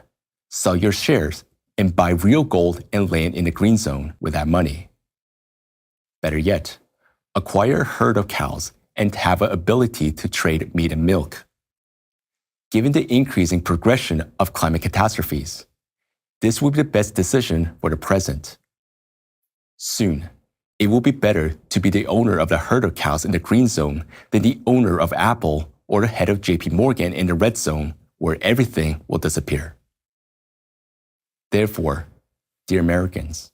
sell your shares, and buy real gold and land in the green zone with that money. Better yet, acquire a herd of cows and have an ability to trade meat and milk. Given the increasing progression of climate catastrophes, this will be the best decision for the present. Soon, it will be better to be the owner of the herd of cows in the green zone than the owner of Apple or the head of JP Morgan in the red zone, where everything will disappear. Therefore, dear Americans,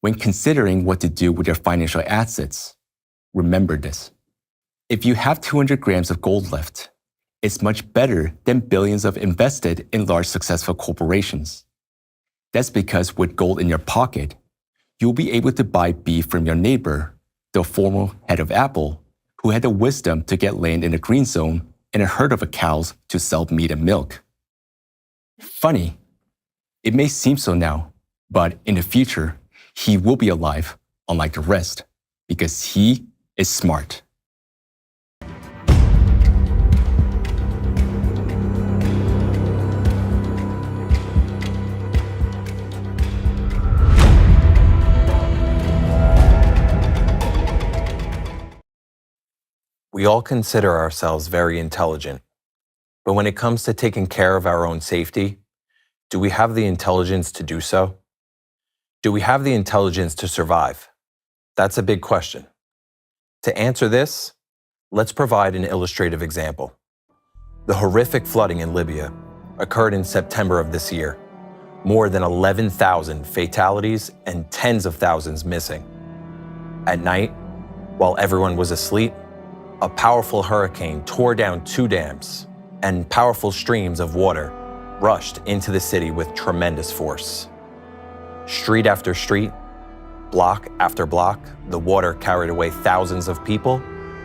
when considering what to do with your financial assets, remember this. If you have 200 grams of gold left, it's much better than billions of invested in large successful corporations. That's because with gold in your pocket, you'll be able to buy beef from your neighbor, the former head of Apple, who had the wisdom to get land in the green zone and a herd of cows to sell meat and milk. Funny, it may seem so now, but in the future, he will be alive, unlike the rest, because he is smart. We all consider ourselves very intelligent, but when it comes to taking care of our own safety, do we have the intelligence to do so? Do we have the intelligence to survive? That's a big question. To answer this, let's provide an illustrative example. The horrific flooding in Libya occurred in September of this year. More than 11,000 fatalities and tens of thousands missing. At night, while everyone was asleep, a powerful hurricane tore down 2 dams, and powerful streams of water rushed into the city with tremendous force. Street after street, block after block, the water carried away thousands of people,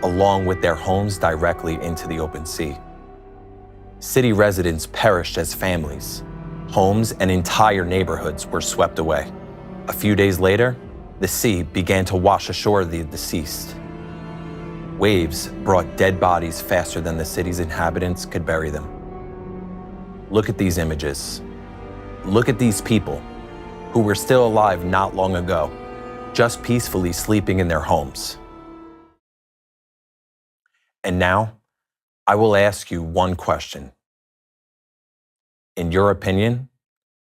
along with their homes directly into the open sea. City residents perished as families. Homes and entire neighborhoods were swept away. A few days later, the sea began to wash ashore the deceased. Waves brought dead bodies faster than the city's inhabitants could bury them. Look at these images. Look at these people who were still alive not long ago, just peacefully sleeping in their homes. And now, I will ask you one question. In your opinion,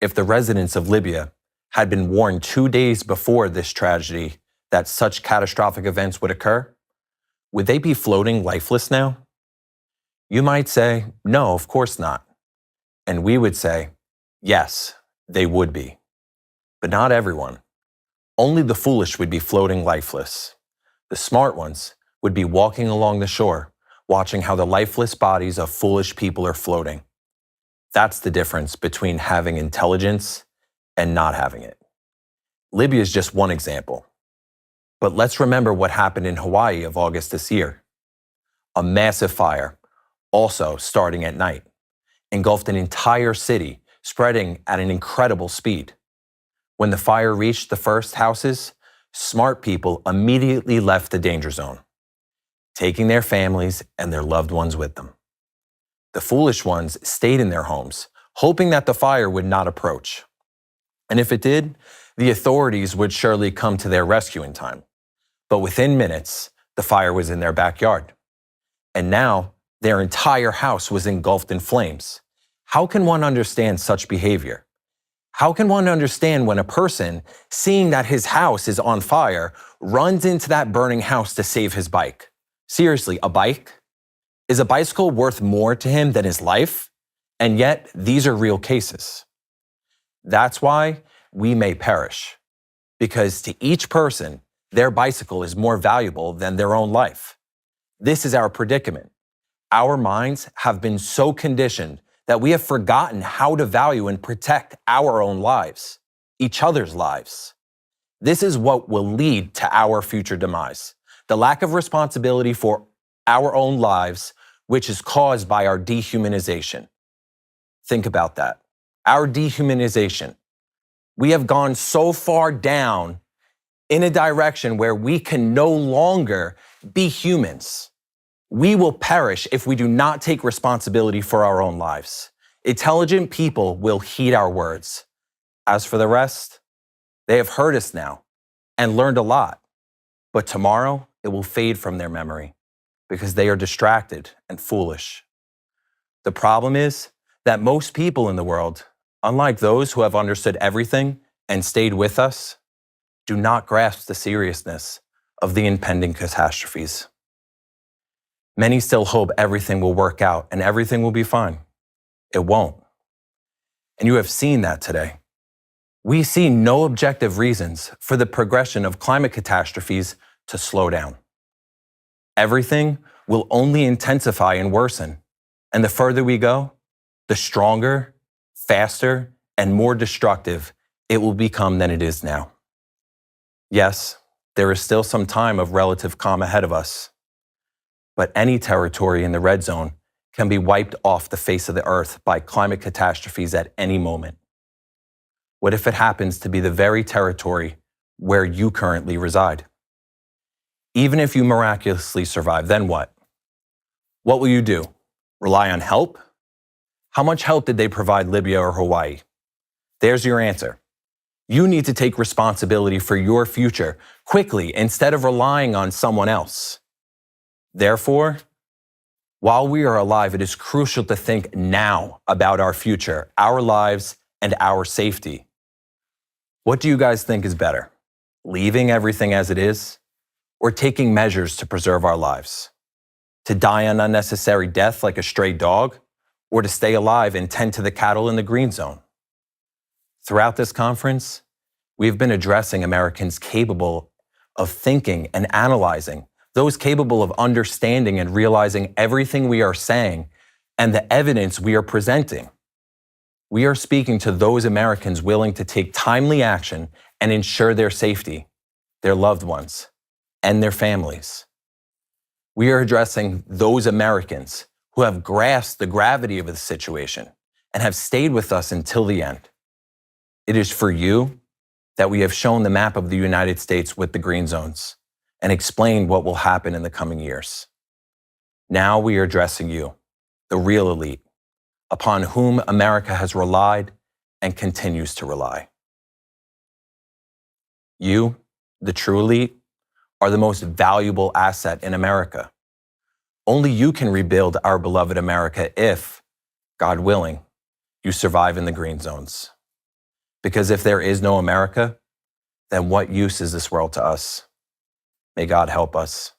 if the residents of Libya had been warned 2 days before this tragedy that such catastrophic events would occur, would they be floating lifeless now? You might say, no, of course not. And we would say, yes, they would be. But not everyone. Only the foolish would be floating lifeless. The smart ones would be walking along the shore, watching how the lifeless bodies of foolish people are floating. That's the difference between having intelligence and not having it. Libya is just one example. But let's remember what happened in Hawaii of August this year. A massive fire, also starting at night, engulfed an entire city, spreading at an incredible speed. When the fire reached the first houses, smart people immediately left the danger zone, taking their families and their loved ones with them. The foolish ones stayed in their homes, hoping that the fire would not approach. And if it did, the authorities would surely come to their rescue in time. But within minutes, the fire was in their backyard. And now, their entire house was engulfed in flames. How can one understand such behavior? How can one understand when a person, seeing that his house is on fire, runs into that burning house to save his bike? Seriously, a bike? Is a bicycle worth more to him than his life? And yet, these are real cases. That's why we may perish. Because to each person, their bicycle is more valuable than their own life. This is our predicament. Our minds have been so conditioned that we have forgotten how to value and protect our own lives, each other's lives. This is what will lead to our future demise. The lack of responsibility for our own lives, which is caused by our dehumanization. Think about that. Our dehumanization. We have gone so far down in a direction where we can no longer be humans. We will perish if we do not take responsibility for our own lives. Intelligent people will heed our words. As for the rest, they have heard us now and learned a lot. But tomorrow, it will fade from their memory because they are distracted and foolish. The problem is that most people in the world, unlike those who have understood everything and stayed with us, do not grasp the seriousness of the impending catastrophes. Many still hope everything will work out and everything will be fine. It won't. And you have seen that today. We see no objective reasons for the progression of climate catastrophes to slow down. Everything will only intensify and worsen. And the further we go, the stronger, faster, and more destructive it will become than it is now. Yes, there is still some time of relative calm ahead of us, but any territory in the red zone can be wiped off the face of the earth by climate catastrophes at any moment. What if it happens to be the very territory where you currently reside? Even if you miraculously survive, then what? What will you do? Rely on help? How much help did they provide Libya or Hawaii? There's your answer. You need to take responsibility for your future quickly instead of relying on someone else. Therefore, while we are alive, it is crucial to think now about our future, our lives, and our safety. What do you guys think is better? Leaving everything as it is, or taking measures to preserve our lives? To die an unnecessary death like a stray dog, or to stay alive and tend to the cattle in the green zone? Throughout this conference, we've been addressing Americans capable of thinking and analyzing, those capable of understanding and realizing everything we are saying and the evidence we are presenting. We are speaking to those Americans willing to take timely action and ensure their safety, their loved ones, and their families. We are addressing those Americans who have grasped the gravity of the situation and have stayed with us until the end. It is for you that we have shown the map of the United States with the green zones and explained what will happen in the coming years. Now we are addressing you, the real elite, upon whom America has relied and continues to rely. You, the true elite, are the most valuable asset in America. Only you can rebuild our beloved America if, God willing, you survive in the green zones. Because if there is no America, then what use is this world to us? May God help us.